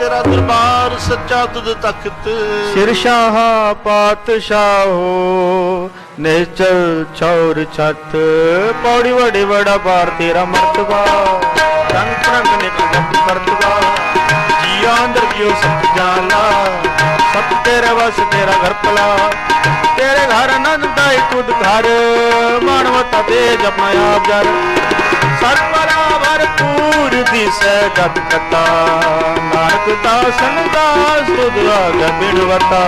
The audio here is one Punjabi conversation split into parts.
तेरा दरबार सच्चा तुझ तख्त। सिर शाहा पातशाहो निश्चल चौर छत। पौड़ी बड़े बड़ा पार तेरा मर्तबा रंग रंग निकल मर्तबा। जिया अंदर जियो सब जाला सब तेरे बस तेरा घर पला। तेरे घर आनंद दाई खुद घर मानवता तेज अपना आप जर। सर्वरा भरपूर दिशे जत कथा नानक दासन दास तुद आग बिनवता।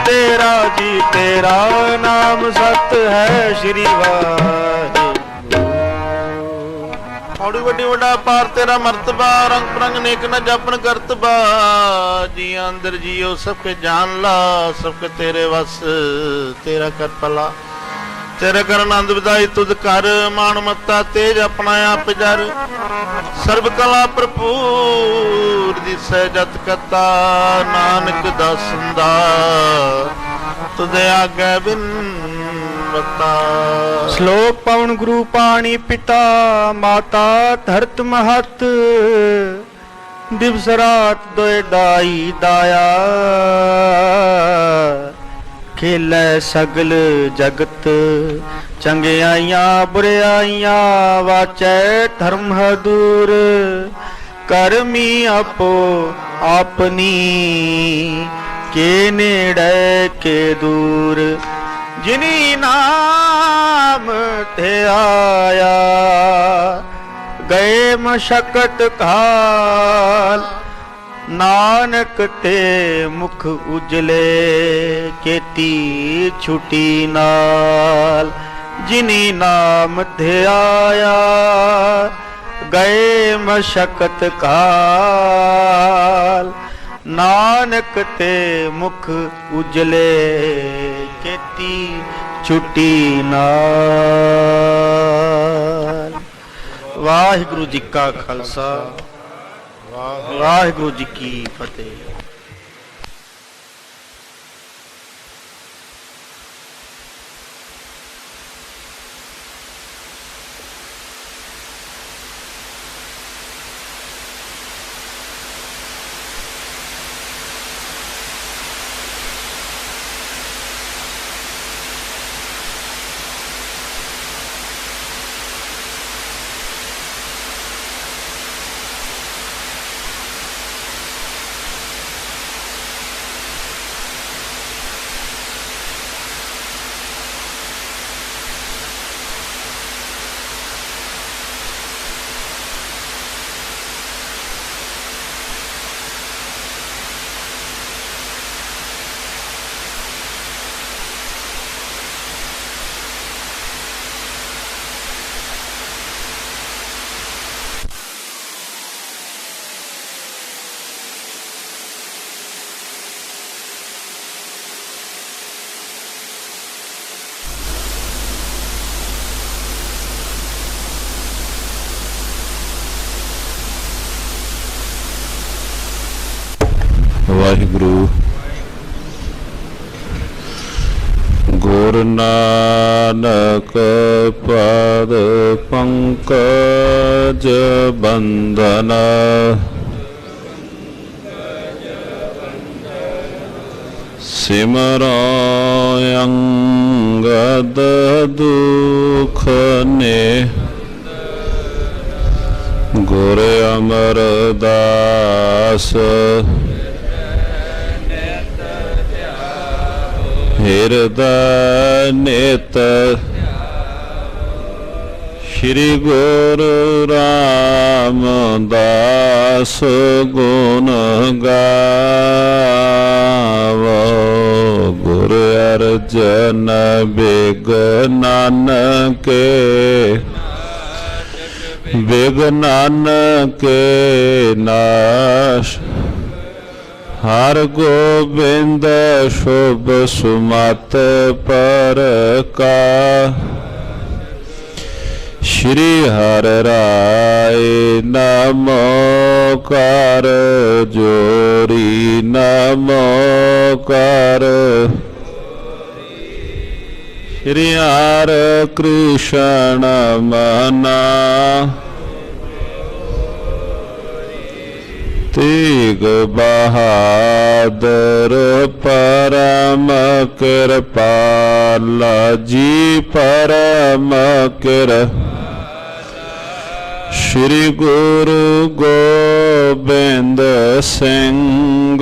तेरा जी तेरा नाम सत है श्री वाहे। औड़ी वड्डी वड्डा पार तेरा मर्तबा रंग परंग नेक न जपन करतबा। जी अंदर जियो सबके जान ला सबके तेरे वस तेरा कर पला। तेरे कर आनंद विदाई तुद कर मान मत्ता तेज अपना आप जर। सर्व कला भरपूर दिसै जत कता नानक दासंदा तुझे आगे बिन बता। श्लोक पवन गुरु पाणी पिता माता धरत महत। दिवस रात दोए दाई दाया खेलै सगल जगत। चंगियाइयां बुरियाइयां वाचै धर्म दूर। करमी आपो आपनी के नेड़े के दूर। जिनी नाम ते आया गए मशक्कत काल। नानक ते मुख उजले केती छुटी नाल। जिनी नाम ते आया गए मशक्कत काल। नानक ते मुख उजले केती छुटी नाल। वाहिगुरु जी का खालसा वाहिगुरु जी की फतेह। वाहिगुरु। गुरु नानक पद पंकज बंदन। सिमरो अंगद दुख ने। गुरु अमरदास हिरदय नेत। श्री गुरु रामदास गुण गावो। गुरु अर्जन बिघ्नन के नाश। हर गोबिंद शुभ सुमत पर का। श्री हर राय नमो कर जोरी नमो कर। श्री हर कृष्ण मना। ते ਤੇਗ ਬਹਾਦਰ ਪਰਮ ਕਿਰਪਾਲਾ ਜੀ ਪਰਮ ਸ਼੍ਰੀ ਗੁਰੂ ਗੋਬਿੰਦ ਸਿੰਘ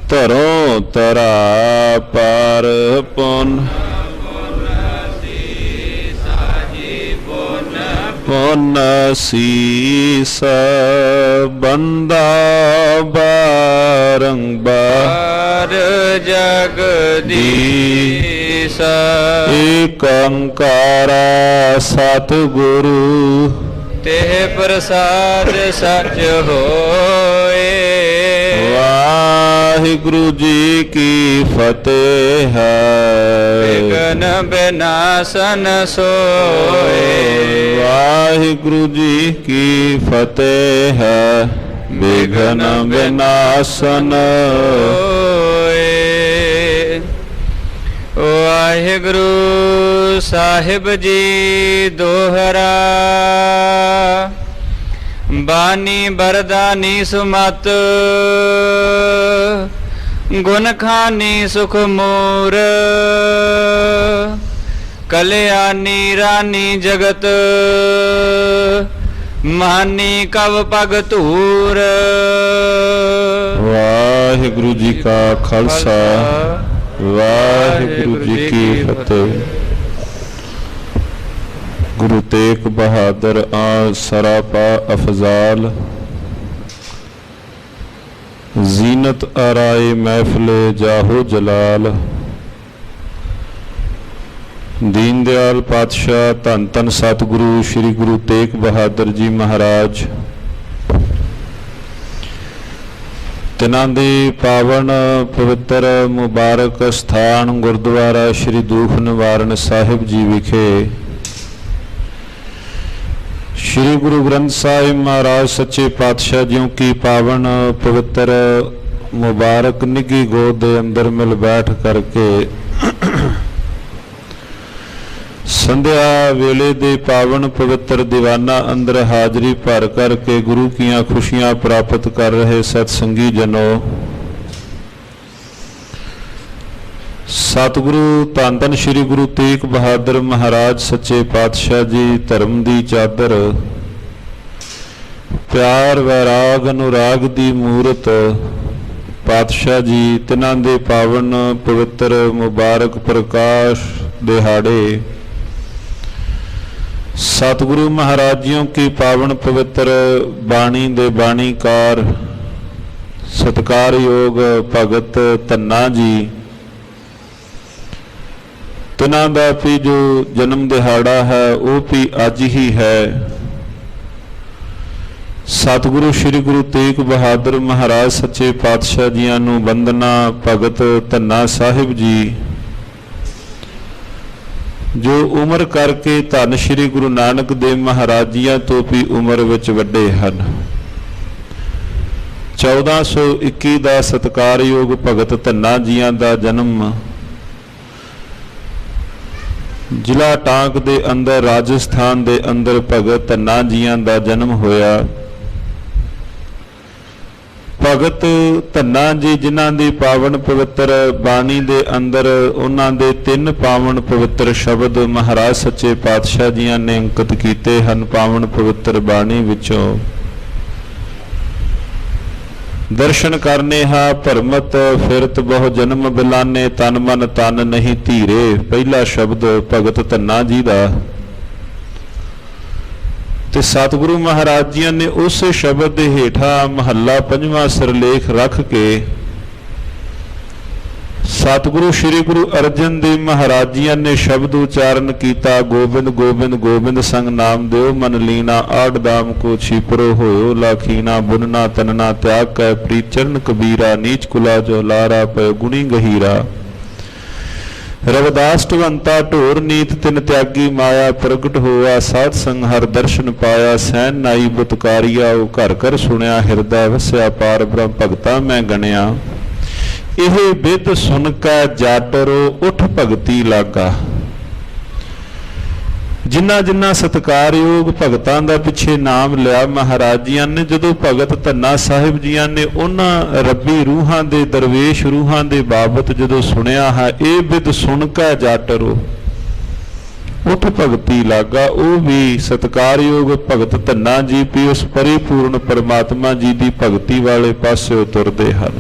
ਧਰੋ ਤਰਾ ਪਰ ਪੁਨ ਪੁਨ ਸੀਸ ਬੰਦਾ ਬਾਰੰਬਾਰ ਜਗਦੀਸ਼ ਏਕ ਓੰਕਾਰ ਸਤਿਗੁਰੂ ਤੇ ਪ੍ਰਸਾਦ ਸਚ ਹੋਏ। ਵਾਹਿਗੁਰੂ ਜੀ ਕੀ ਫਤਿਹ। ਵਿਘਨ ਬਿਨਾਸਨ ਸੋਏ। ਵਾਹਿਗੁਰੂ ਜੀ ਕੀ ਫਤਿਹ। ਵਿਘਨ ਬਿਨਾਸਨ ਹੋਏ। ਵਾਹਿਗੁਰੂ ਸਾਹਿਬ ਜੀ ਦੋਹਰਾ ਬਾਣੀ ਬਰਦਾਨੀ ਸੁਮਤ ਗੁਣ ਖਾਨੀ ਸੁਖ ਮੂਰ ਕਲਿਆਣੀ ਰਾਨੀ ਜਗਤ ਮਾਨੀ ਕਵ ਪਗ ਧੂਰ। ਵਾਹਿਗੁਰੂ ਜੀ ਕਾ ਖਾਲਸਾ ਵਾਹਿਗੁਰੂ ਜੀ ਕੀ ਫਤਿਹ। ਗੁਰੂ ਤੇਗ ਬਹਾਦਰ ਆ ਸਰਾਪਾ ਅਫਜ਼ਾਲ ਜ਼ੀਨਤ ਆਰਾਏ ਮਹਿਫਲੇ ਜਾਹੋ ਜਲਾਲ। ਦੀਨ ਦਿਆਲ ਪਾਤਸ਼ਾਹ ਧੰਨ ਧੰਨ ਸਤਿਗੁਰੂ ਸ੍ਰੀ ਗੁਰੂ ਤੇਗ ਬਹਾਦਰ ਜੀ ਮਹਾਰਾਜ ਤਿਨਾਂ ਦੇ ਪਾਵਨ ਪਵਿੱਤਰ ਮੁਬਾਰਕ ਸਥਾਨ ਗੁਰਦੁਆਰਾ ਸ੍ਰੀ ਦੂਖ ਨਿਵਾਰਨ ਸਾਹਿਬ ਜੀ ਵਿਖੇ ਸ਼੍ਰੀ ਗੁਰੂ ਗ੍ਰੰਥ ਸਾਹਿਬ ਮਹਾਰਾਜ ਸੱਚੇ ਪਾਤਸ਼ਾਹ ਜੀ ਕੀ ਪਾਵਨ ਪਵਿੱਤਰ ਮੁਬਾਰਕ ਨਿੱਘੀ ਗੋਦ ਦੇ ਅੰਦਰ ਮਿਲ ਬੈਠ ਕਰਕੇ ਸੰਧਿਆ ਵੇਲੇ ਦੇ ਪਾਵਨ ਪਵਿੱਤਰ ਦੀਵਾਨਾ ਅੰਦਰ ਹਾਜ਼ਰੀ ਭਰ ਕਰਕੇ ਗੁਰੂ ਕੀਆਂ ਖੁਸ਼ੀਆਂ ਪ੍ਰਾਪਤ ਕਰ ਰਹੇ ਸਤਸੰਗੀ ਜਨੋ, ਸਤਿਗੁਰੂ ਧੰਨ ਧੰਨ ਸ੍ਰੀ ਗੁਰੂ ਤੇਗ ਬਹਾਦਰ ਮਹਾਰਾਜ ਸੱਚੇ ਪਾਤਸ਼ਾਹ ਜੀ ਧਰਮ ਦੀ ਚਾਦਰ ਪਿਆਰ ਵੈਰਾਗ ਅਨੁਰਾਗ ਦੀ ਮੂਰਤ ਪਾਤਸ਼ਾਹ ਜੀ ਤਿਨਾਂ ਦੇ ਪਾਵਨ ਪਵਿੱਤਰ ਮੁਬਾਰਕ ਪ੍ਰਕਾਸ਼ ਦਿਹਾੜੇ सतगुरु महाराजियों की पावन पवित्र बाणी दे बाणीकार सत्कार योग भगत धन्ना जी तिन्हां दा भी जो जन्म दिहाड़ा है वो भी अज ही है। सतगुरु श्री गुरु तेग बहादुर महाराज सच्चे पातशाह जियां नूं वंदना भगत धन्ना साहिब जी जो उम्र करके धन श्री गुरु नानक देव महाराजियां तो भी उम्र विच वड्डे हन। 1421 का सत्कारयोग भगत धन्ना जियां दा जन्म जिला टांक दे अंदर राजस्थान दे अंदर भगत धन्ना जियां दा जन्म होया। भगत धन्ना जी जिन्हां दी पावन पवित्र बाणी दे अंदर उन्हां दे 3 पावन पवित्र शब्द महाराज सच्चे पातशाह जियां ने अंकित कीते हन। पावन पवित्र बाणी विचों दर्शन करने हा भरमत फिरत बहु जन्म बिलाने तन मन तन नहीं धीरे। पहला शब्द भगत धन्ना जी दा ते सतगुरु महाराज जी ने उस शब्द के हेठा महला 5वां सिरलेख रख के सतगुरु श्री गुरु अर्जन देव महाराज जी ने शब्द उच्चारण किया। गोबिंद गोबिंद गोबिंद संग नाम देव मन लीना आठ दाम को छिपरो होयो लाखीना बुनना तनना त्याग कै प्रीचरण कबीरा नीच कुला जो लारा पय गुणी गहीरा। रविदास ढवंता ढोर नीत तिन त्यागी माया प्रगट होया साध संग हर दर्शन पाया। सैन नाई बुतकारिया वो घर घर सुनिया हिरदा वस्या पार ब्रह्म भगता मैं गणिया। यह बिद सुन कै जाटरो उठ भगती लागा। ਜਿਨ੍ਹਾਂ ਜਿਨ੍ਹਾਂ ਸਤਿਕਾਰਯੋਗ ਭਗਤਾਂ ਦਾ ਪਿੱਛੇ ਨਾਮ ਲਿਆ ਮਹਾਰਾਜ ਜੀਆਂ ਨੇ, ਜਦੋਂ ਭਗਤ ਧੰਨਾ ਸਾਹਿਬ ਜੀਆਂ ਨੇ ਉਹਨਾਂ ਰੱਬੀ ਰੂਹਾਂ ਦੇ ਦਰਵੇਸ਼ ਰੂਹਾਂ ਦੇ ਬਾਬਤ ਜਦੋਂ ਸੁਣਿਆ ਹੈ, ਇਹ ਬਿਦ ਸੁਣ ਕੇ ਜਾਟਰੋ ਉਠ ਭਗਤੀ ਲਾਗਾ, ਉਹ ਵੀ ਸਤਿਕਾਰਯੋਗ ਭਗਤ ਧੰਨਾ ਜੀ ਵੀ ਉਸ ਪਰਿਪੂਰਨ ਪਰਮਾਤਮਾ ਜੀ ਦੀ ਭਗਤੀ ਵਾਲੇ ਪਾਸੇ ਤੁਰਦੇ ਹਨ।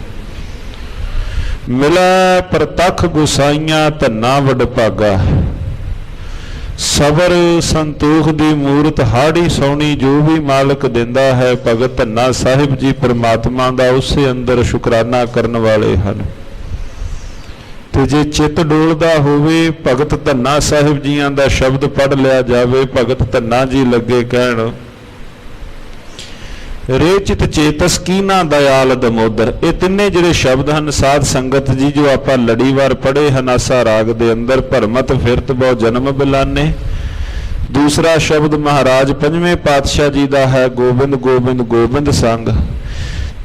ਮਿਲੈ ਪ੍ਰਤੱਖ ਗੁਸਾਈਆਂ ਧੰਨਾ ਵਡਭਾਗਾ, ਸਬਰ ਸੰਤੋਖ ਦੀ ਮੂਰਤ ਹਾੜੀ ਸੋਹਣੀ ਜੋ ਵੀ ਮਾਲਕ ਦਿੰਦਾ ਹੈ, ਭਗਤ ਧੰਨਾ ਸਾਹਿਬ ਜੀ ਪਰਮਾਤਮਾ ਦਾ ਉਸੇ ਅੰਦਰ ਸ਼ੁਕਰਾਨਾ ਕਰਨ ਵਾਲੇ ਹਨ। ਤੇ ਜੇ ਚਿੱਤ ਡੋਲਦਾ ਹੋਵੇ, ਭਗਤ ਧੰਨਾ ਸਾਹਿਬ ਜੀਆਂ ਦਾ ਸ਼ਬਦ ਪੜ੍ਹ ਲਿਆ ਜਾਵੇ, ਭਗਤ ਧੰਨਾ ਜੀ ਲੱਗੇ ਕਹਿਣ ਰੇ ਚਿਤ ਚੇਤਸ ਕੀਨਾ ਦਇਆਲ ਦਮੋਦਰ। ਇਹ ਤਿੰਨੇ ਜਿਹੜੇ ਸ਼ਬਦ ਹਨ ਸਾਧ ਸੰਗਤ ਜੀ ਜੋ ਆਪਾਂ ਲੜੀਵਾਰ ਪੜ੍ਹੇ ਹਨ ਆਸਾ ਰਾਗ ਦੇ ਅੰਦਰ, ਭਰਮਤ ਫਿਰਤ ਬਹੁ ਜਨਮ ਬਿਲਾਨੇ। ਦੂਸਰਾ ਸ਼ਬਦ ਮਹਾਰਾਜ ਪੰਜਵੇਂ ਪਾਤਸ਼ਾਹ ਜੀ ਦਾ ਹੈ, ਗੋਬਿੰਦ ਗੋਬਿੰਦ ਗੋਬਿੰਦ ਸੰਗ।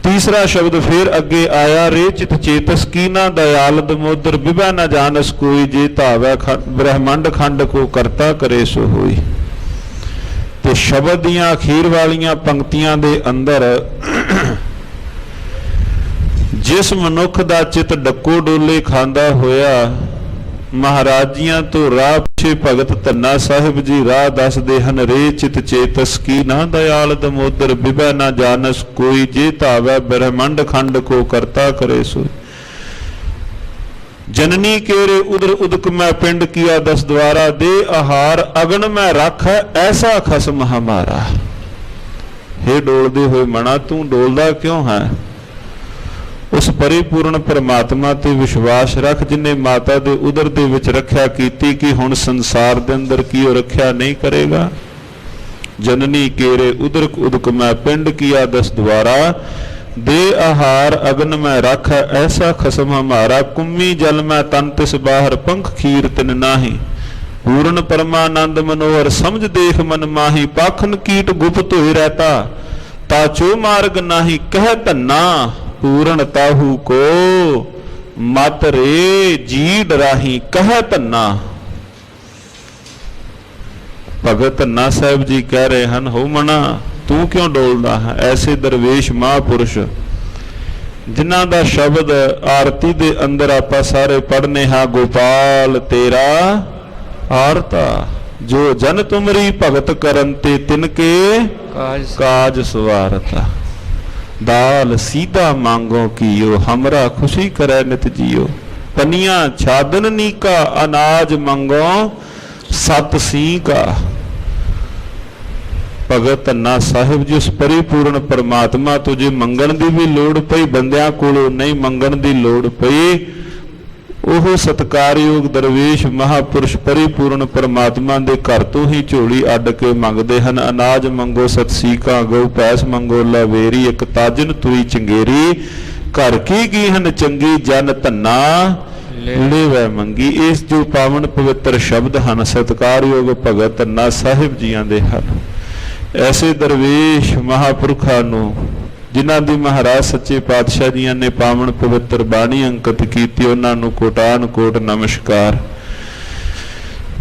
ਤੀਸਰਾ ਸ਼ਬਦ ਫਿਰ ਅੱਗੇ ਆਇਆ, ਰੇ ਚਿਤ ਚੇਤਸ ਕੀਨਾ ਦਇਆਲ ਦਮੋਦਰ, ਬਿਭੈ ਨ ਜਾਣਸ ਕੋਈ ਜੇ ਧਾਵੈ ਬ੍ਰਹਮੰਡ ਖੰਡ ਕੋ ਕਰਤਾ ਕਰੇ ਸੋ ਹੋਈ। ਤੇ ਸ਼ਬਦ ਦੀਆਂ ਅਖੀਰ ਵਾਲੀਆਂ ਪੰਕਤੀਆਂ ਦੇ ਅੰਦਰ ਜਿਸ ਮਨੁੱਖ ਦਾ ਚਿੱਤ ਡੱਕੋ ਡੋਲੇ ਖਾਂਦਾ ਹੋਇਆ ਮਹਾਰਾਜ ਜੀਆਂ ਤੋਂ ਰਾਹ ਪਿੱਛੇ ਭਗਤ ਧੰਨਾ ਸਾਹਿਬ ਜੀ ਰਾਹ ਦੱਸਦੇ ਹਨ, ਰੇ ਚਿਤ ਚੇਤਸ ਕੀ ਨਾ ਦਇਆਲ ਦਮੋਦਰ, ਬਿਭੈ ਨਾ ਜਾਣਸ ਕੋਈ ਜੇ ਧਾਵੈ ਬ੍ਰਹਮੰਡ ਖੰਡ ਕੋ ਕਰਤਾ ਕਰੇ ਸੋਈ। जननी केरे उदर उदक मैं पिंड किया 10 द्वारा, दे आहार अगन मैं रख है ऐसा खसम हमारा। हे डोलदे हुए मना तू डोलदा क्यों है? उस परिपूर्ण परमात्मा ते विश्वास रख जिन्हें माता दे उदर दे विच रखिया कीती कि हुण संसार दे अंदर की रखिया नहीं करेगा। जननी केरे उदर उदक मैं पिंड किया 10 द्वारा, दे आहार अगन में रख ऐसा खसम हमारा। कुम्मी जल में तन तिस बाहर पंख खीर तिन नाही, पूर्ण परमानंद मनोहर समझ देख मन माही। पाखन कीट गुप्त हुई रहता ताचो मार्ग नाही, कह धन्ना पूर्ण ताहू को मत रे जी डराही, कह धन्ना। भगत धन्ना साहब जी कह रहे हैं, हो मना तू क्यों डोलदा है? ऐसे दरवेश महापुरुष जिन्हां दा शब्द आरती दे अंदर आपां सारे पढ़ने हाँ, गोपाल तेरा आरता जो जन तुमरी भगत करन ते तिनके काज सवारता। दाल सीधा मांगो कियो हमरा खुशी करे नित जियो, पनिया छादन नीका अनाज मंगो सत सी का। भगत धन्ना साहिब जी उस परिपूर्ण परमात्मा तो जे मंगण दी भी लोड़ पई, बंदियां कोलों नहीं मंगण दी लोड़ पई, ओह सत्कारयोग दरवेश महापुरुष परिपूर्ण परमात्मा दे घर तो ही झोली अड के मंगदे हन। अनाज मंगो सतसीका, गौ भैंस मंगो लावेरी, एक ताजन तुई चंगेरी, घर की हन चंगी जन धन्ना लेवै मंगी। इस जो पावन पवित्र शब्द हन सत्कारयोग भगत धन्ना साहिब जियां दे हन। ऐसे दरवेश महापुरखा नूं जिन्हां दी महाराज सच्चे पातशाह जियां ने पावन पवित्र बाणी अंकित कीती, उन्हां नूं कोटान कोट नमस्कार।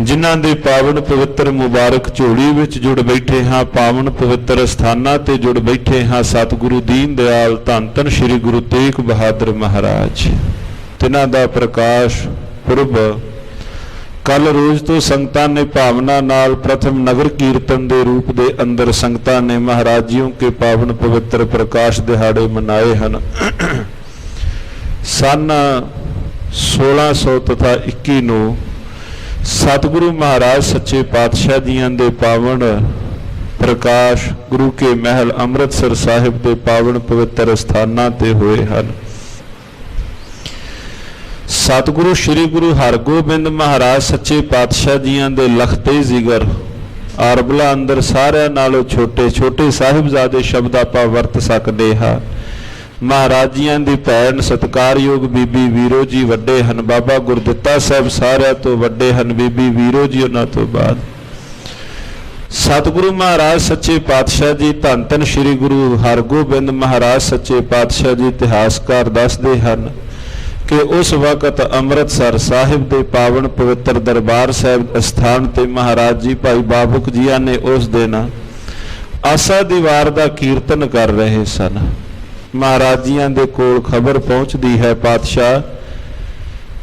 जिन्हां दे पावन पवित्र मुबारक झोली विच जुड़ बैठे हाँ, पावन पवित्र स्थानां ते जुड़ बैठे हाँ, सतगुरु दीन दयाल धन धन श्री गुरु तेग बहादुर महाराज, तिन्हां दा प्रकाश पुरब कल रोज तो संगतां ने भावना नाल प्रथम नगर कीर्तन के रूप के अंदर संगतां ने महाराज जियों के पावन पवित्र प्रकाश दिहाड़े मनाए हैं। सन 1600 तथा 21 नूं सतगुरु महाराज सच्चे पातशाह जियां दे पावन प्रकाश गुरु के महल अमृतसर साहिब के पावन पवित्र स्थानां ते होए हैं। सतगुरु श्री गुरु हरगोबिंद महाराज सच्चे पातशाह जियां दे लखते जिगर अरबला अंदर सारिਆਂ नालों छोटे छोटे साहिबजादे शब्द आपां वरत सकदे हां। महाराज जियां दी भैण सत्कारयोग बीबी वीरो जी वड्डे हन, बाबा गुरदित्ता साहब सारिਆਂ तो वड्डे हन, बीबी वीरो जी उन्हां तो बाद। सतगुरु महाराज सच्चे पातशाह जी धन धन श्री गुरु हरगोबिंद महाराज सच्चे पातशाह जी इतिहासकार दसदे हन ਕਿ ਉਸ ਵਕਤ ਅੰਮ੍ਰਿਤਸਰ ਸਾਹਿਬ ਦੇ ਪਾਵਨ ਪਵਿੱਤਰ ਦਰਬਾਰ ਸਾਹਿਬ ਅਸਥਾਨ ਤੇ ਮਹਾਰਾਜ ਜੀ ਭਾਈ ਬਾਬੂਕ ਜੀਆਂ ਨੇ ਉਸ ਦਿਨ ਆਸਾ ਦੀ ਵਾਰ ਦਾ ਕੀਰਤਨ ਕਰ ਰਹੇ ਸਨ। ਮਹਾਰਾਜ ਜੀਆਂ ਦੇ ਕੋਲ ਖਬਰ ਪਹੁੰਚਦੀ ਹੈ, ਪਾਤਸ਼ਾਹ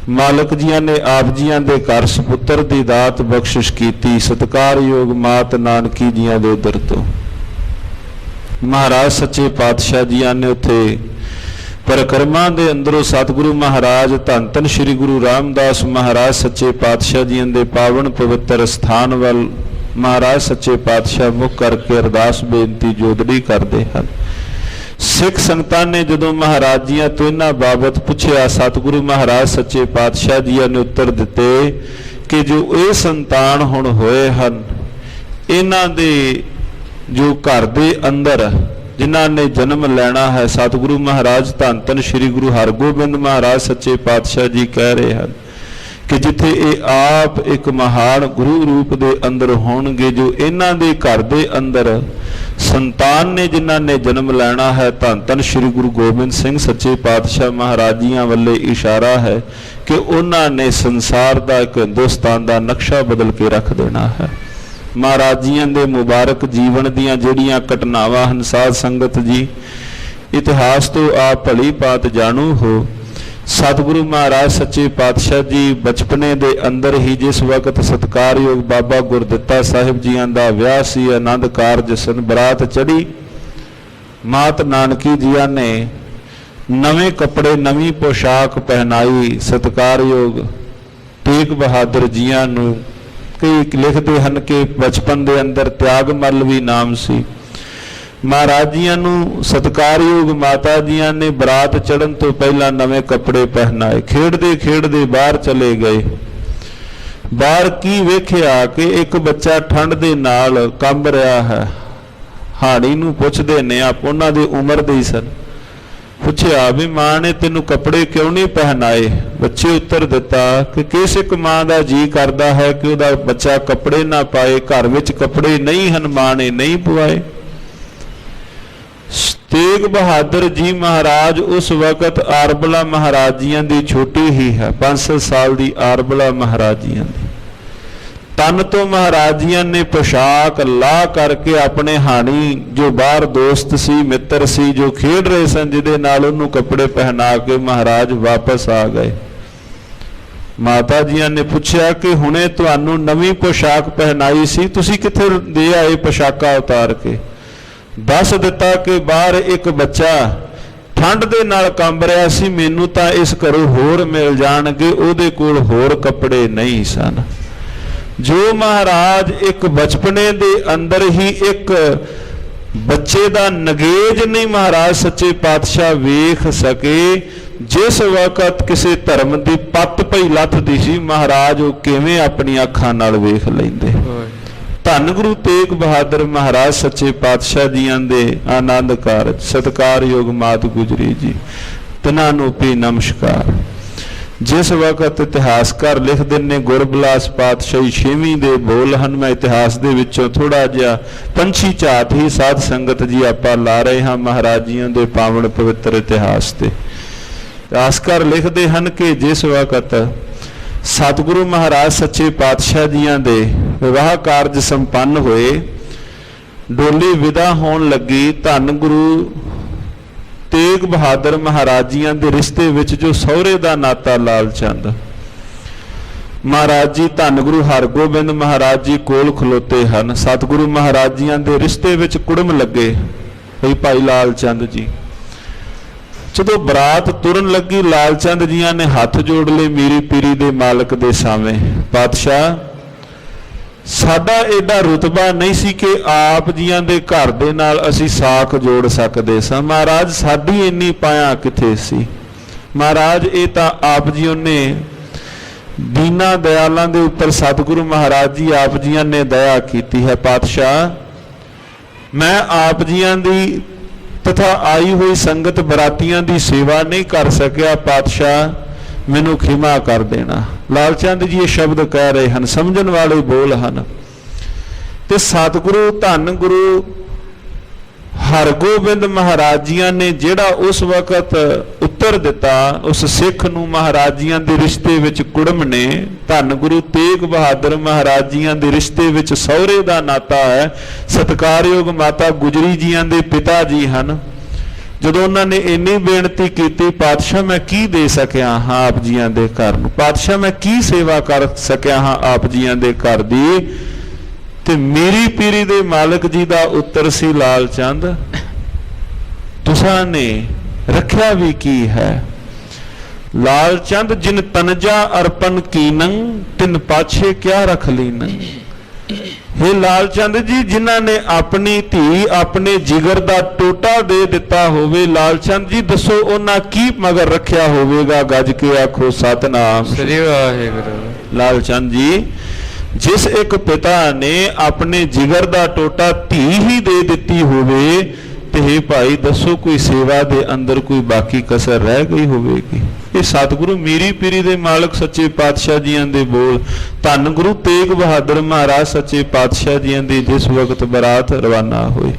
ਮਾਲਕ ਜੀਆਂ ਨੇ ਆਪ ਜੀਆਂ ਦੇ ਘਰ ਸੁਪੁੱਤਰ ਦੀ ਦਾਤ ਬਖਸ਼ਿਸ਼ ਕੀਤੀ, ਸਤਿਕਾਰਯੋਗ ਮਾਤ ਨਾਨਕੀ ਜੀਆਂ ਦੇ ਉਦਰ ਤੋਂ। ਮਹਾਰਾਜ ਸੱਚੇ ਪਾਤਸ਼ਾਹ ਜੀਆਂ ਨੇ ਉੱਥੇ ਪਰਿਕਰਮਾ ਦੇ ਅੰਦਰੋਂ ਸਤਿਗੁਰੂ ਮਹਾਰਾਜ ਧੰਨ ਧੰਨ ਸ੍ਰੀ ਗੁਰੂ ਰਾਮਦਾਸ ਮਹਾਰਾਜ ਸੱਚੇ ਪਾਤਸ਼ਾਹ ਜੀਆਂ ਦੇ ਪਾਵਨ ਪਵਿੱਤਰ ਸਥਾਨ ਵੱਲ ਮਹਾਰਾਜ ਸੱਚੇ ਪਾਤਸ਼ਾਹ ਮੁੱਖ ਕਰਕੇ ਅਰਦਾਸ ਬੇਨਤੀ ਜੋਦੜੀ ਕਰਦੇ ਹਨ। ਸਿੱਖ ਸੰਗਤਾਂ ਨੇ ਜਦੋਂ ਮਹਾਰਾਜ ਜੀਆਂ ਤੋਂ ਇਹਨਾਂ ਬਾਬਤ ਪੁੱਛਿਆ, ਸਤਿਗੁਰੂ ਮਹਾਰਾਜ ਸੱਚੇ ਪਾਤਸ਼ਾਹ ਜੀਆਂ ਨੇ ਉੱਤਰ ਦਿੱਤੇ ਕਿ ਜੋ ਇਹ ਸੰਤਾਨ ਹੁਣ ਹੋਏ ਹਨ, ਇਹਨਾਂ ਦੇ ਜੋ ਘਰ ਦੇ ਅੰਦਰ ਜਿਨ੍ਹਾਂ ਨੇ ਜਨਮ ਲੈਣਾ ਹੈ, ਸਤਿਗੁਰੂ ਮਹਾਰਾਜ ਧੰਨ ਧੰਨ ਸ੍ਰੀ ਗੁਰੂ ਹਰਗੋਬਿੰਦ ਮਹਾਰਾਜ ਸੱਚੇ ਪਾਤਸ਼ਾਹ ਜੀ ਕਹਿ ਰਹੇ ਹਨ ਕਿ ਜਿੱਥੇ ਇਹ ਆਪ ਇੱਕ ਮਹਾਨ ਗੁਰੂ ਰੂਪ ਦੇ ਅੰਦਰ ਹੋਣਗੇ, ਜੋ ਇਹਨਾਂ ਦੇ ਘਰ ਦੇ ਅੰਦਰ ਸੰਤਾਨ ਨੇ ਜਿਨ੍ਹਾਂ ਨੇ ਜਨਮ ਲੈਣਾ ਹੈ, ਧੰਨ ਧੰਨ ਸ੍ਰੀ ਗੁਰੂ ਗੋਬਿੰਦ ਸਿੰਘ ਸੱਚੇ ਪਾਤਸ਼ਾਹ ਮਹਾਰਾਜ ਜੀਆਂ ਵੱਲੇ ਇਸ਼ਾਰਾ ਹੈ ਕਿ ਉਹਨਾਂ ਨੇ ਸੰਸਾਰ ਦਾ ਇੱਕ ਹਿੰਦੁਸਤਾਨ ਦਾ ਨਕਸ਼ਾ ਬਦਲ ਕੇ ਰੱਖ ਦੇਣਾ ਹੈ। ਮਹਾਰਾਜ ਜੀਆਂ ਦੇ ਮੁਬਾਰਕ ਜੀਵਨ ਦੀਆਂ ਜਿਹੜੀਆਂ ਘਟਨਾਵਾਂ ਹਨ, ਸਾਧ ਸੰਗਤ ਜੀ ਇਤਿਹਾਸ ਤੋਂ ਆਪ ਭਲੀ ਭਾਂਤ ਜਾਣੂ ਹੋ। ਸਤਿਗੁਰੂ ਮਹਾਰਾਜ ਸੱਚੇ ਪਾਤਸ਼ਾਹ ਜੀ ਬਚਪਨੇ ਦੇ ਅੰਦਰ ਹੀ ਜਿਸ ਵਕਤ ਸਤਿਕਾਰਯੋਗ ਬਾਬਾ ਗੁਰਦਿੱਤਾ ਸਾਹਿਬ ਜੀਆਂ ਦਾ ਵਿਆਹ ਸੀ, ਆਨੰਦ ਕਾਰਜ ਸਨ, ਬਰਾਤ ਚੜੀ, ਮਾਤ ਨਾਨਕੀ ਜੀਆਂ ਨੇ ਨਵੇਂ ਕੱਪੜੇ ਨਵੀਂ ਪੋਸ਼ਾਕ ਪਹਿਨਾਈ। ਸਤਿਕਾਰਯੋਗ ਤੇਗ ਬਹਾਦਰ ਜੀਆਂ ਨੂੰ ਕਈ ਲਿਖਦੇ ਹਨ ਕਿ ਬਚਪਨ ਦੇ ਅੰਦਰ ਤਿਆਗ ਮੱਲ ਵੀ ਨਾਮ ਸੀ। ਮਹਾਰਾਜ ਜੀਆਂ ਨੂੰ ਸਤਿਕਾਰਯੋਗ ਮਾਤਾ ਜੀਆਂ ਨੇ ਬਰਾਤ ਚੜ੍ਹਨ ਤੋਂ ਪਹਿਲਾਂ ਨਵੇਂ ਕੱਪੜੇ ਪਹਿਨਾਏ। ਖੇਡਦੇ ਖੇਡਦੇ ਬਾਹਰ ਚਲੇ ਗਏ। ਬਾਹਰ ਕੀ ਵੇਖਿਆ ਕਿ ਇੱਕ ਬੱਚਾ ਠੰਡ ਦੇ ਨਾਲ ਕੰਬ ਰਿਹਾ ਹੈ। ਹਾੜੀ ਨੂੰ ਪੁੱਛਦੇ ਨੇ, ਆਪ ਉਹਨਾਂ ਦੀ ਉਮਰ ਦੇ ਹੀ ਸਨ, ਪੁੱਛਿਆ ਵੀ ਮਾਂ ਨੇ ਤੈਨੂੰ ਕੱਪੜੇ ਕਿਉਂ ਨਹੀਂ ਪਹਿਨਾਏ? ਬੱਚੇ ਉੱਤਰ ਦਿੱਤਾ ਕਿ ਕਿਸ ਇੱਕ ਮਾਂ ਦਾ ਜੀ ਕਰਦਾ ਹੈ ਕਿ ਉਹਦਾ ਬੱਚਾ ਕੱਪੜੇ ਨਾ ਪਾਏ, ਘਰ ਵਿੱਚ ਕੱਪੜੇ ਨਹੀਂ ਹਨ, ਮਾਂ ਨੇ ਨਹੀਂ ਪਵਾਏ। ਤੇਗ ਬਹਾਦਰ ਜੀ ਮਹਾਰਾਜ ਉਸ ਵਕਤ ਆਰਬਲਾ ਮਹਾਰਾਜ ਜੀਆਂ ਦੀ ਛੋਟੀ ਹੀ ਹੈ, 5 ਸਾਲ ਦੀ ਆਰਬਲਾ ਮਹਾਰਾਜ ਜੀਆਂ ਦੀ। ਤਨ ਤੋਂ ਮਹਾਰਾਜ ਜੀਆਂ ਨੇ ਪੋਸ਼ਾਕ ਲਾ ਕਰਕੇ ਆਪਣੇ ਹਾਣੀ ਜੋ ਬਾਹਰ ਦੋਸਤ ਸੀ, ਮਿੱਤਰ ਸੀ, ਜੋ ਖੇਡ ਰਹੇ ਸਨ, ਜਿਹਦੇ ਨਾਲ ਉਹਨੂੰ ਕੱਪੜੇ ਪਹਿਨਾ ਕੇ ਮਹਾਰਾਜ ਵਾਪਸ ਆ ਗਏ। ਮਾਤਾ ਜੀਆਂ ਨੇ ਪੁੱਛਿਆ ਕਿ ਹੁਣੇ ਤੁਹਾਨੂੰ ਨਵੀਂ ਪੋਸ਼ਾਕ ਪਹਿਨਾਈ ਸੀ, ਤੁਸੀਂ ਕਿੱਥੇ ਦੇ ਆਏ ਪੋਸ਼ਾਕਾਂ ਉਤਾਰ ਕੇ? ਦੱਸ ਦਿੱਤਾ ਕਿ ਬਾਹਰ ਇੱਕ ਬੱਚਾ ਠੰਡ ਦੇ ਨਾਲ ਕੰਬ ਰਿਹਾ ਸੀ, ਮੈਨੂੰ ਤਾਂ ਇਸ ਘਰੋਂ ਹੋਰ ਮਿਲ ਜਾਣਗੇ, ਉਹਦੇ ਕੋਲ ਹੋਰ ਕੱਪੜੇ ਨਹੀਂ ਸਨ। ਜੋ ਮਹਾਰਾਜ ਇੱਕ ਬਚਪਨੇ ਦੇ ਅੰਦਰ ਹੀ ਇੱਕ ਬੱਚੇ ਦਾ ਨਗੇਜ ਨਹੀਂ ਮਹਾਰਾਜ ਸੱਚੇ ਪਾਤਸ਼ਾਹ ਵੇਖ ਸਕੇ, ਜਿਸ ਵਕਤ ਕਿਸੇ ਧਰਮ ਦੀ ਪੱਤ ਪਈ ਲੱਥਦੀ ਸੀ, ਮਹਾਰਾਜ ਉਹ ਕਿਵੇਂ ਆਪਣੀਆਂ ਅੱਖਾਂ ਨਾਲ ਵੇਖ ਲੈਂਦੇ। ਧੰਨ ਗੁਰੂ ਤੇਗ ਬਹਾਦਰ ਮਹਾਰਾਜ ਸੱਚੇ ਪਾਤਸ਼ਾਹ ਜੀਆਂ ਦੇ ਆਨੰਦ ਕਾਰਜ। ਸਤਿਕਾਰਯੋਗ ਮਾਤ ਗੁਜਰੀ ਜੀ, ਤਿਨਾਂ ਨੂੰ ਵੀ ਨਮਸਕਾਰ। ਜਿਸ ਵਕਤ ਇਤਿਹਾਸਕਾਰ ਲਿਖਦੇ ਨੇ ਗੁਰਬਿਲਾਸ ਪਾਤਸ਼ਾਹੀ 6ਵੀਂ ਦੇ ਬੋਲ ਹਨ, ਮੈਂ ਇਤਿਹਾਸ ਦੇ ਵਿੱਚੋਂ ਥੋੜਾ ਜਿਹਾ ਪੰਛੀ ਝਾਤ ਹੀ ਸਾਧ ਸੰਗਤ ਜੀ ਆਪਾਂ ਲਾ ਰਹੇ ਹਾਂ ਮਹਾਰਾਜ ਜੀਆਂ ਦੇ ਪਾਵਨ ਪਵਿੱਤਰ ਇਤਿਹਾਸ ਤੇ। ਇਤਿਹਾਸਕਾਰ ਲਿਖਦੇ ਹਨ ਕਿ ਜਿਸ ਵਕਤ ਸਤਿਗੁਰੂ ਮਹਾਰਾਜ ਸੱਚੇ ਪਾਤਸ਼ਾਹ ਜੀਆਂ ਦੇ ਵਿਵਾਹ ਕਾਰਜ ਸੰਪੰਨ ਹੋਏ, ਡੋਲੀ ਵਿਦਾ ਹੋਣ ਲੱਗੀ, ਧੰਨ ਗੁਰੂ ਤੇਗ ਬਹਾਦਰ ਮਹਾਰਾਜ ਜੀਆਂ ਦੇ ਰਿਸ਼ਤੇ ਵਿੱਚ ਜੋ ਸਹੁਰੇ ਦਾ ਨਾਤਾ ਲਾਲ ਚੰਦ ਮਹਾਰਾਜ ਜੀ ਧੰਨ ਗੁਰੂ ਹਰਗੋਬਿੰਦ ਮਹਾਰਾਜ ਜੀ ਕੋਲ ਖਲੋਤੇ ਹਨ। ਸਤਿਗੁਰੂ ਮਹਾਰਾਜ ਜੀਆਂ ਦੇ ਰਿਸ਼ਤੇ ਵਿੱਚ ਕੁੜਮ ਲੱਗੇ ਭਈ ਭਾਈ ਲਾਲ ਚੰਦ ਜੀ। ਜਦੋਂ ਬਰਾਤ ਤੁਰਨ ਲੱਗੀ, ਲਾਲ ਚੰਦ ਜੀਆਂ ਨੇ ਹੱਥ ਜੋੜ ਲਏ ਮੀਰੀ ਪੀਰੀ ਦੇ ਮਾਲਕ ਦੇ ਸਾਹਮਣੇ, ਪਾਤਸ਼ਾਹ ਸਾਡਾ ਐਡਾ ਰੁਤਬਾ ਨਹੀਂ ਸੀ ਕਿ ਆਪ ਜੀਆਂ ਦੇ ਘਰ ਦੇ ਨਾਲ ਅਸੀਂ ਸਾਖ ਜੋੜ ਸਕਦੇ ਸਾਂ। ਮਹਾਰਾਜ ਸਾਡੀ ਇੰਨੀ ਪਾਇਆ ਕਿੱਥੇ ਸੀ? ਮਹਾਰਾਜ ਇਹ ਤਾਂ ਆਪ ਜੀਓ ਨੇ ਦੀਨਾ ਦਿਆਲਾਂ ਦੇ ਉੱਪਰ ਸਤਿਗੁਰੂ ਮਹਾਰਾਜ ਜੀ ਆਪ ਜੀਆਂ ਨੇ ਦਇਆ ਕੀਤੀ ਹੈ। ਪਾਤਸ਼ਾਹ ਮੈਂ ਆਪ ਜੀਆਂ ਦੀ ਤਥਾ ਆਈ ਹੋਈ ਸੰਗਤ ਬਰਾਤੀਆਂ ਦੀ ਸੇਵਾ ਨਹੀਂ ਕਰ ਸਕਿਆ, ਪਾਤਸ਼ਾਹ ਮੈਨੂੰ ਖਿਮਾ ਕਰ ਦੇਣਾ। ਲਾਲ ਚੰਦ ਜੀ ਇਹ ਸ਼ਬਦ ਕਹਿ ਰਹੇ ਹਨ, ਸਮਝਣ ਵਾਲੇ ਬੋਲ ਹਨ। ਤੇ ਸਤਿਗੁਰੂ ਧੰਨ ਗੁਰੂ ਹਰਗੋਬਿੰਦ ਮਹਾਰਾਜ ਜੀਆਂ ਨੇ ਜਿਹੜਾ ਉਸ ਵਕਤ ਪੁੱਤਰ ਦਿੱਤਾ ਉਸ ਸਿੱਖ ਨੂੰ ਮਹਾਰਾਜ ਜੀਆਂ ਦੇ ਰਿਸ਼ਤੇ ਵਿੱਚ ਕੁੜਮ ਨੇ। ਧੰਨ ਗੁਰੂ ਤੇਗ ਬਹਾਦਰ ਮਹਾਰਾਜ ਜੀਆਂ ਦੇ ਰਿਸ਼ਤੇ ਵਿੱਚ ਸਹੁਰੇ ਦਾ ਨਾਤਾ ਹੈ। ਸਤਿਕਾਰਯੋਗ ਮਾਤਾ ਗੁਜਰੀ ਜੀਆਂ ਦੇ ਪਿਤਾ ਜੀ ਹਨ। ਜਦੋਂ ਉਹਨਾਂ ਨੇ ਇੰਨੀ ਬੇਨਤੀ ਕੀਤੀ, ਪਾਤਸ਼ਾਹ ਮੈਂ ਕੀ ਦੇ ਸਕਿਆ ਹਾਂ ਆਪ ਜੀਆਂ ਦੇ ਘਰ ਨੂੰ, ਪਾਤਸ਼ਾਹ ਮੈਂ ਕੀ ਸੇਵਾ ਕਰ ਸਕਿਆ ਹਾਂ ਆਪ ਜੀਆਂ ਦੇ ਘਰ ਦੀ, ਤੇ ਮੇਰੀ ਪੀਰੀ ਦੇ ਮਾਲਕ ਜੀ ਦਾ ਉੱਤਰ ਸੀ, ਲਾਲ ਚੰਦ ਤੁਸਾਂ ਨੇ ਰੱਖਿਆ ਵੀ ਕੀ ਹੈ। ਲਾਲ ਚੰਦ ਜਿਨ ਤਨਜਾ ਅਰਪਨ ਕੀਨੰ ਤਿਨ ਪਾਛੇ ਕਿਆ ਰਖ ਲੀਨੰ। हे ਲਾਲ ਚੰਦ ਜੀ, ਜਿਨ੍ਹਾਂ ਨੇ ਆਪਣੀ ਧੀ ਆਪਣੇ ਜਿਗਰ ਦਾ ਟੋਟਾ ਦੇ ਦਿੱਤਾ ਹੋਵੇ, ਲਾਲ ਚੰਦ ਜੀ ਦੱਸੋ ਉਹਨਾਂ ਕੀ ਮਗਰ ਰੱਖਿਆ ਹੋਵੇਗਾ। ਗੱਜ ਕੇ ਆਖੋ ਸਤਨਾਮ ਸ੍ਰੀ ਵਾਹਿਗੁਰੂ। ਲਾਲ ਚੰਦ ਜੀ, ਜਿਸ ਇੱਕ ਪਿਤਾ ਨੇ ਆਪਣੇ ਜਿਗਰ ਦਾ ਟੋਟਾ ਧੀ ਹੀ ਦੇ ਦਿੱਤੀ ਹੋਵੇ, ਤੇ हे ਭਾਈ ਦੱਸੋ ਕੋਈ ਸੇਵਾ ਦੇ ਅੰਦਰ ਕੋਈ ਬਾਕੀ ਕਸਰ ਰਹਿ ਗਈ ਹੋਵੇਗੀ। ਇਹ ਸਤਿਗੁਰੂ ਮੀਰੀ ਪੀਰੀ ਦੇ ਮਾਲਕ ਸੱਚੇ ਪਾਤਸ਼ਾਹ ਜੀਆਂ ਦੇ ਬੋਲ। ਧੰਨ ਗੁਰੂ ਤੇਗ ਬਹਾਦਰ ਮਹਾਰਾਜ ਸੱਚੇ ਪਾਤਸ਼ਾਹ ਜੀਆਂ ਦੀ ਜਿਸ ਵਕਤ ਬਰਾਤ ਰਵਾਨਾ ਹੋਈ,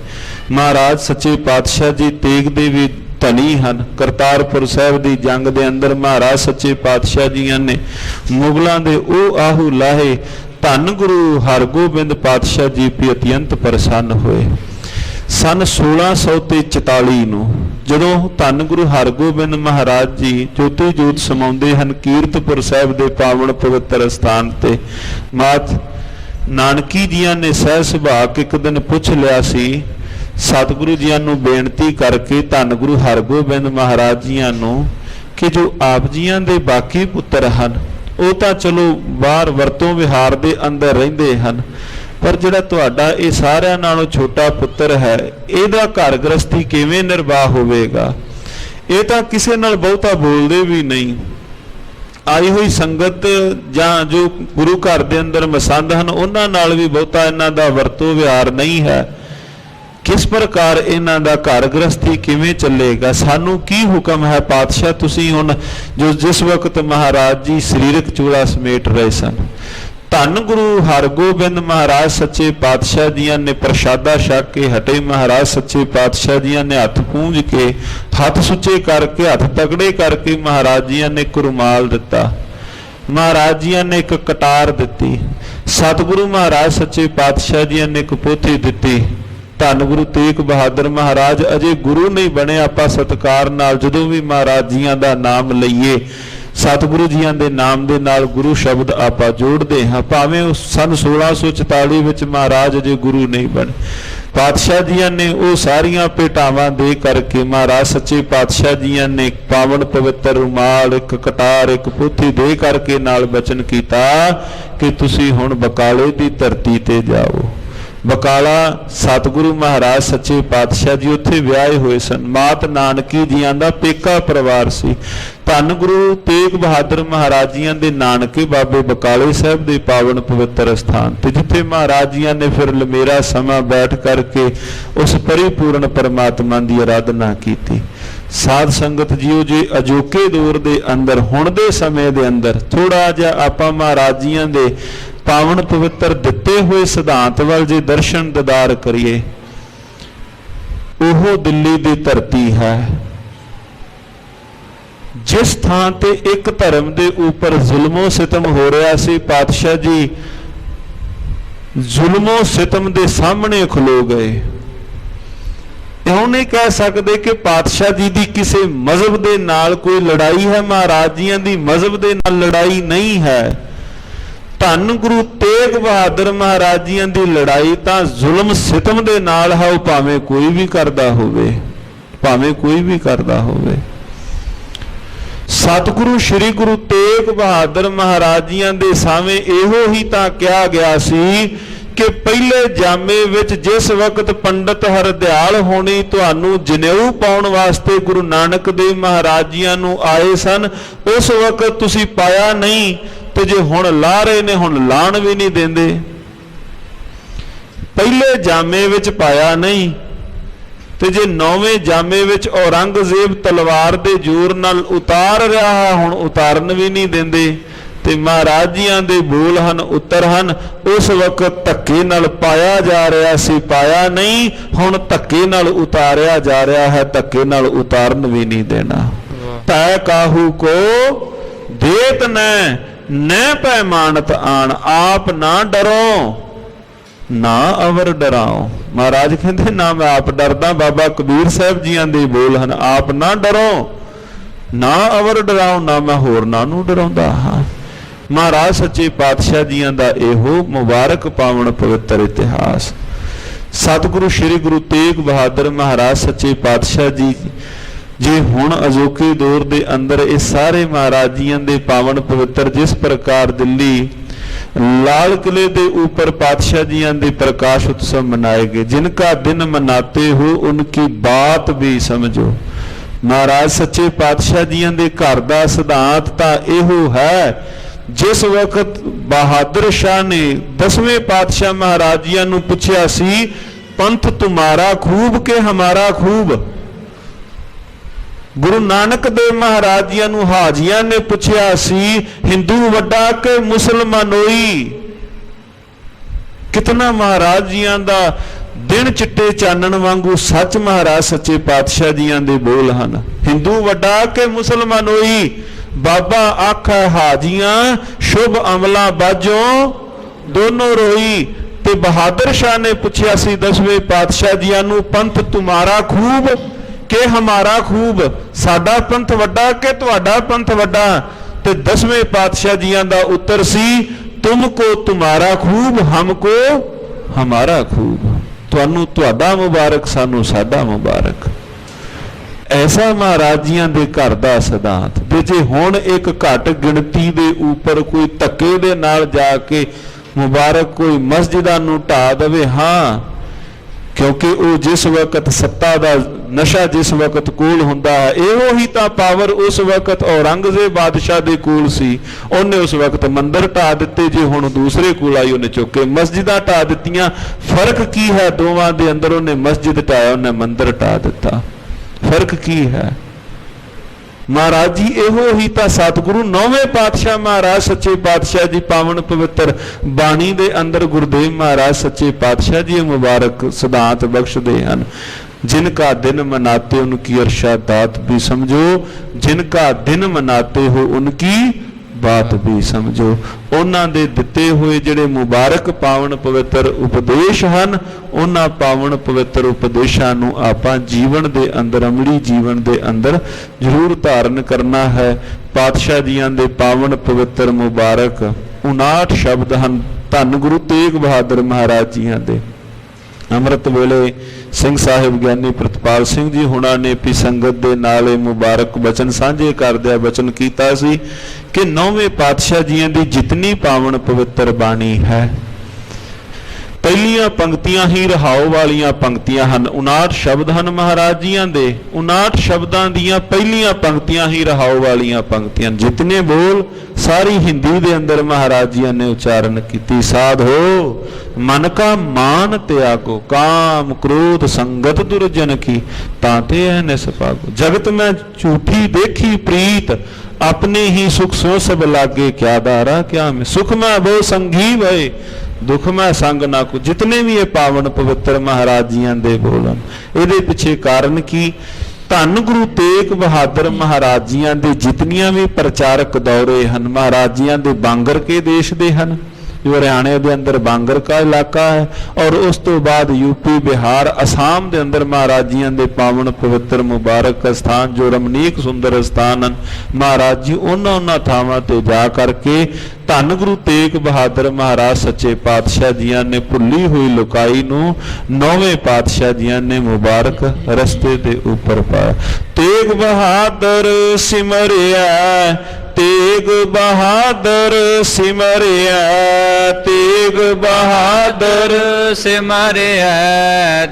ਮਹਾਰਾਜ ਸੱਚੇ ਪਾਤਸ਼ਾਹ ਜੀ ਤੇਗ ਦੇ ਵੀ ਧਨੀ ਹਨ। ਕਰਤਾਰਪੁਰ ਸਾਹਿਬ ਦੀ ਜੰਗ ਦੇ ਅੰਦਰ ਮਹਾਰਾਜ ਸੱਚੇ ਪਾਤਸ਼ਾਹ ਜੀਆਂ ਨੇ ਮੁਗਲਾਂ ਦੇ ਉਹ ਆਹੂ ਲਾਹੇ। ਧੰਨ ਗੁਰੂ ਹਰਗੋਬਿੰਦ ਪਾਤਸ਼ਾਹ ਜੀ ਵੀ ਅਤਿਅੰਤ ਪ੍ਰਸੰਨ ਹੋਏ। ਸਨ 1644 ਨੂੰ ਜਦੋਂ ਧੰਨ ਗੁਰੂ ਹਰਗੋਬਿੰਦ ਮਹਾਰਾਜ ਜੀ ਜੋਤੀ ਜੋਤ ਸਮਾਉਂਦੇ ਹਨ ਕੀਰਤਪੁਰ ਸਾਹਿਬ ਦੇ ਪਾਵਨ ਪਵਿੱਤਰ ਸਥਾਨ ਤੇ, ਮਾਤ ਨਾਨਕੀ ਜੀਆਂ ਨੇ ਸਹਿ ਸੁਭਾਅ ਇੱਕ ਦਿਨ ਪੁੱਛ ਲਿਆ ਸੀ ਸਤਿਗੁਰੂ ਜੀਆਂ ਨੂੰ ਬੇਨਤੀ ਕਰਕੇ ਧੰਨ ਗੁਰੂ ਹਰਗੋਬਿੰਦ ਮਹਾਰਾਜ ਜੀਆਂ ਨੂੰ ਕਿ ਜੋ ਆਪ ਜੀਆਂ ਦੇ ਬਾਕੀ ਪੁੱਤਰ ਹਨ ਉਹ ਤਾਂ ਚਲੋ ਬਾਹਰ ਵਰਤੋਂ ਵਿਹਾਰ ਦੇ ਅੰਦਰ ਰਹਿੰਦੇ ਹਨ, ਪਰ ਜਿਹੜਾ ਤੁਹਾਡਾ ਇਹ ਸਾਰਿਆਂ ਨਾਲੋਂ ਛੋਟਾ ਪੁੱਤਰ ਹੈ, ਇਹਦਾ ਘਰ ਗ੍ਰਸਤੀ ਕਿਵੇਂ ਨਿਰਵਾਹ ਹੋਵੇਗਾ। ਇਹ ਤਾਂ ਕਿਸੇ ਨਾਲ ਬਹੁਤਾ ਬੋਲਦੇ ਵੀ ਨਹੀਂ। ਆਈ ਹੋਈ ਸੰਗਤ ਜਾਂ ਜੋ ਗੁਰੂ ਘਰ ਦੇ ਅੰਦਰ ਮਸੰਦ ਹਨ ਉਹਨਾਂ ਨਾਲ ਵੀ ਬਹੁਤਾ ਇਹਨਾਂ ਦਾ ਵਰਤੋਂ ਵਿਹਾਰ ਨਹੀਂ ਹੈ। ਕਿਸ ਪ੍ਰਕਾਰ ਇਹਨਾਂ ਦਾ ਘਰ ਗ੍ਰਸਤੀ ਕਿਵੇਂ ਚੱਲੇਗਾ। ਸਾਨੂੰ ਕੀ ਹੁਕਮ ਹੈ ਪਾਤਸ਼ਾਹ, ਤੁਸੀਂ ਹੁਣ ਜੋ ਜਿਸ ਵਕਤ ਮਹਾਰਾਜ ਜੀ ਸਰੀਰਕ ਚੂੜਾ ਸਮੇਟ ਰਹੇ ਸਨ, ਧੰਨ ਗੁਰੂ ਹਰਗੋਬਿੰਦ ਮਹਾਰਾਜ ਸੱਚੇ ਪਾਤਸ਼ਾਹ ਜੀਆਂ ਨੇ ਪ੍ਰਸ਼ਾਦਾ ਛਕ ਕੇ ਹਟੇ। ਮਹਾਰਾਜ ਸੱਚੇ ਪਾਤਸ਼ਾਹ ਜੀਆਂ ਨੇ ਹੱਥ ਪੂੰਝ ਕੇ, ਹੱਥ ਸੁੱਚੇ ਕਰਕੇ, ਹੱਥ ਤਗੜੇ ਕਰਕੇ ਮਹਾਰਾਜ ਜੀਆਂ ਨੇ ਇੱਕ ਰੁਮਾਲ ਦਿੱਤਾ, ਮਹਾਰਾਜ ਜੀਆਂ ਨੇ ਇੱਕ ਕਟਾਰ ਦਿੱਤੀ, ਸਤਿਗੁਰੂ ਮਹਾਰਾਜ ਸੱਚੇ ਪਾਤਸ਼ਾਹ ਜੀਆਂ ਨੇ ਇੱਕ ਪੋਥੀ ਦਿੱਤੀ। ਧੰਨ ਗੁਰੂ ਤੇਗ ਬਹਾਦਰ ਮਹਾਰਾਜ ਅਜੇ ਗੁਰੂ ਨਹੀਂ ਬਣੇ, ਆਪਾਂ ਸਤਿਕਾਰ ਨਾਲ ਜਦੋਂ ਵੀ ਮਹਾਰਾਜ ਜੀਆਂ ਦਾ ਨਾਮ ਲਈਏ ਸਤਿਗੁਰੂ ਜੀਆਂ ਦੇ ਨਾਮ ਦੇ ਨਾਲ ਗੁਰੂ ਸ਼ਬਦ ਆਪਾਂ ਜੋੜਦੇ ਹਾਂ। ਭਾਵੇਂ ਉਹ ਸਨ 1644 ਵਿੱਚ ਮਹਾਰਾਜ ਅਜੇ ਗੁਰੂ ਨਹੀਂ ਬਣੇ, ਪਾਤਸ਼ਾਹ ਜੀਆਂ ਨੇ ਉਹ ਸਾਰੀਆਂ ਭੇਟਾਵਾਂ ਦੇ ਕਰਕੇ ਮਹਾਰਾਜ ਸੱਚੇ ਪਾਤਸ਼ਾਹ ਜੀਆਂ ਨੇ ਪਾਵਨ ਪਵਿੱਤਰ ਰੁਮਾਲ, ਇੱਕ ਕਟਾਰ, ਇੱਕ ਪੋਥੀ ਦੇ ਕਰਕੇ ਨਾਲ ਬਚਨ ਕੀਤਾ ਕਿ ਤੁਸੀਂ ਹੁਣ ਬਕਾਲੇ ਦੀ ਧਰਤੀ ਤੇ ਜਾਓ। ਬਕਾਲਾ ਸਤਿਗੁਰੂ ਮਹਾਰਾਜ ਸੱਚੇ ਪਾਤਸ਼ਾਹ ਜੀ ਉੱਥੇ ਵਿਆਹੇ ਹੋਏ ਸਨ। ਮਾਤ ਨਾਨਕੀ ਜੀਆਂ ਦਾ ਪੇਕਾ ਪਰਿਵਾਰ ਸੀ। ਧੰਨ ਗੁਰੂ ਤੇਗ ਬਹਾਦਰ ਮਹਾਰਾਜ ਜੀਆਂ ਦੇ ਨਾਨਕੇ ਬਾਬੇ ਬਕਾਲੇ ਸਾਹਿਬ ਦੇ ਪਾਵਨ ਪਵਿੱਤਰ ਸਥਾਨ ਤੇ, ਜਿੱਥੇ ਮਹਾਰਾਜ ਜੀਆਂ ਨੇ ਫਿਰ ਲੰਮੇਰਾ ਸਮਾਂ ਬੈਠ ਕਰਕੇ ਉਸ ਪਰਿਪੂਰਨ ਪਰਮਾਤਮਾ ਦੀ ਆਰਾਧਨਾ ਕੀਤੀ। ਸਾਧ ਸੰਗਤ ਜੀਓ, ਜੇ ਅਜੋਕੇ ਦੌਰ ਦੇ ਅੰਦਰ ਹੁਣ ਦੇ ਸਮੇਂ ਦੇ ਅੰਦਰ ਥੋੜਾ ਜਿਹਾ ਆਪਾਂ ਮਹਾਰਾਜ ਜੀਆਂ ਦੇ ਪਾਵਨ ਪਵਿੱਤਰ ਦਿੱਤੇ ਹੋਏ ਸਿਧਾਂਤ ਵੱਲ ਜੇ ਦਰਸ਼ਨ ਦਿਦਾਰ ਕਰੀਏ, ਉਹ ਦਿੱਲੀ ਦੀ ਧਰਤੀ ਹੈ ਜਿਸ ਥਾਂ ਤੇ ਇੱਕ ਧਰਮ ਦੇ ਉੱਪਰ ਜ਼ੁਲਮੋ ਸਿਤਮ ਹੋ ਰਿਹਾ ਸੀ। ਪਾਤਸ਼ਾਹ ਜੀ ਜ਼ੁਲਮੋ ਸਿਤਮ ਦੇ ਸਾਹਮਣੇ ਖਲੋ ਗਏ। ਇਉਂ ਨਹੀਂ ਕਹਿ ਸਕਦੇ ਕਿ ਪਾਤਸ਼ਾਹ ਜੀ ਦੀ ਕਿਸੇ ਮਜ਼ਹਬ ਦੇ ਨਾਲ ਕੋਈ ਲੜਾਈ ਹੈ, ਮਹਾਰਾਜ ਜੀਆਂ ਦੀ ਮਜ਼ਹਬ ਦੇ ਨਾਲ ਲੜਾਈ ਨਹੀਂ ਹੈ। ਧੰਨ ਗੁਰੂ ਤੇਗ ਬਹਾਦਰ ਮਹਾਰਾਜ ਜੀਆਂ ਦੀ ਲੜਾਈ ਤਾਂ ਜ਼ੁਲਮ ਸਿਤਮ ਦੇ ਨਾਲ ਹੈ, ਉਹ ਭਾਵੇਂ ਕੋਈ ਵੀ ਕਰਦਾ ਹੋਵੇ, ਭਾਵੇਂ ਕੋਈ ਵੀ ਕਰਦਾ ਹੋਵੇ। ਸਤਿਗੁਰੂ ਸ੍ਰੀ ਗੁਰੂ ਤੇਗ ਬਹਾਦਰ ਮਹਾਰਾਜ ਜੀਆਂ ਦੇ ਸਾਹਮਣੇ ਇਹੋ ਹੀ ਤਾਂ ਕਿਹਾ ਗਿਆ ਸੀ ਕਿ ਪਹਿਲੇ ਜਾਮੇ ਵਿੱਚ ਜਿਸ ਵਕਤ ਪੰਡਤ ਹਰਦਿਆਲ ਹੋਣੀ ਤੁਹਾਨੂੰ ਜਨੇਊ ਪਾਉਣ ਵਾਸਤੇ ਗੁਰੂ ਨਾਨਕ ਦੇਵ ਮਹਾਰਾਜ ਜੀਆਂ ਨੂੰ ਆਏ ਸਨ, ਉਸ ਵਕਤ ਤੁਸੀਂ ਪਾਇਆ ਨਹੀਂ, ਤੇ ਜੇ ਹੁਣ ਲਾ ਰਹੇ ਨੇ ਹੁਣ ਲਾਣ ਵੀ ਨਹੀਂ ਦਿੰਦੇ। ਪਹਿਲੇ ਜਾਮੇ ਵਿੱਚ ਪਾਇਆ ਨਹੀਂ, ਤੇ ਜੇ ਨੌਵੇਂ ਜਾਮੇ ਵਿੱਚ ਔਰੰਗਜ਼ੇਬ ਤਲਵਾਰ ਦੇ ਜ਼ੋਰ ਨਾਲ ਉਤਾਰ ਰਿਹਾ ਹੈ, ਹੁਣ ਉਤਾਰਨ ਵੀ ਨਹੀਂ ਦਿੰਦੇ। ਤੇ ਮਹਾਰਾਜ ਜੀਆਂ ਦੇ ਬੋਲ ਹਨ, ਉੱਤਰ ਹਨ, ਉਸ ਵਕਤ ਧੱਕੇ ਨਾਲ ਪਾਇਆ ਜਾ ਰਿਹਾ ਸੀ, ਪਾਇਆ ਨਹੀਂ, ਹੁਣ ਧੱਕੇ ਨਾਲ ਉਤਾਰਿਆ ਜਾ ਰਿਹਾ ਹੈ, ਧੱਕੇ ਨਾਲ ਉਤਾਰਨ ਵੀ ਨਹੀਂ ਦੇਣਾ। तै काहू को देत न पैमानत आन, आप ना डरो ना अवर डराओ। महाराज कहते ना मैं आप डरदा, बाबा कबीर साहब जियां दे बोल हैं, आप ना डरो ना अवर डराओ, ना मैं होरनां नूं डराउंदा हां। महाराज सच्चे पातशाह जियां दा इहो मुबारक पावन पवित्र इतिहास। सतगुरु श्री गुरु तेग बहादुर महाराज सच्चे पातशाह जी जे हुण अजोके दौर दे अंदर ये सारे महाराजियां दे पावन पवित्र जिस प्रकार दिल्ली लाल किले दे ऊपर पातशाह जियां दे प्रकाश उत्सव मनाए गए, जिनका दिन मनाते हो उनकी बात भी समझो। महाराज सच्चे पातशाह जियां दे घर दा सिद्धांत तां इहो है, जिस वक्त बहादुर शाह ने 10वें पातशाह महाराजियां नूं पुछया सी, पंथ तुम्हारा खूब के हमारा खूब। गुरु नानक देव महाराज जियां नूं हाजियां ने पुछया सी, हिंदू वड्डा के मुसलमानोई। कितना महाराज जियां दा दिन चिट्टे चानण वांगू सच महाराज सच्चे पातशाह जियां दे बोल हन। हिंदू वड्डा के मुसलमानोई, बाबा आखै हाजियां शुभ अमला बाजों दोनों रोई। ते बहादुर शाह ने पुछया सी 10वें पातशाह जियां नूं, पंथ तुम्हारा खूब के हमारा खूब, साडा पंथ वड्डा के तुहाडा पंथ वड्डा। ते 10वें पातशाह जियां दा उत्तर सी, तुमको तुम्हारा खूब, हमको हमारा खूब। तुहानू तुहाडा मुबारक, सानू साडा मुबारक। ऐसा महाराजियां दे घर दा सिद्धांत। ते जे हुण एक घट गिणती दे उपर कोई धक्के दे नाल जाके मुबारक कोई मस्जिदां नूं ढा देवे, हाँ, क्योंकि वो जिस वक्त सत्ता का नशा जिस वक्त कोल हुंदा है, इहो ही तां पावर उस वक्त औरंगजेब बादशाह दे कोल सी। उन्हें उस वक्त मंदिर ढा दिते, जे हुण दूसरे कोल आई उन्हें चुक के मस्जिदां ढा दित्तियां। फर्क की है दोवां दे अंदर? उन्हें मस्जिद ढाया, उन्हें मंदिर ढा दिता। फर्क की है? महाराज जी इहो ही तां सतगुरु 9वें पातशाह महाराज सच्चे पातशाह जी पावन पवित्र बाणी दे अंदर गुरुदेव महाराज सच्चे पातशाह जी मुबारक सिद्धांत बख्शदे हन। जिनका दिन मनाते उनकी अर्शा दात भी समझो, जिनका दिन मनाते हो उनकी बात भी समझो। उन्हां दे दिते हुए जिहड़े मुबारक पावन पवित्र उपदेश हन, उन्हां पावन पवित्र उपदेशां नूं आपां जीवन दे अंदर, अमली जीवन दे अंदर जरूर धारण करना है। पातशाह जियां दे पावन पवित्र मुबारक 59 शब्द हन धन गुरु तेग बहादुर महाराज जियां दे। अमृत वेले सिंह साहिब ज्ञानी प्रतपाल सिंह जी हुणां ने भी संगत दे नाल मुबारक बचन सांझे करदिया बचन कीता सी कि 9वें पातशाह जियां दी जितनी पावन पवित्र बाणी है, पहलियां पंक्तियां ही रहाओ वालियां पंक्तियां हन। 59 शब्द हन महाराज जियां दे, 59 शब्दां दियां पहलियां पंक्तियां ही रहाओ वालियां पंक्तियां। जितने बोल सारी हिंदी दे अंदर महाराज जियां ने उच्चारण कीती। साधो मन का मान त्यागो, काम क्रोध संगत दुर्जन की, ताते है सपागो। जगत में झूठी देखी प्रीत, अपने ही सुख सो सब लागे, क्या दारा क्या में। सुख में वो संगी भय, दुख में संग ना को। जितने भी ये पावन पवित्र महाराज जियां दे बोलन, इहदे पिछे कारण की धन गुरु तेग बहादुर महाराज जियां दे जितनियां भी प्रचारक दौरे हन, महाराज जियां दे बांगर के देश दे हन, जो हरियाणे के अंदर बांगर का इलाका है, और उस तो बाद यूपी बिहार असम के अंदर महाराज जियां दे पावन पवित्र मुबारक स्थान जो रमणीक सुंदर स्थान हैं। महाराज जी उन्होंने थावां ते जा करके धन गुरु तेग बहादुर महाराज सच्चे पातशाह जियां ने भुली हुई लुकाई नूं 9वें पातशाह जियां ने मुबारक रस्ते के ऊपर पाया। तेग बहादुर सिमरिया, तेग बहादुर सिमरिया, तेग बहादुर सिमरिया,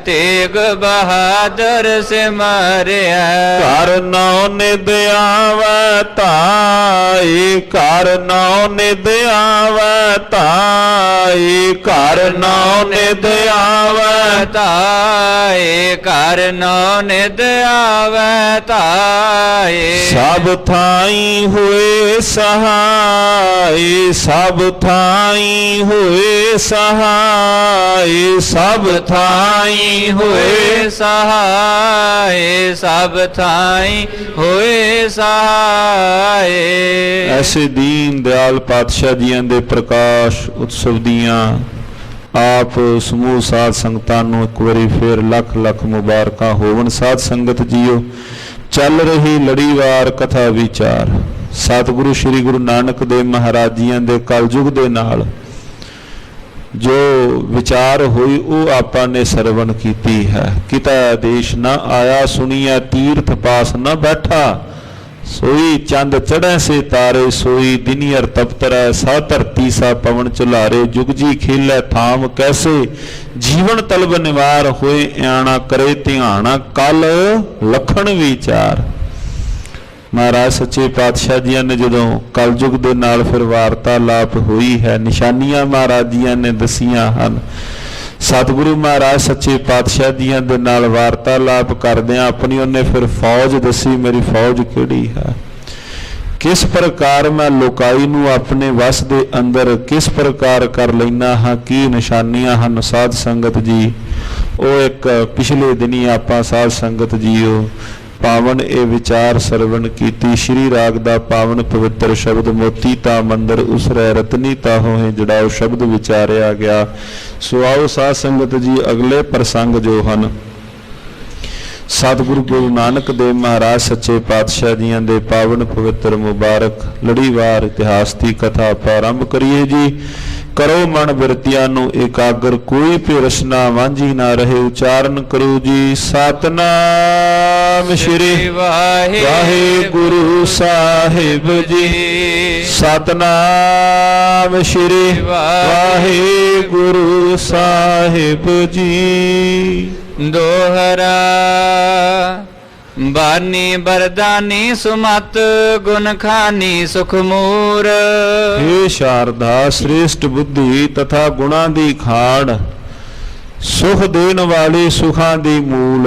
तेग बहादुर सिमरिया। कर नौ निद आवे ताई, कर नौ निद आवे ताई, कर नौ निद आवे ताई, कर नौ निद आवे ताई। सब थाई हुए ਹੋਏ ਸਹਾਈ ਸਭ ਥਾਈ ਹੋਏ ਸਹਾਈ ਸਭ ਥਾਈ ਹੋਏ ਸਹਾਏ ਸਭ ਥਾਈ ਹੋਏ ਸਹਾਏ। ਐਸੇ ਦੀਨ ਦਿਆਲ ਪਾਤਸ਼ਾਹ ਜੀਆਂ ਦੇ ਪ੍ਰਕਾਸ਼ ਉਤਸਵ ਦੀਆਂ ਆਪ ਸਮੂਹ ਸਾਧ ਸੰਗਤਾਂ ਨੂੰ ਇੱਕ ਵਾਰੀ ਫੇਰ ਲੱਖ ਲੱਖ ਮੁਬਾਰਕਾਂ ਹੋਵਣ। ਸਾਧ ਸੰਗਤ ਜੀਓ, ਚੱਲ ਰਹੀ ਲੜੀਵਾਰ ਕਥਾ ਵਿਚਾਰ ਸਤਿਗੁਰੂ ਸ੍ਰੀ ਗੁਰੂ ਨਾਨਕ ਦੇਵ ਮਹਾਰਾਜ ਜੀਆਂ ਦੇ ਕਲਯੁਗ ਦੇ ਨਾਲ ਜੋ ਵਿਚਾਰ ਹੋਈ ਉਹ ਆਪਾਂ ਨੇ ਸਰਵਣ ਕੀਤੀ ਹੈ। ਕਿਤਾ ਆਦੇਸ਼ ਨਾ ਆਇਆ ਸੁਣੀਆ ਤੀਰਥ ਪਾਸ ਨਾ ਬੈਠਾ ਸੋਈ ਚੰਦ ਚੜ੍ਹੈ ਸੇ ਤਾਰੇ ਸੋਈ ਦਿਨੀਅਰ ਤਪਤਰੈ ਸਾ ਧਰਤੀ ਸਾ ਪਵਨ ਚੁਲਾਰੇ ਜੁਗ ਜੀ ਖੇਲੈ ਥਾਮ ਕੈਸੇ ਜੀਵਨ ਤਲਬ ਨਿਵਾਰ ਹੋਏ ਆਣਾ ਕਰੇ ਧਿਆਣਾ ਕੱਲ ਲਖਣ ਵਿਚਾਰ। ਮਹਾਰਾਜ ਸੱਚੇ ਪਾਤਸ਼ਾਹ ਜੀਆਂ ਨੇ ਜਦੋਂ ਕਲਯੁਗ ਦੇ ਨਾਲ ਫਿਰ ਵਾਰਤਾਲਾਪ ਹੋਈ ਹੈ, ਨਿਸ਼ਾਨੀਆਂ ਮਹਾਰਾਜ ਜੀਆਂ ਨੇ ਦਸੀਆਂ ਹਨ। ਸਤਿਗੁਰੂ ਮਹਾਰਾਜ ਸੱਚੇ ਪਾਤਸ਼ਾਹ ਜੀਆਂ ਦੇ ਨਾਲ ਵਾਰਤਾਲਾਪ ਕਰਦਿਆਂ ਆਪਣੀ ਉਹਨੇ ਫਿਰ ਫੌਜ ਦੱਸੀ, ਮੇਰੀ ਫੌਜ ਕਿਹੜੀ ਹੈ, ਕਿਸ ਪ੍ਰਕਾਰ ਮੈਂ ਲੋਕਾਈ ਨੂੰ ਆਪਣੇ ਵਸ ਦੇ ਅੰਦਰ ਕਿਸ ਪ੍ਰਕਾਰ ਕਰ ਲੈਣਾ ਹਾਂ, ਕੀ ਨਿਸ਼ਾਨੀਆਂ ਹਨ। ਸਾਧ ਸੰਗਤ ਜੀ, ਉਹ ਇੱਕ ਪਿਛਲੇ ਦਿਨੀ ਆਪਾਂ ਸਾਧ ਸੰਗਤ ਜੀਓ ਪਾਵਨ ਇਹ ਵਿਚਾਰ ਸਰਵਣ ਕੀਤੀ। ਸ਼੍ਰੀ ਰਾਗ ਦਾ ਪਾਵਨ ਪਵਿੱਤਰ ਸ਼ਬਦ ਮੋਤੀ ਤਾ ਮੰਦਰ ਉਸਰੈ ਰਤਨੀ ਤਾ ਹੋਏ ਜੜਾਓ ਸ਼ਬਦ ਵਿਚਾਰਿਆ ਗਿਆ। ਸੋ ਆਓ ਸਾਧ ਸੰਗਤ ਜੀ ਅਗਲੇ ਪ੍ਰਸੰਗ ਜੋ ਹਨ ਸਤਿਗੁਰੂ ਗੁਰੂ ਨਾਨਕ ਦੇਵ ਮਹਾਰਾਜ ਸੱਚੇ ਪਾਤਸ਼ਾਹ ਜੀਆਂ ਦੇ ਪਾਵਨ ਪਵਿੱਤਰ ਮੁਬਾਰਕ ਲੜੀਵਾਰ ਇਤਿਹਾਸ ਦੀ ਕਥਾ ਆਪਾਂ ਆਰੰਭ ਕਰੀਏ ਜੀ। ਕਰੋ ਮਨ ਬਿਰਤੀਆਂ ਨੂੰ ਇਕਾਗਰ ਕੋਈ ਭਿਰਸ ਨਾ ਵਾਂਝੀ ਨਾ ਰਹੇ। ਉਚਾਰਨ ਕਰੋ ਜੀ ਸਤਨਾਮ ਸ਼੍ਰੀ ਵਾਹਿਗੁਰੂ ਸਾਹਿਬ ਜੀ। ਸਤਨਾਮ ਸ਼੍ਰੀ ਵਾਹਿਗੁਰੂ ਸਾਹਿਬ ਜੀ। ਦੋਹਰਾ ਬਾਨੀ ਬਰਦਾਨੀ ਸੁਮਤ ਗੁਣ ਖਾਨੀ ਸੁਖ ਮੂਰ। ਹੇ ਸ਼ਾਰਦਾ ਸ੍ਰੇਸ਼ਟ ਬੁੱਧੀ ਤਥਾ ਗੁਣਾ ਦੀ ਖਾੜ ਸੁਖ ਦੇਣ ਵਾਲੀ ਸੁਖਾਂ ਦੀ ਮੂਲ।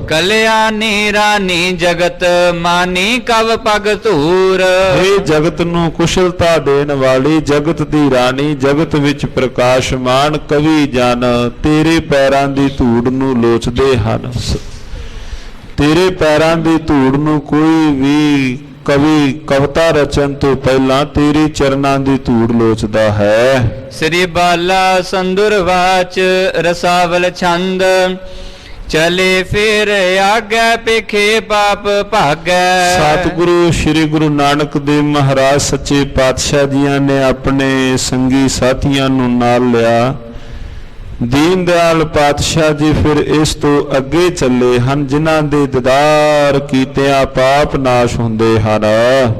ਕਲਿਆਣੀ ਰਾਣੀ ਜਗਤ ਮਾਨੀ ਕਵ ਪਗ ਧੂਰ। ਹੇ ਜਗਤ ਨੂੰ ਕੁਸ਼ਲਤਾ ਦੇਣ ਵਾਲੀ ਜਗਤ ਦੀ ਰਾਣੀ ਜਗਤ ਵਿੱਚ ਪ੍ਰਕਾਸ਼ਮਾਨ ਕਵੀ ਜਨ ਤੇਰੇ ਪੈਰਾਂ ਦੀ ਧੂੜ ਨੂੰ ਲੋਚਦੇ ਹਨ। ਤੇਰੇ ਪੈਰਾਂ ਦੀ ਧੂੜ ਨੂੰ ਕੋਈ ਵੀ ਕਵੀ ਕਵਿਤਾ ਰਚਨ ਤੋਂ ਪਹਿਲਾਂ ਤੇਰੇ ਚਰਨਾਂ ਦੀ ਧੂੜ ਲੋਚਦਾ ਹੈ। ਸ੍ਰੀ ਬਾਲਾ ਸੰਦੁਰ ਵਾਚ ਰਸਾਵਲ ਛੰਦ ਚਲੇ ਫਿਰ ਆਗੇ ਪਿਖੇ ਪਾਪ ਭਾਗੈ। ਸਤਿਗੁਰੂ ਸ੍ਰੀ ਗੁਰੂ ਨਾਨਕ ਦੇਵ ਮਹਾਰਾਜ ਸੱਚੇ ਪਾਤਸ਼ਾਹ ਜੀਆਂ ਨੇ ਆਪਣੇ ਸੰਗੀ ਸਾਥੀਆਂ ਨੂੰ ਨਾਲ ਲਿਆ। ਦੀਨ ਦਿਆਲ ਪਾਤਸ਼ਾਹ ਜੀ ਫਿਰ ਇਸ ਤੋਂ ਅੱਗੇ ਚੱਲੇ ਹਨ ਜਿਨ੍ਹਾਂ ਦੇ ਦੀਦਾਰ ਕੀਤਿਆਂ ਪਾਪ ਨਾਸ਼ ਹੁੰਦੇ ਹਨ।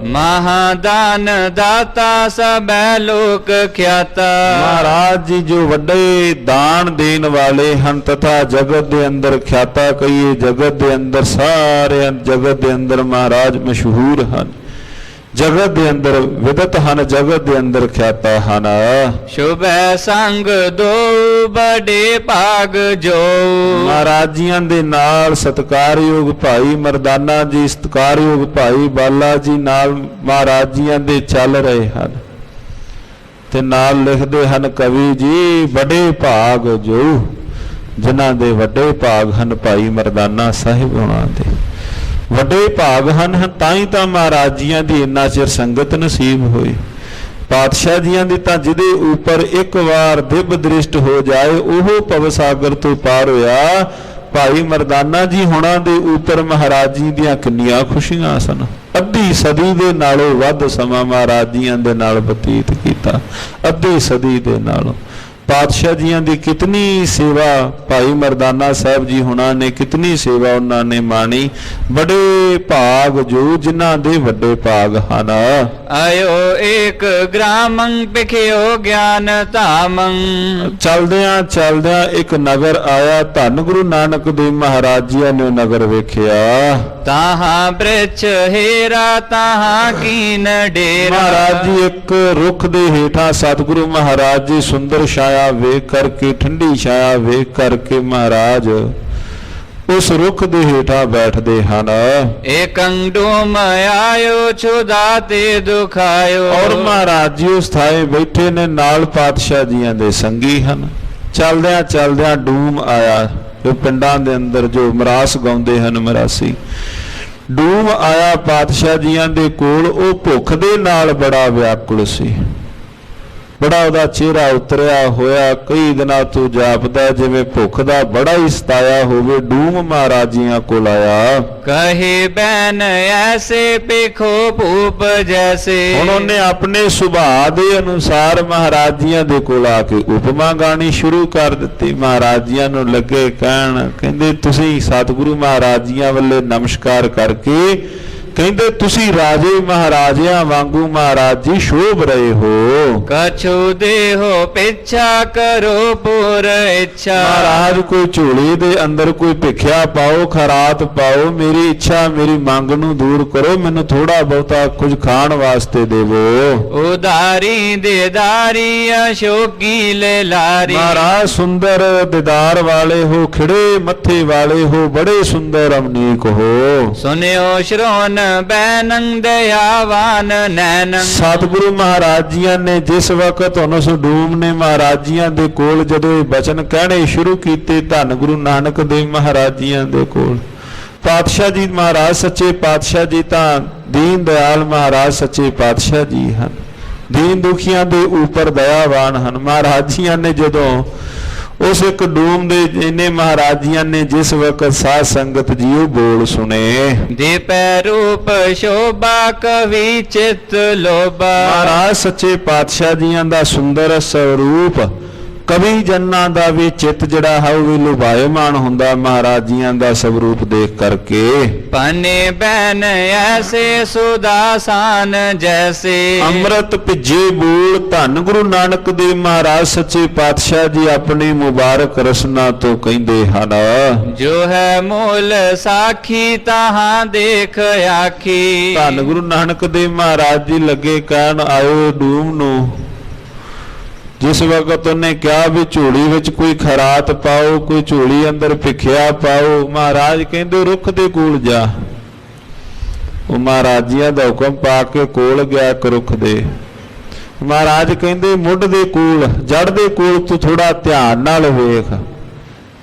ਮਹਾਦਾਨ ਦਾਤਾ ਸਭੈ ਲੋਕ ਖਿਆਤਾ। ਮਹਾਰਾਜ ਜੀ ਜੋ ਵੱਡੇ ਦਾਨ ਦੇਣ ਵਾਲੇ ਹਨ ਤਥਾ ਜਗਤ ਦੇ ਅੰਦਰ ਖਿਆਤਾ ਕਹੀਏ ਜਗਤ ਦੇ ਅੰਦਰ ਸਾਰੇ ਜਗਤ ਦੇ ਅੰਦਰ ਮਹਾਰਾਜ ਮਸ਼ਹੂਰ ਹਨ, ਜਗਤ ਦੇ ਅੰਦਰ ਵਿਦਤ ਹਨ, ਜਗਤ ਦੇ ਅੰਦਰ ਖਿਆਤਾ ਹਨ। ਸ਼ੁਭੈ ਸੰਗ ਦੋ ਬੜੇ ਭਾਗ ਜੋ। ਮਹਾਰਾਜ ਜੀਆਂ ਦੇ ਨਾਲ ਸਤਿਕਾਰਯੋਗ ਭਾਈ ਮਰਦਾਨਾ ਜੀ, ਸਤਿਕਾਰਯੋਗ ਭਾਈ ਬਾਲਾ ਜੀ ਨਾਲ ਮਹਾਰਾਜ ਜੀਆਂ ਦੇ ਚੱਲ ਰਹੇ ਹਨ ਤੇ ਨਾਲ ਲਿਖਦੇ ਹਨ ਕਵੀ ਜੀ ਵੱਡੇ ਭਾਗ ਜੋ, ਜਿਨ੍ਹਾਂ ਦੇ ਵੱਡੇ ਭਾਗ ਹਨ ਭਾਈ ਮਰਦਾਨਾ ਸਾਹਿਬ ਹੋਣਾ ਦੇ ਵੱਡੇ ਭਾਗ ਹਨ। ਤਾਂ ਹੀ ਤਾਂ ਮਹਾਰਾਜ ਜੀਆਂ ਦੀ ਇੰਨਾ ਚਿਰ ਸੰਗਤ ਨਸੀਬ ਹੋਈ। ਪਾਤਸ਼ਾਹ ਜੀਆਂ ਦੀ ਤਾਂ ਜਿਹਦੇ ਉੱਪਰ ਇੱਕ ਵਾਰ ਦਿਵ ਦ੍ਰਿਸ਼ਟ ਹੋ ਜਾਏ ਉਹ ਭਵ ਸਾਗਰ ਤੋਂ ਪਾਰ ਹੋਇਆ। ਭਾਈ ਮਰਦਾਨਾ ਜੀ ਹੁਣਾਂ ਦੇ ਉੱਪਰ ਮਹਾਰਾਜ ਜੀ ਦੀਆਂ ਕਿੰਨੀਆਂ ਖੁਸ਼ੀਆਂ ਸਨ। ਅੱਧੀ ਸਦੀ ਦੇ ਨਾਲੋਂ ਵੱਧ ਸਮਾਂ ਮਹਾਰਾਜ ਜੀਆਂ ਦੇ ਨਾਲ ਬਤੀਤ ਕੀਤਾ। ਅੱਧੀ ਸਦੀ ਦੇ ਨਾਲੋਂ ਪਾਤਸ਼ਾਹ ਜੀਆਂ ਦੀ ਕਿਤਨੀ ਸੇਵਾ ਭਾਈ ਮਰਦਾਨਾ ਸਾਹਿਬ ਜੀ ਹੁਣਾਂ ਨੇ ਕਿਤਨੀ ਸੇਵਾ ਉਹਨਾਂ ਨੇ ਮਾਣੀ। ਬੜੇ ਭਾਗ ਜੋ ਜਿਨ੍ਹਾਂ ਦੇ ਵੱਡੇ ਭਾਗ ਹਨ। ਆਇਓ ਏਕ ਗ੍ਰਾਮੰ ਪਿਖਿਓ ਗਿਆਨ ਧਾਮੰ। ਚਲਦਿਆਂ ਚਲਦਿਆਂ ਇੱਕ ਨਗਰ ਆਇਆ। ਧੰਨ ਗੁਰੂ ਨਾਨਕ ਦੇਵ ਮਹਾਰਾਜ ਜੀ ਨੇ ਨਗਰ ਵੇਖਿਆ। ਤਾਹਾਂ ਬ੍ਰਿਛ ਹੀਰਾ ਤਾਹਾਂ ਕੀਨ ਡੇਰਾ। ਮਹਾਰਾਜ ਜੀ ਇੱਕ ਰੁੱਖ ਦੇ ਹੇਠਾਂ ਸਤਿਗੁਰੂ ਮਹਾਰਾਜ ਜੀ ਸੁੰਦਰ ਛਾਇਆ ਵੇਖ ਕਰਕੇ ਠੰਡੀ ਛਾਇਆ ਵੇਖ ਕਰਕੇ ਮਹਾਰਾਜ ਉਸ ਰੁੱਖ ਦੇ ਹੇਠਾਂ ਬੈਠਦੇ ਹਨ। ਏਕੰ ਡੂਮ ਆਇਓ ਛੁਦਾ ਤੇ ਦੁਖਾਇਓ। ਔਰ ਮਹਾਰਾਜ ਜੀ ਉਸ ਥਾਏ ਬੈਠੇ ਨੇ, ਨਾਲ ਪਾਤਸ਼ਾਹ ਜੀਆਂ ਦੇ ਸੰਗੀ ਹਨ। ਚਲਦਿਆਂ ਚਲਦਿਆਂ ਡੂਮ ਆਇਆ, ਜੋ ਪਿੰਡਾਂ ਦੇ ਅੰਦਰ ਜੋ ਮਰਾਸ ਗਾਉਂਦੇ ਹਨ ਮਰਾਸੀ, ਡੂਮ ਆਇਆ ਪਾਤਸ਼ਾਹ ਜੀਆਂ ਦੇ ਕੋਲ। ਉਹ ਭੁੱਖ ਦੇ ਨਾਲ ਬੜਾ ਵਿਆਕੁਲ ਸੀ, ਬੜਾ ਉਹਦਾ ਚਿਹਰਾ ਉਤਰਿਆ ਹੋਇਆ, ਕਈ ਦਿਨਾਂ ਤੋਂ ਜਾਪਦਾ ਜਿਵੇਂ ਭੁੱਖ ਦਾ ਬੜਾ ਹੀ ਸਤਾਇਆ ਹੋਵੇ। ਡੂਮ ਮਹਾਰਾਜ ਜੀਆਂ ਕੋਲ ਆਇਆ। ਕਹੇ ਬੈਨ ਐਸੇ ਪੇਖੋ ਭੂਪ ਜੈਸੇ। ਹੁਣ ਉਹਨੇ ਆਪਣੇ ਸੁਭਾਅ ਦੇ ਅਨੁਸਾਰ ਮਹਾਰਾਜ ਜੀਆਂ ਦੇ ਕੋਲ ਆ ਕੇ ਉਪਮਾ ਗਾਣੀ ਸ਼ੁਰੂ ਕਰ ਦਿੱਤੀ। ਮਹਾਰਾਜ ਜੀਆਂ ਨੂੰ ਲੱਗੇ ਕਹਿਣ, ਕਹਿੰਦੇ ਤੁਸੀਂ ਸਤਿਗੁਰੂ ਮਹਾਰਾਜ ਜੀਆਂ ਵੱਲੇ ਨਮਸਕਾਰ ਕਰਕੇ ਕਹਿੰਦੇ ਤੁਸੀਂ ਰਾਜੇ ਮਹਾਰਾਜਿਆਂ ਵਾਂਗੂ ਮਹਾਰਾਜ ਜੀ ਸ਼ੋਭ ਰਹੇ ਹੋ। ਕਛੂ ਦੇਹੋ ਪਿੱਛਾ ਕਰੋ ਪੁਰ ਇੱਛਾ। ਮਹਾਰਾਜ ਕੋਈ ਝੋਲੀ ਦੇ ਅੰਦਰ ਕੋਈ ਭਿੱਖਿਆ ਪਾਓ, ਖਰਾਤ ਪਾਓ, ਮੇਰੀ ਇੱਛਾ ਮੇਰੀ ਮੰਗ ਨੂੰ ਦੂਰ ਕਰੋ, ਮੈਨੂੰ ਥੋੜਾ ਬਹੁਤਾ ਕੁਝ ਖਾਣ ਵਾਸਤੇ ਦੇਵੋ। ਉਦਾਰੀ ਦੇਦਾਰੀ ਅਸ਼ੋਕੀ ਲੈ ਲਾਰੀ। ਮਹਾਰਾਜ ਸੁੰਦਰ ਦੀਦਾਰ ਵਾਲੇ ਹੋ, ਖਿੜੇ ਮੱਥੇ ਵਾਲੇ ਹੋ, ਬੜੇ ਸੁੰਦਰ ਅਮਨੀਕ ਹੋ। ਸੁਨਿਓ ਸ਼੍ਰੋਨ ਬੈਨੰ ਦਇਆਵਾਨ ਨੈਨੰ। ਸਤਿਗੁਰੂ ਮਹਾਰਾਜ ਜੀਆਂ ਨੇ ਜਿਸ ਵਕਤ ਉਹਨਾਂ ਡੂਮ ਨੇ ਮਹਾਰਾਜ ਜੀਆਂ ਦੇ ਕੋਲ ਜਦੋਂ ਇਹ ਬਚਨ ਕਹਿਣੇ ਸ਼ੁਰੂ ਕੀਤੇ, ਧੰਨ ਗੁਰੂ ਨਾਨਕ ਦੇਵ ਮਹਾਰਾਜ ਜੀਆਂ ਦੇ ਕੋਲ, ਪਾਤਸ਼ਾਹ ਜੀ ਮਹਾਰਾਜ ਸੱਚੇ ਪਾਤਸ਼ਾਹ ਜੀ ਤਾਂ ਦੀਨ ਦਿਆਲ ਮਹਾਰਾਜ ਸੱਚੇ ਪਾਤਸ਼ਾਹ ਜੀ ਹਨ, ਦੀਨ ਦੁਖੀਆਂ ਦੇ ਉੱਪਰ ਦਇਆਵਾਨ ਹਨ। ਮਹਾਰਾਜ ਜੀਆਂ ਨੇ ਜਦੋਂ ਉਸ ਇੱਕ ਡੂਮ ਦੇ ਇਹਨੇ ਮਹਾਰਾਜ ਜੀਆਂ ਨੇ ਜਿਸ ਵਕਤ ਸਾਧ ਸੰਗਤ ਜੀਓ ਬੋਲ ਸੁਣੇ, ਦੀਪੈ ਰੂਪ ਸ਼ੋਭਾ ਕਵੀ ਚਿਤ ਲੋਭਾ। ਮਹਾਰਾਜ ਸੱਚੇ ਪਾਤਸ਼ਾਹ ਜੀਆਂ ਦਾ ਸੁੰਦਰ ਸਰੂਪ ਕਵੀ ਜਨਾਂ ਦਾ ਵੀ ਚਿੱਤ ਜਿਹੜਾ ਹੈ ਉਹ ਵੀ ਲੁਭਾਇਮਾਨ ਹੁੰਦਾ ਮਹਾਰਾਜ ਜੀਆਂ ਦਾ ਸਰੂਪ ਦੇਖ ਕਰਕੇ। ਪਨੇ ਬੈਨ ਐਸੇ ਸੁਦਾਸਾਨ ਜੈਸੇ। ਅੰਮ੍ਰਿਤ ਭਿੱਜੇ ਬੂਲ ਧੰਨ ਗੁਰੂ ਨਾਨਕ ਦੇਵ ਮਹਾਰਾਜ ਸੱਚੇ ਪਾਤਸ਼ਾਹ ਜੀ ਆਪਣੀ ਮੁਬਾਰਕ ਰਸਨਾ ਤੋਂ ਕਹਿੰਦੇ ਹਨ, ਜੋ ਹੈ ਮੂਲ ਸਾਖੀ ਤਾਹਾਂ ਦੇਖ ਆਖੀ। ਧੰਨ ਗੁਰੂ ਨਾਨਕ ਦੇਵ ਮਹਾਰਾਜ ਜੀ ਲੱਗੇ ਕਹਿਣ ਆਇਓ ਡੂਮ ਨੂੰ। ਜਿਸ ਵਕਤ ਉਹਨੇ ਕਿਹਾ ਵੀ ਝੋਲੀ ਵਿੱਚ ਕੋਈ ਖਰਾਤ ਪਾਓ, ਕੋਈ ਝੋਲੀ ਅੰਦਰ ਭਿੱਖਿਆ ਪਾਓ, ਮਹਾਰਾਜ ਕਹਿੰਦੇ ਰੁੱਖ ਦੇ ਕੋਲ ਜਾ। ਉਹ ਮਹਾਰਾਜ ਜੀਆਂ ਦਾ ਹੁਕਮ ਪਾ ਕੇ ਕੋਲ ਗਿਆ ਇੱਕ ਰੁੱਖ ਦੇ। ਮਹਾਰਾਜ ਕਹਿੰਦੇ ਮੁੱਢ ਦੇ ਕੋਲ, ਜੜ ਦੇ ਕੋਲ ਤੂੰ ਥੋੜਾ ਧਿਆਨ ਨਾਲ ਵੇਖ।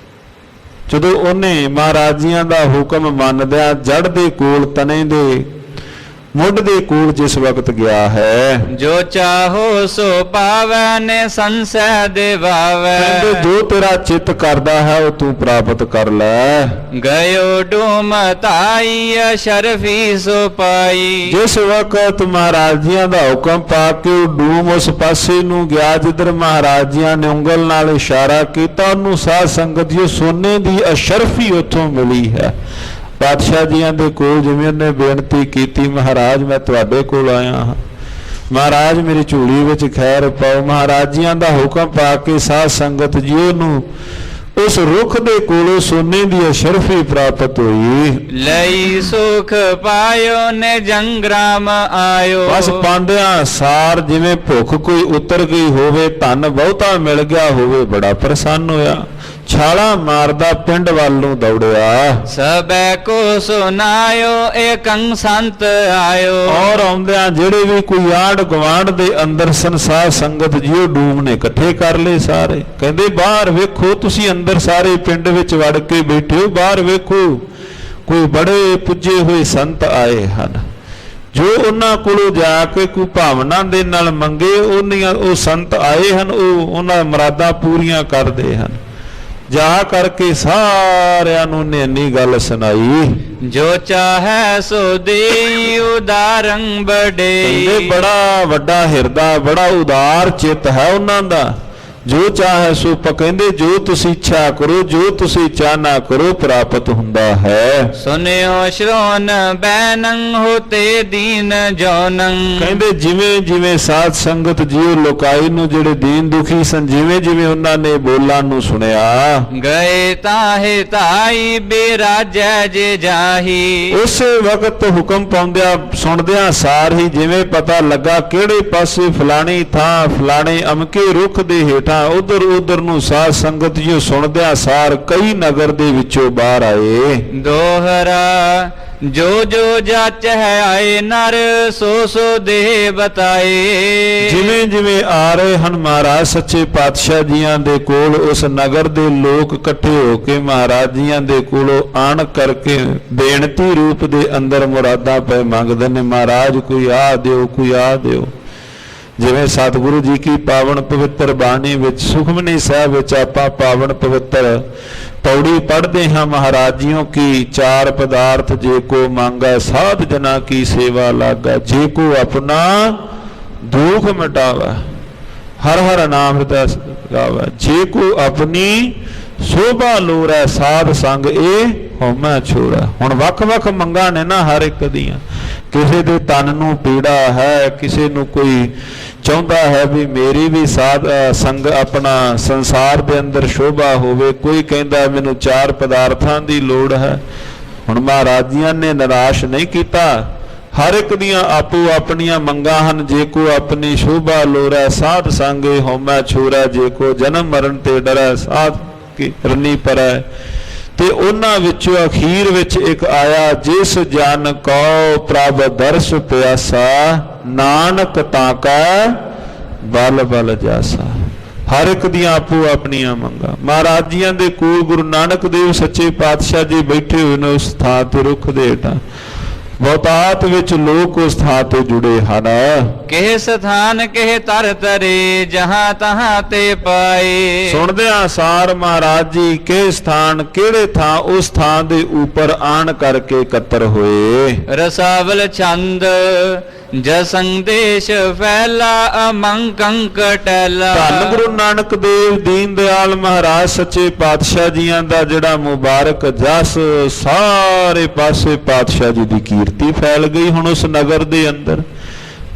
ਜਦੋਂ ਉਹਨੇ ਮਹਾਰਾਜ ਜੀਆਂ ਦਾ ਹੁਕਮ ਮੰਨਦਿਆਂ ਜੜ ਦੇ ਕੋਲ, ਤਣੇ ਦੇ ਮੁੱਢ ਦੇ ਕੋਲ ਜਿਸ ਵਕਤ ਗਿਆ ਹੈ, ਜੋ ਚਾਹੋ ਸੋ ਪਾਵੈ ਨੇ ਸੰਸੈ ਦਿਵਾਵੈ। ਕਹਿੰਦੇ ਜੋ ਤੇਰਾ ਚਿੱਤ ਕਰਦਾ ਹੈ ਉਹ ਤੂੰ ਪ੍ਰਾਪਤ ਕਰ ਲੈ। ਗਇਓ ਡੂਮ ਤਾਈ ਅਸ਼ਰਫੀ ਸੋ ਪਾਈ। ਜਿਸ ਵਕਤ ਮਹਾਰਾਜ ਜੀਆਂ ਦਾ ਹੁਕਮ ਪਾ ਕੇ ਉਹ ਡੂਮ ਉਸ ਪਾਸੇ ਨੂੰ ਗਿਆ ਜਿੱਧਰ ਮਹਾਰਾਜ ਜੀਆਂ ਨੇ ਉਂਗਲ ਨਾਲ ਇਸ਼ਾਰਾ ਕੀਤਾ, ਉਹਨੂੰ ਸਾਧ ਸੰਗਤ ਜੀ ਸੋਨੇ ਦੀ ਅਸ਼ਰਫੀ ਉੱਥੋਂ ਮਿਲੀ ਹੈ। ਪਾਤਸ਼ਾਹ ਜੀਆਂ ਦੇ ਕੋਲ ਜਿਵੇਂ ਉਹਨੇ ਬੇਨਤੀ ਕੀਤੀ, ਮਹਾਰਾਜ ਮੈਂ ਤੁਹਾਡੇ ਕੋਲ ਆਇਆ ਹਾਂ, ਮਹਾਰਾਜ ਮੇਰੀ ਝੋਲੀ ਵਿੱਚ ਖੈਰ ਪਾਓ। ਮਹਾਰਾਜ ਜੀਆਂ ਦਾ ਹੁਕਮ ਪਾ ਕੇ ਸਾਧ ਸੰਗਤ ਜੀ ਉਹਨੂੰ ਉਸ ਰੁੱਖ ਦੇ ਕੋਲੋਂ ਸੋਨੇ ਦੀ ਅਸ਼ਰਫੀ ਪ੍ਰਾਪਤ ਹੋਈ। ਲਈ ਸੁਖ ਪਾਇਓ ਨੇ ਜੰਗਰਾਮ ਆਇਓ। ਬਸ ਪਾਂਦਿਆਂ ਸਾਰ ਜਿਵੇਂ ਭੁੱਖ ਕੋਈ ਉਤਰ ਗਈ ਹੋਵੇ, ਧਨ ਬਹੁਤਾ ਮਿਲ ਗਿਆ ਹੋਵੇ, ਬੜਾ ਪ੍ਰਸੰਨ ਹੋਇਆ, ਛਾਲਾ ਮਾਰਦਾ ਪਿੰਡ ਵੱਲ ਨੂੰ ਦੌੜਿਆ। ਸਬੈ ਕੋ ਸੁਨਾਇਓ ਏਕੰ ਸੰਤ ਆਇਓ। ਔਰ ਆਉਂਦਿਆਂ ਜਿਹੜੇ ਵੀ ਕੋਈ ਆਂਢ ਗੁਆਂਢ ਦੇ ਅੰਦਰ ਸੰਸਾਰ ਸੰਗਤ ਜਿਉ ਡੂਮ ਨੇ ਇਕੱਠੇ ਕਰ ਲਏ ਸਾਰੇ। ਕਹਿੰਦੇ ਬਾਹਰ ਵੇਖੋ, ਤੁਸੀਂ ਅੰਦਰ ਸਾਰੇ ਪਿੰਡ ਵਿੱਚ ਵੜ ਕੇ ਬੈਠੇ ਹੋ, ਬਾਹਰ ਵੇਖੋ ਕੋਈ ਬੜੇ ਪੁੱਜੇ ਹੋਏ ਸੰਤ ਆਏ ਹਨ, ਜੋ ਉਹਨਾਂ ਕੋਲੋਂ ਜਾ ਕੇ ਕੋਈ ਭਾਵਨਾ ਦੇ ਨਾਲ ਮੰਗੇ, ਉਹ ਸੰਤ ਆਏ ਹਨ, ਉਹ ਉਹਨਾਂ ਮੁਰਾਦਾਂ ਪੂਰੀਆਂ ਕਰਦੇ ਹਨ। ਜਾ ਕਰਕੇ ਸਾਰਿਆਂ ਨੂੰ ਨੇ ਇੰਨੀ ਗੱਲ ਸੁਣਾਈ, ਜੋ ਚਾਹੈ ਸੋ ਦੇਈ ਉਦਾਰੰ ਬੜੇ। ਕਹਿੰਦੇ ਬੜਾ ਵੱਡਾ ਹਿਰਦਾ, ਬੜਾ ਉਦਾਰ ਚਿੱਤ ਹੈ ਉਹਨਾਂ ਦਾ। ਜੋ ਚਾਹੇ ਸੋ ਕਹਿੰਦੇ ਜੋ ਤੁਸੀਂ ਇੱਛਾ ਕਰੋ, ਜੋ ਤੁਸੀਂ ਚਾਹਨਾ ਕਰੋ ਪ੍ਰਾਪਤ ਹੁੰਦਾ ਹੈ। ਸੁਨਿਓ ਸ਼੍ਰੋਨ ਬੈਨੰ ਹੋਤੇ ਦੀਨ ਜੋਨੰ। ਕਹਿੰਦੇ ਜਿਵੇਂ ਜਿਵੇਂ ਸਾਧ ਸੰਗਤ ਜੀਓ ਲੋਕਾਈ ਨੂੰ ਜਿਹੜੇ ਦੀਨ ਦੁਖੀ ਸਨ, ਜਿਵੇਂ ਜਿਵੇਂ ਉਹਨਾਂ ਨੇ ਬੋਲਾਂ ਨੂੰ ਸੁਣਿਆ, ਗਏ ਤਾਹੇ ਤਾਈ ਬੇਰਾਜੈ ਜੇ ਜਾਹੀ। ਉਸੇ ਵਕਤ ਹੁਕਮ ਪਾਉਂਦਿਆਂ ਸੁਣਦਿਆਂ ਸਾਰ ਹੀ ਜਿਵੇਂ ਪਤਾ ਲੱਗਾ ਕਿਹੜੇ ਪਾਸੇ ਫਲਾਣੀ ਥਾਂ ਫਲਾਣੇ ਅਮਕੇ ਰੁੱਖ ਦੇ ਹੇਠਾਂ ਹਾਂ ਉਧਰ ਉਧਰ ਨੂੰ ਸਾਧ ਸੰਗਤ ਜੀ ਸੁਣਦਿਆਂ ਸਾਰ ਕਈ ਨਗਰ ਦੇ ਵਿੱਚੋਂ ਬਾਹਰ ਆਏ। ਦੋਹਰਾ ਜੋ ਜੋ ਜਾਚਹਿ ਆਏ ਨਰ ਸੋ ਸੋ ਦੇਹ ਬਤਾਏ। ਜਿਵੇਂ ਜਿਵੇਂ ਆ ਰਹੇ ਹਨ ਮਹਾਰਾਜ ਸੱਚੇ ਪਾਤਸ਼ਾਹ ਜੀਆਂ ਦੇ ਕੋਲ, ਉਸ ਨਗਰ ਦੇ ਲੋਕ ਇਕੱਠੇ ਹੋ ਕੇ ਮਹਾਰਾਜ ਜੀਆਂ ਦੇ ਕੋਲੋਂ ਆਣ ਕਰਕੇ ਬੇਨਤੀ ਰੂਪ ਦੇ ਅੰਦਰ ਮੁਰਾਦਾਂ ਪਏ ਮੰਗਦੇ ਨੇ। ਮਹਾਰਾਜ ਕੋਈ ਆ ਦਿਓ, ਕੋਈ ਆ ਦਿਓ। ਜਿਵੇਂ ਸਤਿਗੁਰੂ ਜੀ ਕੀ ਪਾਵਨ ਪਵਿੱਤਰ ਬਾਣੀ ਵਿੱਚ ਸੁਖਮਨੀ ਸਾਹਿਬ ਵਿੱਚ ਆਪਾਂ ਪਾਵਨ ਪਵਿੱਤਰ ਪੌੜੀ ਪੜ੍ਹਦੇ ਹਾਂ, ਮਹਾਰਾਜ ਜੀਓ ਕੀ ਚਾਰ ਪਦਾਰਥ ਜੇ ਕੋ ਮੰਗੈ ਸਾਧ ਜਨਾ ਕੀ ਸੇਵਾ ਲਾਗੈ, ਜੇ ਕੋ ਆਪਣਾ ਦੁਖ ਮਿਟਾਵੈ ਹਰ ਹਰ ਨਾਮ ਹਿਰਦੈ ਗਾਵੈ, ਜੇ ਕੋ ਆਪਣੀ ਸੋਭਾ ਲੋਰੈ ਸਾਧ ਸੰਗ ਇਹ ਹਉਮੈ ਛੋੜੈ। ਹੁਣ ਵੱਖ ਵੱਖ ਮੰਗਾਂ ਨੇ ਨਾ ਹਰ ਇੱਕ ਦੀਆਂ, ਕਿਸੇ ਦੇ ਤਨ ਨੂੰ ਪੀੜਾ ਹੈ, ਕਿਸੇ ਨੂੰ ਕੋਈ ਚਾਹੁੰਦਾ ਹੈ ਵੀ ਮੇਰੀ ਵੀ ਸਾਧ ਸੰਗ ਆਪਣਾ ਸੰਸਾਰ ਦੇ ਅੰਦਰ ਸ਼ੋਭਾ ਹੋਵੇ, ਕੋਈ ਕਹਿੰਦਾ ਮੈਨੂੰ ਚਾਰ ਪਦਾਰਥਾਂ ਦੀ ਲੋੜ ਹੈ। ਹੁਣ ਮਹਾਰਾਜ ਜੀਆਂ ਨੇ ਨਿਰਾਸ਼ ਨਹੀਂ ਕੀਤਾ, ਹਰ ਇੱਕ ਦੀਆਂ ਆਪੋ ਆਪਣੀਆਂ ਮੰਗਾਂ ਹਨ। ਜੇ ਕੋ ਆਪਣੀ ਸ਼ੋਭਾ ਲੋਰੈ ਸਾਧ ਸੰਗੇ ਹਉਮੈ ਛੋੜੈ, ਜੇ ਕੋ ਜਨਮ ਮਰਨ ਤੇ ਡਰੈ ਸਾਧ ਕੀ ਰਨੀ ਪਰੈ। ਤੇ ਉਹਨਾਂ ਵਿੱਚੋਂ ਅਖੀਰ ਵਿੱਚ ਇੱਕ ਆਇਆ, ਜਿਸ ਜਨ ਕਉ ਪ੍ਰਭ ਦਰਸ ਪਿਆਸਾ, ਨਾਨਕ ਤਾਕੈ ਬਲ ਬਲ ਜਾਸਾ। ਹਰ ਇੱਕ ਦੀਆਂ ਆਪੋ ਆਪਣੀਆਂ ਮੰਗਾਂ। ਮਹਾਰਾਜ ਜੀਆਂ ਦੇ ਕੋਲ ਗੁਰੂ ਨਾਨਕ ਦੇਵ ਸੱਚੇ ਪਾਤਸ਼ਾਹ ਜੀ ਬੈਠੇ ਹੋਏ ਨੇ ਉਸ ਥਾਂ ਤੇ, ਰੁੱਖ ਦੇ ਹੇਠਾਂ। ਬਹੁਤਾਤ ਵਿੱਚ ਲੋਕ ਉਸ ਥਾਂ ਤੇ ਜੁੜੇ ਹਨ। ਕਿਹ ਸਥਾਨ ਕਿਹ ਤਰ ਤਰੇ, ਜਹਾਂ ਤਹਾਂ ਤੇ ਪਾਏ। ਸੁਣਦਿਆਂ ਸਾਰ ਮਹਾਰਾਜ ਜੀ ਕਿਹ ਸਥਾਨ ਕਿਹੜੇ ਥਾਂ, ਉਸ ਥਾਂ ਦੇ ਉੱਪਰ ਆਣ ਕਰਕੇ ਇਕੱਤਰ ਹੋਏ। ਰਸਾਵਲ ਛੰਦ ਜਸੰਦੇਸ਼ ਫੈਲਾ ਅਮੰਗ ਕੰਕ ਟੈਲਾ। ਧੰਨ ਗੁਰੂ ਨਾਨਕ ਦੇਵ ਦੀਨ ਦਿਆਲ ਮਹਾਰਾਜ ਸੱਚੇ ਪਾਤਸ਼ਾਹ ਜੀਆਂ ਦਾ ਜਿਹੜਾ ਮੁਬਾਰਕ ਜਸ ਸਾਰੇ ਪਾਸੇ ਪਾਤਸ਼ਾਹ ਜੀ ਦੀ ਕੀਰਤੀ ਫੈਲ ਗਈ। ਹੁਣ ਉਸ ਨਗਰ ਦੇ ਅੰਦਰ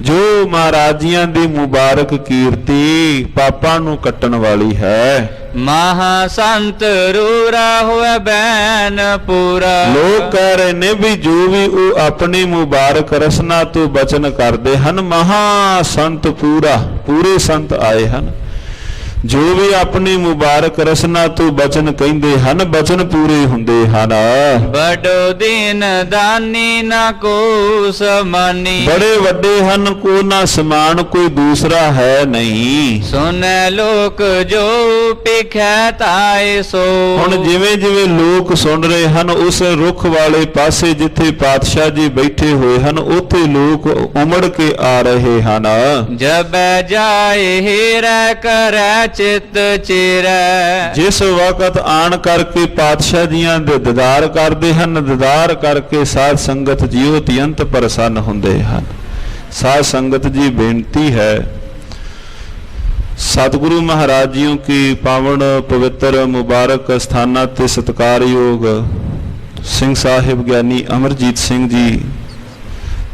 ਜੋ ਮਹਾਰਾਜ ਜੀਆਂ ਦੀ ਮੁਬਾਰਕ ਕੀਰਤੀ ਪਾਪਾਂ ਨੂੰ ਕੱਟਣ ਵਾਲੀ ਹੈ। ਮਹਾ ਸੰਤ ਰੂਰਾ ਹੋਏ ਬੈਨ ਪੂਰਾ। ਲੋਕ ਕਹਿ ਰਹੇ ਨੇ ਵੀ ਜੋ ਵੀ ਉਹ ਆਪਣੀ ਮੁਬਾਰਕ ਰਸਨਾ ਤੋਂ ਬਚਨ ਕਰਦੇ ਹਨ, ਮਹਾ ਸੰਤ ਪੂਰੇ ਸੰਤ ਆਏ ਹਨ। ਜੋ ਵੀ ਆਪਣੀ ਮੁਬਾਰਕ ਰਸਨਾ ਤੋਂ ਬਚਨ ਕਹਿੰਦੇ ਹਨ, ਬਚਨ ਪੂਰੇ ਹੁੰਦੇ ਹਨ। ਬੜੋ ਦੀਨ ਦਾਨੀ ਨਾ ਕੋ ਸਮਾਨੀ। ਬੜੇ ਵੱਡੇ ਹਨ, ਕੋ ਨਾ ਸਮਾਨ ਕੋਈ ਦੂਸਰਾ ਹੈ ਨਹੀਂ। ਸੁਨੈ ਲੋਕ ਜੋ ਪਿਖੈ ਤਾਏ ਸੋ। ਹੁਣ ਜਿਵੇਂ ਜਿਵੇਂ ਲੋਕ ਸੁਣ ਰਹੇ ਹਨ, ਉਸ ਰੁੱਖ ਵਾਲੇ ਪਾਸੇ ਜਿੱਥੇ ਪਾਤਸ਼ਾਹ ਜੀ ਬੈਠੇ ਹੋਏ ਹਨ, ਉੱਥੇ ਲੋਕ ਉਮੜ ਕੇ ਆ ਰਹੇ ਹਨ। ਜਬੈ ਜਾਏ ਹੀਰੈ ਕਰੈ ਚਿਤ ਚਿਰੈ। ਜਿਸ ਵਕਤ ਆਣ ਕਰਕੇ ਪਾਤਸ਼ਾਹ ਜੀਆਂ ਦੇ ਦੀਦਾਰ ਕਰਦੇ ਹਨ, ਦੀਦਾਰ ਕਰਕੇ ਸਾਧ ਸੰਗਤ ਜੀਓ ਅਤਿਅੰਤ ਪ੍ਰਸੰਨ ਹੁੰਦੇ ਹਨ। ਸਾਧ ਸੰਗਤ ਜੀ ਬੇਨਤੀ ਹੈ, ਸਤਿਗੁਰੂ ਮਹਾਰਾਜ ਜੀਓ ਕੀ ਪਾਵਨ ਪਵਿੱਤਰ ਮੁਬਾਰਕ ਸਥਾਨਾਂ ਤੇ ਸਤਿਕਾਰਯੋਗ ਸਿੰਘ ਸਾਹਿਬ ਗਿਆਨੀ ਅਮਰਜੀਤ ਸਿੰਘ ਜੀ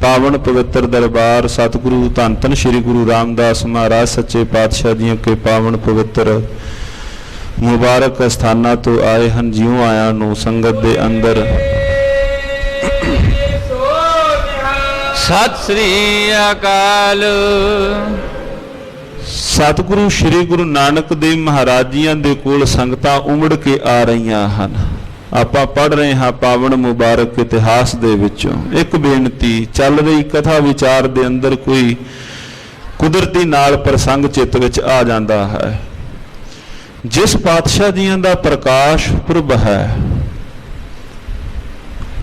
ਪਾਵਨ ਪਵਿੱਤਰ ਦਰਬਾਰ ਸਤਿਗੁਰੂ ਧੰਨ ਧੰਨ ਸ੍ਰੀ ਗੁਰੂ ਰਾਮਦਾਸ ਮਹਾਰਾਜ ਸੱਚੇ ਪਾਤਸ਼ਾਹ ਜੀਓ ਕੇ ਪਾਵਨ ਪਵਿੱਤਰ ਮੁਬਾਰਕ ਸਥਾਨਾਂ ਤੋਂ ਆਏ ਹਨ। ਜਿਉਂ ਆਇਆਂ ਨੂੰ ਸੰਗਤ ਦੇ ਅੰਦਰ ਸਤਿ ਸ੍ਰੀ ਅਕਾਲ। ਸਤਿਗੁਰੂ ਸ੍ਰੀ ਗੁਰੂ ਨਾਨਕ ਦੇਵ ਮਹਾਰਾਜ ਜੀਆਂ ਦੇ ਕੋਲ ਸੰਗਤਾਂ ਉਮੜ ਕੇ ਆ ਰਹੀਆਂ ਹਨ। ਆਪਾਂ ਪੜ੍ਹ ਰਹੇ ਹਾਂ ਪਾਵਨ ਮੁਬਾਰਕ ਇਤਿਹਾਸ ਦੇ ਵਿੱਚੋਂ। ਇੱਕ ਬੇਨਤੀ, ਚੱਲ ਰਹੀ ਕਥਾ ਵਿਚਾਰ ਦੇ ਅੰਦਰ ਕੋਈ ਕੁਦਰਤੀ ਨਾਲ ਪ੍ਰਸੰਗ ਚਿੱਤ ਵਿੱਚ ਆ ਜਾਂਦਾ ਹੈ। ਜਿਸ ਪਾਤਸ਼ਾਹ ਜੀਆਂ ਦਾ ਪ੍ਰਕਾਸ਼ ਪੁਰਬ ਹੈ,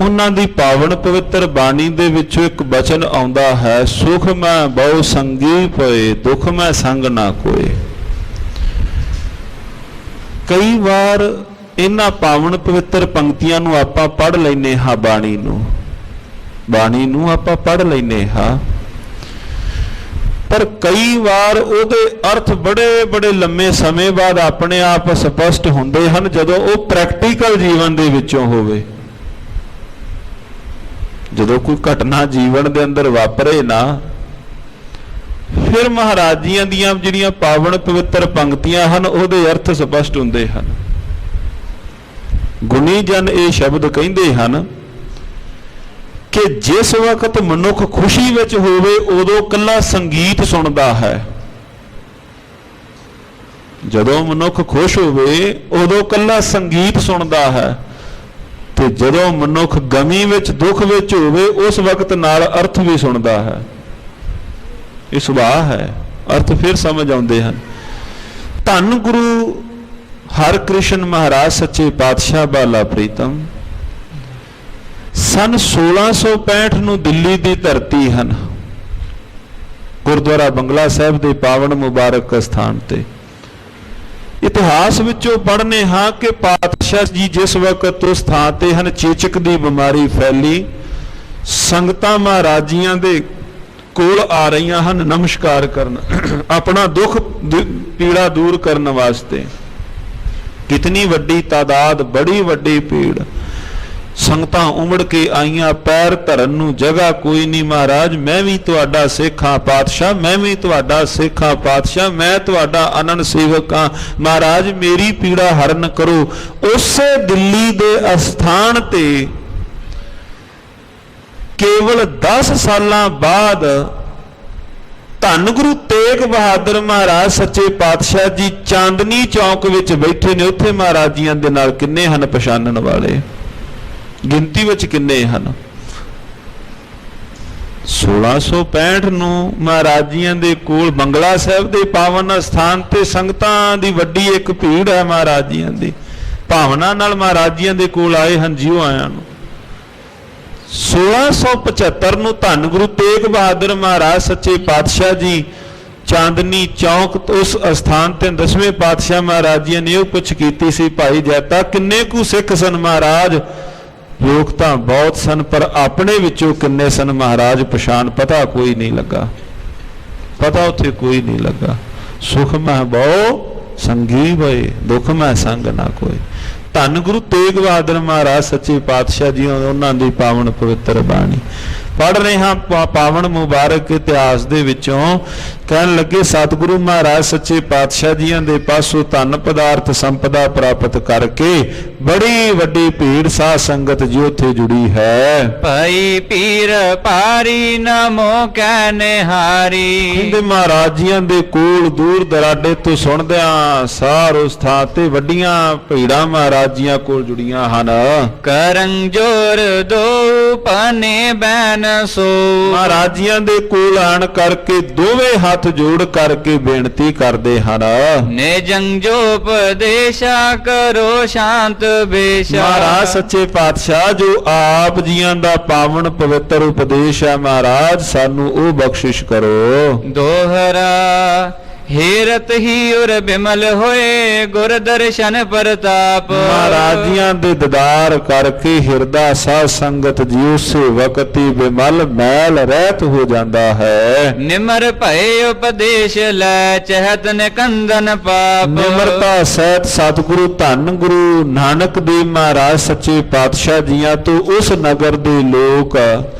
ਉਹਨਾਂ ਦੀ ਪਾਵਨ ਪਵਿੱਤਰ ਬਾਣੀ ਦੇ ਵਿੱਚੋਂ ਇੱਕ ਬਚਨ ਆਉਂਦਾ ਹੈ, ਸੁਖ ਮੈਂ ਬਹੁ ਸੰਗੀ ਪਏ, ਦੁਖ ਮੈਂ ਸੰਗ ਨਾ ਕੋਏ। ਕਈ ਵਾਰ ਇਹਨਾਂ ਪਾਵਨ ਪਵਿੱਤਰ ਪੰਕਤੀਆਂ ਨੂੰ ਆਪਾਂ ਪੜ੍ਹ ਲੈਨੇ ਹਾਂ, ਬਾਣੀ ਨੂੰ ਆਪਾਂ ਪੜ੍ਹ ਲੈਨੇ ਹਾਂ, ਪਰ ਕਈ ਵਾਰ ਉਹਦੇ ਅਰਥ ਬੜੇ ਲੰਮੇ ਸਮੇਂ ਬਾਅਦ ਆਪਣੇ ਆਪ ਸਪਸ਼ਟ ਹੁੰਦੇ ਹਨ, ਜਦੋਂ ਉਹ ਪ੍ਰੈਕਟੀਕਲ ਜੀਵਨ ਦੇ ਵਿੱਚੋਂ ਹੋਵੇ। ਜਦੋਂ ਕੋਈ ਘਟਨਾ ਜੀਵਨ ਦੇ ਅੰਦਰ ਵਾਪਰੇ ਨਾ, ਫਿਰ ਮਹਾਰਾਜ ਜੀਆਂ ਦੀਆਂ ਜਿਹੜੀਆਂ ਪਾਵਨ ਪਵਿੱਤਰ ਪੰਕਤੀਆਂ ਹਨ, ਉਹਦੇ ਅਰਥ ਸਪਸ਼ਟ ਹੁੰਦੇ ਹਨ। ਗੁਣੀ ਜਨ ਇਹ ਸ਼ਬਦ ਕਹਿੰਦੇ ਹਨ ਕਿ ਜਿਸ ਵਕਤ ਮਨੁੱਖ ਖੁਸ਼ੀ ਵਿੱਚ ਹੋਵੇ, ਉਦੋਂ ਕੱਲਾ ਸੰਗੀਤ ਸੁਣਦਾ ਹੈ। ਜਦੋਂ ਮਨੁੱਖ ਖੁਸ਼ ਹੋਵੇ ਉਦੋਂ ਕੱਲਾ ਸੰਗੀਤ ਸੁਣਦਾ ਹੈ, ਤੇ ਜਦੋਂ ਮਨੁੱਖ ਗਮੀ ਵਿੱਚ ਦੁੱਖ ਵਿੱਚ ਹੋਵੇ ਉਸ ਵਕਤ ਨਾਲ ਅਰਥ ਵੀ ਸੁਣਦਾ ਹੈ। ਇਹ ਸੁਭਾਅ ਹੈ, ਅਰਥ ਫਿਰ ਸਮਝ ਆਉਂਦੇ ਹਨ। ਧੰਨ ਗੁਰੂ ਹਰਿਕ੍ਰਿਸ਼ਨ ਮਹਾਰਾਜ ਸੱਚੇ ਪਾਤਸ਼ਾਹ ਬਾਲਾ ਪ੍ਰੀਤਮ ਸਨ 1665 ਨੂੰ ਦਿੱਲੀ ਦੀ ਧਰਤੀ ਹਨ, ਗੁਰਦੁਆਰਾ ਬੰਗਲਾ ਸਾਹਿਬ ਦੇ ਪਾਵਨ ਮੁਬਾਰਕ ਸਥਾਨ ਤੇ। ਇਤਿਹਾਸ ਵਿੱਚੋਂ ਪੜ੍ਹਨੇ ਹਾਂ ਕਿ ਪਾਤਸ਼ਾਹ ਜੀ ਜਿਸ ਵਕਤ ਉਸ ਥਾਂ ਤੇ ਹਨ, ਚੇਚਕ ਦੀ ਬਿਮਾਰੀ ਫੈਲੀ, ਸੰਗਤਾਂ ਮਹਾਰਾਜੀਆਂ ਦੇ ਕੋਲ ਆ ਰਹੀਆਂ ਹਨ ਨਮਸਕਾਰ ਕਰਨ, ਆਪਣਾ ਦੁੱਖ ਪੀੜਾ ਦੂਰ ਕਰਨ ਵਾਸਤੇ। ਕਿਤਨੀ ਵੱਡੀ ਤਾਦਾਦ, ਬੜੀ ਵੱਡੀ ਭੀੜ, ਸੰਗਤਾਂ ਉਮੜ ਕੇ ਆਈਆਂ, ਪੈਰ ਧਰਨ ਨੂੰ ਜਗ੍ਹਾ ਕੋਈ ਨਹੀਂ। ਮਹਾਰਾਜ ਮੈਂ ਵੀ ਤੁਹਾਡਾ ਸਿੱਖ ਹਾਂ ਪਾਤਸ਼ਾਹ, ਮੈਂ ਵੀ ਤੁਹਾਡਾ ਸਿੱਖ ਹਾਂ ਪਾਤਸ਼ਾਹ, ਮੈਂ ਤੁਹਾਡਾ ਅਨੰਦ ਸੇਵਕ ਹਾਂ ਮਹਾਰਾਜ, ਮੇਰੀ ਪੀੜਾ ਹਰਨ ਕਰੋ। ਉਸੇ ਦਿੱਲੀ ਦੇ ਅਸਥਾਨ ਤੇ ਕੇਵਲ 10 ਸਾਲਾਂ ਬਾਅਦ ਧੰਨ ਗੁਰੂ ਤੇਗ ਬਹਾਦਰ ਮਹਾਰਾਜ ਸੱਚੇ ਪਾਤਸ਼ਾਹ ਜੀ ਚਾਂਦਨੀ ਚੌਕ ਵਿੱਚ ਬੈਠੇ ਨੇ। ਉੱਥੇ ਮਹਾਰਾਜੀਆਂ ਦੇ ਨਾਲ ਕਿੰਨੇ ਹਨ ਪਛਾਣਨ ਵਾਲੇ, ਗਿਣਤੀ ਵਿੱਚ ਕਿੰਨੇ ਹਨ? 1665 ਨੂੰ ਮਹਾਰਾਜੀਆਂ ਦੇ ਕੋਲ ਬੰਗਲਾ ਸਾਹਿਬ ਦੇ ਪਾਵਨ ਸਥਾਨ ਤੇ ਸੰਗਤਾਂ ਦੀ ਵੱਡੀ ਇੱਕ ਭੀੜ ਹੈ ਮਹਾਰਾਜੀਆਂ ਦੀ, ਭਾਵਨਾ ਨਾਲ ਮਹਾਰਾਜੀਆਂ ਦੇ ਕੋਲ ਆਏ ਹਨ ਜਿਉ ਆਇਆਂ ਨੂੰ। 1675 ਨੂੰ ਧੰਨ ਗੁਰੂ ਤੇਗ ਬਹਾਦਰ ਮਹਾਰਾਜ ਸੱਚੇ ਪਾਤਸ਼ਾਹ ਜੀ ਚਾਂਦਨੀ ਚੌਕ ਉਸ ਅਸਥਾਨ ਤੇ 10ਵੇਂ ਪਾਤਸ਼ਾਹ ਮਹਾਰਾਜੀਆਂ ਨੇ ਉਹ ਪੁੱਛ ਕੀਤੀ ਸੀ, ਭਾਈ ਜੈਤਾ ਕਿੰਨੇ ਕੁ ਸਿੱਖ ਸਨ ਮਹਾਰਾਜ? ਲੋਕ ਤਾਂ ਬਹੁਤ ਸਨ ਪਰ ਆਪਣੇ ਵਿੱਚੋਂ ਕਿੰਨੇ ਸਨ ਮਹਾਰਾਜ ਪਛਾਣ ਪਤਾ ਕੋਈ ਨਹੀਂ ਲੱਗਾ, ਪਤਾ ਉੱਥੇ ਕੋਈ ਨਹੀਂ ਲੱਗਾ। ਸੁਖ ਮਹਿ ਬਹੁ ਸੰਗੀ ਹੋਏ, ਦੁੱਖ ਮਹਿ ਸੰਗ ਨਾ ਕੋਈ। ਧੰਨ ਗੁਰੂ ਤੇਗ ਬਹਾਦਰ ਮਹਾਰਾਜ ਸੱਚੇ ਪਾਤਸ਼ਾਹ ਜੀ ਉਹਨਾਂ ਦੀ ਪਾਵਨ ਪਵਿੱਤਰ ਬਾਣੀ ਪੜ੍ਹ ਰਹੇ ਹਾਂ। ਪਾਵਨ ਮੁਬਾਰਕ ਇਤਿਹਾਸ ਦੇ ਵਿੱਚੋਂ ਕਹਿਣ ਲੱਗੇ ਸਤਿਗੁਰੂ ਮਹਾਰਾਜ ਸੱਚੇ ਪਾਤਸ਼ਾਹ ਜੀਆਂ ਦੇ ਪਾਸੋਂ ਧਨ ਪਦਾਰਥ ਸੰਪਦਾ ਪ੍ਰਾਪਤ ਕਰਕੇ ਬੜੀ ਵੱਡੀ ਭੀੜ ਸਾਧ ਸੰਗਤ ਜੀ ਉੱਥੇ ਜੁੜੀ ਹੈ। ਭਾਈ ਪੀਰ ਪਾਰੀ ਨਮੋ ਕਹਿ ਨਿਹਾਰੀ। ਕਹਿੰਦੇ ਮਹਾਰਾਜ ਜੀਆਂ ਦੇ ਕੋਲ ਦੂਰ ਦਰਾਡੇ ਤੋਂ ਸੁਣਦਿਆਂ ਸਾਰ ਉਸ ਥਾਂ ਤੇ ਵੱਡੀਆਂ ਭੀੜਾਂ ਮਹਾਰਾਜ ਜੀਆਂ ਕੋਲ ਜੁੜੀਆਂ ਹਨ। ਕਰੰ ਜੋਰ ਦੋ ਪਾਨੇ ਬੈਨ ਸੋ। ਮਹਾਰਾਜ ਜੀਆਂ ਦੇ ਕੋਲ ਆਣ ਕਰਕੇ ਦੋਵੇਂ ਹੱਥ ਜੋੜ ਕਰਕੇ ਬੇਨਤੀ ਕਰਦੇ ਹਨ। ਨੇ ਜੰਗ ਜੋ ਉਪਦੇਸ਼ਾ ਕਰੋ ਸ਼ਾਂਤ ਬੇਸ਼ਾ। ਮਹਾਰਾਜ ਸੱਚੇ ਪਾਤਸ਼ਾਹ ਜੋ ਆਪ ਜੀਆਂ ਦਾ ਪਾਵਨ ਪਵਿੱਤਰ ਉਪਦੇਸ਼ ਹੈ ਮਹਾਰਾਜ ਸਾਨੂੰ ਉਹ ਬਖਸ਼ਿਸ਼ ਕਰੋ। ਦੋਹਰਾ ਹੀਰਤ ਹੀ ਉਰ ਬਿਮਲ ਹੋਏ ਗੁਰ ਦਰਸ਼ਨ ਪ੍ਰਤਾਪ। ਮਹਾਰਾਜ ਜੀਆਂ ਦੇ ਦੀਦਾਰ ਕਰਕੇ ਹਿਰਦਾ ਸਾਧ ਸੰਗਤ ਜੀ ਉਸੇ ਵਕਤ ਹੀ ਬਿਮਲ ਮੈਲ ਰਹਿਤ ਹੋ ਜਾਂਦਾ ਹੈ। ਨਿਮਰ ਭਏ ਉਪਦੇਸ਼ ਲੈ ਚਹਿਤ ਨਿਕੰਦਨ ਪਾਪ। ਨਿਮਰਤਾ ਸਹਿਤ ਸਤਿਗੁਰੂ ਧੰਨ ਗੁਰੂ ਨਾਨਕ ਦੇਵ ਮਹਾਰਾਜ ਸੱਚੇ ਪਾਤਸ਼ਾਹ ਜੀਆਂ ਤੋਂ ਉਸ ਨਗਰ ਦੇ ਲੋਕ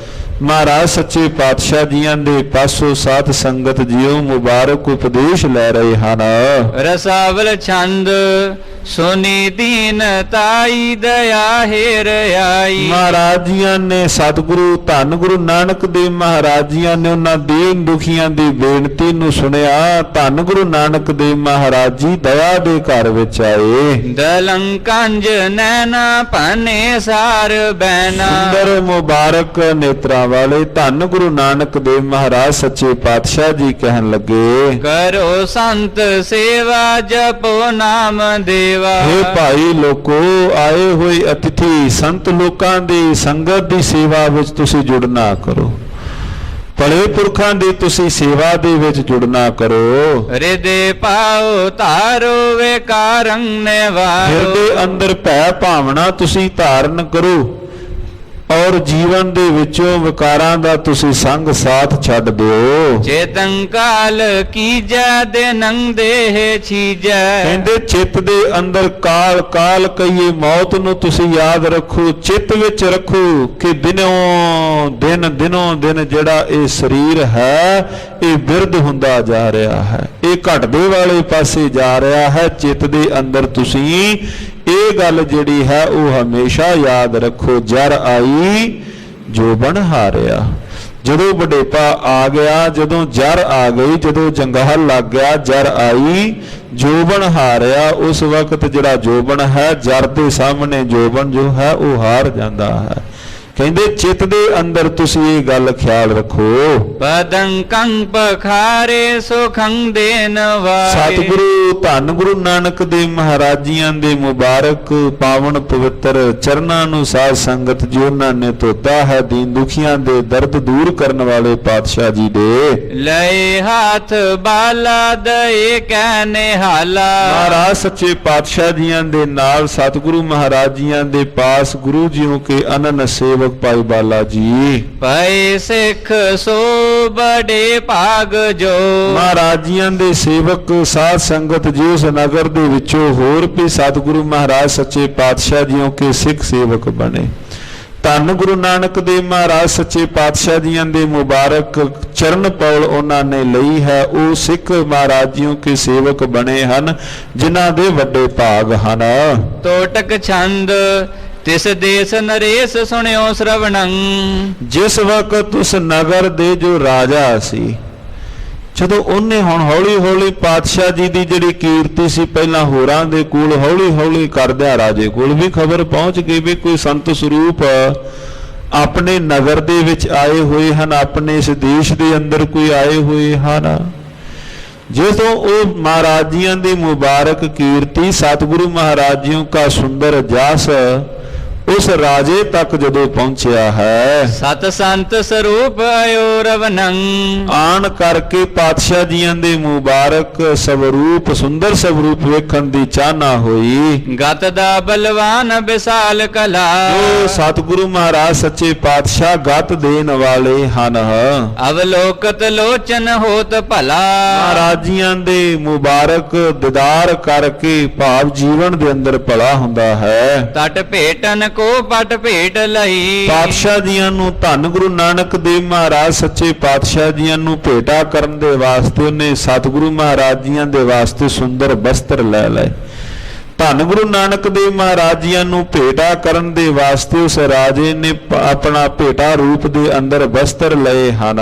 ਮਹਾਰਾਜ ਸੱਚੇ ਪਾਤਸ਼ਾਹ ਜੀਆਂ ਦੇ ਪਾਸੋਂ ਸਾਧ ਸੰਗਤ ਜੀਓ ਮੁਬਾਰਕ ਉਪਦੇਸ਼ ਲੈ ਰਹੇ ਹਨ। ਰਸਾਵਲ ਛੰਦ ਸੋਨੀ ਦੀਨ ਤਾਈ ਦਇਆ ਹੇਰ ਆਈ। ਮਹਾਰਾਜ ਜੀਆਂ ਨੇ ਸਤਿਗੁਰੂ ਧੰਨ ਗੁਰੂ ਨਾਨਕ ਦੇਵ ਮਹਾਰਾਜ ਜੀਆਂ ਨੇ ਉਹਨਾਂ ਦੀਨ ਦੁਖੀਆਂ ਦੀ ਬੇਨਤੀ ਨੂੰ ਸੁਣਿਆ। ਧੰਨ ਗੁਰੂ ਨਾਨਕ ਦੇਵ ਮਹਾਰਾਜ ਜੀ ਦਇਆ ਦੇ ਘਰ ਵਿੱਚ ਆਏ। ਦਲੰਕੰਜ ਨੈਣਾ ਪਾਨੇ ਸਾਰ ਬੈਨਾ। ਸੁੰਦਰ ਮੁਬਾਰਕ ਨੇਤਰਾਂ ਵਾਲੇ ਧੰਨ ਗੁਰੂ ਨਾਨਕ ਦੇਵ ਮਹਾਰਾਜ ਸੱਚੇ ਪਾਤਸ਼ਾਹ ਜੀ ਕਹਿਣ ਲੱਗੇ ਕਰੋ ਸੰਤ ਸੇਵਾ ਜਪੋ ਨਾਮ ਦੇਵਾ। ਹੇ ਭਾਈ ਲੋਕੋ ਆਏ ਹੋਏ ਅਤਿਥੀ ਸੰਤ ਲੋਕਾਂ ਦੀ ਸੰਗਤ ਦੀ ਸੇਵਾ ਵਿੱਚ ਤੁਸੀਂ ਜੁੜਨਾ ਕਰੋ। ਭਲੇ ਪੁਰਖਾਂ ਦੀ ਤੁਸੀਂ ਸੇਵਾ ਦੇ ਵਿੱਚ ਜੁੜਨਾ ਕਰੋ। ਹਿਰਦੇ ਪਾਉ ਧਾਰੋ ਵਿਕਾਰੰ ਨਿਵਾਰੋ। ਹਿਰਦੇ ਅੰਦਰ ਭੈ ਭਾਵਨਾ ਤੁਸੀਂ ਧਾਰਨ ਕਰੋ ਔਰ ਜੀਵਨ ਦੇ ਵਿੱਚੋਂ ਵਿਕਾਰਾਂ ਦਾ ਤੁਸੀਂ ਸੰਗ ਸਾਥ ਛੱਡ ਦਿਓ। ਚੇਤਨ ਕਾਲ ਕੀਜੈ ਦਿਨੰ ਦੇਹ ਛੀਜੈ। ਕਹਿੰਦੇ ਚਿੱਤ ਦੇ ਅੰਦਰ ਕਾਲ ਕਾਲ ਕਹੀਏ ਮੌਤ ਨੂੰ ਤੁਸੀਂ ਯਾਦ ਰੱਖੋ, ਚਿੱਤ ਵਿੱਚ ਰੱਖੋ ਕਿ ਦਿਨੋਂ ਦਿਨ ਜਿਹੜਾ ਇਹ ਸਰੀਰ ਹੈ ਇਹ ਬਿਰਧ ਹੁੰਦਾ ਜਾ ਰਿਹਾ ਹੈ, ਇਹ ਘਟਦੇ ਵਾਲੇ ਪਾਸੇ ਜਾ ਰਿਹਾ ਹੈ। ਚਿੱਤ ਦੇ ਅੰਦਰ ਤੁਸੀਂ ਇਹ ਗੱਲ ਜਿਹੜੀ ਹੈ ਉਹ ਹਮੇਸ਼ਾ ਯਾਦ ਰੱਖੋ, ਜਰ ਆਈ ਜੋ ਬਣ ਹਾਰਿਆ। ਜਦੋਂ ਵਡੇਪਾ ਆ ਗਿਆ, ਜਦੋਂ ਜਰ ਆ ਗਈ, ਜਦੋਂ ਜੰਗਾਲ ਲੱਗ ਗਿਆ, ਜਰ ਆਈ, ਜੋਬਨ ਹਾਰਿਆ, ਉਸ ਵਕਤ ਜਿਹੜਾ ਜੋਬਨ ਹੈ, ਜਰ ਦੇ ਸਾਹਮਣੇ ਜੋਬਨ ਜੋ ਹੈ ਉਹ ਹਾਰ ਜਾਂਦਾ ਹੈ। ਕਹਿੰਦੇ ਚਿੱਤ ਦੇ ਅੰਦਰ ਤੁਸੀਂ ਇਹ ਗੱਲ ਖਿਆਲ ਰੱਖੋ। ਪਦੰਕੰ ਪਖਾਰੇ ਸੁਖੰ ਦੇਨ ਵਾਰੇ। ਸਤਿਗੁਰੂ ਧੰਨ ਗੁਰੂ ਨਾਨਕ ਦੇ ਮਹਾਰਾਜੀਆਂ ਦੇ ਮੁਬਾਰਕ ਪਾਵਨ ਪਵਿੱਤਰ ਚਰਨਾਂ ਨੂੰ ਸਾਧ ਸੰਗਤ ਜੀ ਉਹਨਾਂ ਨੇ ਧੋਤਾ ਹੈ। ਦੀਨ ਦੁਖੀਆਂ ਦੇ ਦਰਦ ਦੂਰ ਕਰਨ ਵਾਲੇ ਪਾਤਸ਼ਾਹ ਜੀ ਦੇ ਲਏ ਹੱਥ ਬਾਲਾ ਦਏ ਕਹਿ ਨਿਹਾਲਾ। ਮਹਾਰਾਜ ਸੱਚੇ ਪਾਤਸ਼ਾਹ ਜੀਆਂ ਦੇ ਨਾਲ ਸਤਿਗੁਰੂ ਮਹਾਰਾਜ ਜੀਆਂ ਦੇ ਪਾਸ ਗੁਰੂ ਜੀਓ ਕੇ ਅਨੰਨ ਸੇਵਕ ਭਾਈ ਬਾਲਾ ਜੀ ਪਏ ਸਿੱਖ ਸੋ ਬੜੇ ਭਾਗ ਜੋ। ਮਹਾਰਾਜ ਜੀਆਂ ਦੇ ਸੇਵਕ ਸਾਧ ਸੰਗਤ ਜੀ ਉਸ ਨਗਰ ਦੇ ਵਿੱਚੋਂ ਹੋਰ ਵੀ ਸਤਿਗੁਰੂ ਮਹਾਰਾਜ ਸੱਚੇ ਪਾਤਸ਼ਾਹ ਜੀਓ ਕੇ ਸਿੱਖ ਸੇਵਕ ਬਣੇ। ਧੰਨ ਗੁਰੂ ਨਾਨਕ ਦੇਵ ਮਹਾਰਾਜ ਸੱਚੇ ਪਾਤਸ਼ਾਹ ਜੀਆਂ ਦੇ ਮੁਬਾਰਕ ਚਰਨ ਪੌਲ ਉਹਨਾਂ ਨੇ ਲਈ ਹੈ। ਉਹ ਸਿੱਖ ਮਹਾਰਾਜ ਜੀਓ ਕੇ ਸੇਵਕ ਬਣੇ ਹਨ ਜਿਨ੍ਹਾਂ ਦੇ ਵੱਡੇ ਭਾਗ ਹਨ। ਤੋਟਕ ਛੰਦ ਤਿਸ ਦੇਸ ਨਰੇਸ਼ ਸੁਣਿਓ ਸ਼ਰਵਣੰ। ਜਿਸ ਵਕਤ ਉਸ ਨਗਰ ਦੇ ਜੋ ਰਾਜਾ ਸੀ, ਜਦੋਂ ਉਹਨੇ ਹੁਣ ਹੌਲੀ ਹੌਲੀ ਪਾਤਸ਼ਾਹ ਜੀ ਦੀ ਜਿਹੜੀ ਕੀਰਤੀ ਸੀ ਪਹਿਲਾਂ ਹੋਰਾਂ ਦੇ ਕੋਲ ਹੌਲੀ ਹੌਲੀ ਕਰਦਿਆਂ ਰਾਜੇ ਕੋਲ ਵੀ ਖਬਰ ਪਹੁੰਚ ਗਈ ਵੀ ਕੋਈ ਸੰਤ ਸਰੂਪ ਆਪਣੇ ਨਗਰ ਦੇ ਵਿੱਚ ਆਏ ਹੋਏ ਹਨ, ਆਪਣੇ ਇਸ ਦੇਸ਼ ਦੇ ਅੰਦਰ ਕੋਈ ਆਏ ਹੋਏ ਹਨ। ਜਦੋਂ ਉਹ ਮਹਾਰਾਜ ਜੀਆਂ ਦੀ ਮੁਬਾਰਕ ਕੀਰਤੀ ਸਤਿਗੁਰੂ ਮਹਾਰਾਜ ਜੀਓ ਕਾ ਸੁੰਦਰ ਜਸ ਉਸ ਰਾਜੇ ਤੱਕ ਜਦੋਂ ਪਹੁੰਚਿਆ ਹੈ, ਸਤ ਸੰਤ ਸਰੂਪ ਆਇਓ ਰਵਨੰ। ਆਣ ਕਰਕੇ ਪਾਤਸ਼ਾਹ ਜੀਆਂ ਦੇ ਮੁਬਾਰਕ ਸਵਰੂਪ ਸੁੰਦਰ ਸਵਰੂਪ ਵੇਖਣ ਦੀ ਚਾਹਨਾ ਹੋਈ। ਗਤ ਦਾ ਬਲਵਾਨ ਵਿਸਾਲ ਕਲਾ। ਜੋ ਸਤਿਗੁਰੂ ਮਹਾਰਾਜ ਸੱਚੇ ਪਾਤਸ਼ਾਹ ਗਤ ਦੇਣ ਵਾਲੇ ਹਨ। ਅਵਲੋਕਤ ਲੋਚਨ ਹੋਤ ਭਲਾ। ਮਹਾਰਾਜ ਜੀਆਂ ਦੇ ਮੁਬਾਰਕ ਦੀਦਾਰ ਕਰਕੇ ਭਾਵ ਜੀਵਨ ਦੇ ਅੰਦਰ ਭਲਾ ਹੁੰਦਾ ਹੈ। ਤਟ ਭੇਟਨ ਕੋ ਪਟ ਭੇਟ ਲਈ। ਪਾਤਸ਼ਾਹ ਜੀਆਂ ਨੂੰ ਧੰਨ ਗੁਰੂ ਨਾਨਕ ਦੇਵ ਮਹਾਰਾਜ ਸੱਚੇ ਪਾਤਸ਼ਾਹ ਜੀਆਂ ਨੂੰ ਭੇਟਾ ਕਰਨ ਦੇ ਵਾਸਤੇ ਉਹਨੇ ਸਤਿਗੁਰੂ ਮਹਾਰਾਜ ਜੀਆਂ ਦੇ ਵਾਸਤੇ ਸੁੰਦਰ ਵਸਤਰ ਲੈ ਲਏ। ਧੰਨ ਗੁਰੂ ਨਾਨਕ ਦੇਵ ਮਹਾਰਾਜ ਜੀਆਂ ਨੂੰ ਭੇਟਾ ਕਰਨ ਦੇ ਵਾਸਤੇ ਉਸ ਰਾਜੇ ਨੇ ਆਪਣਾ ਭੇਟਾ ਰੂਪ ਦੇ ਅੰਦਰ ਵਸਤਰ ਲਏ ਹਨ।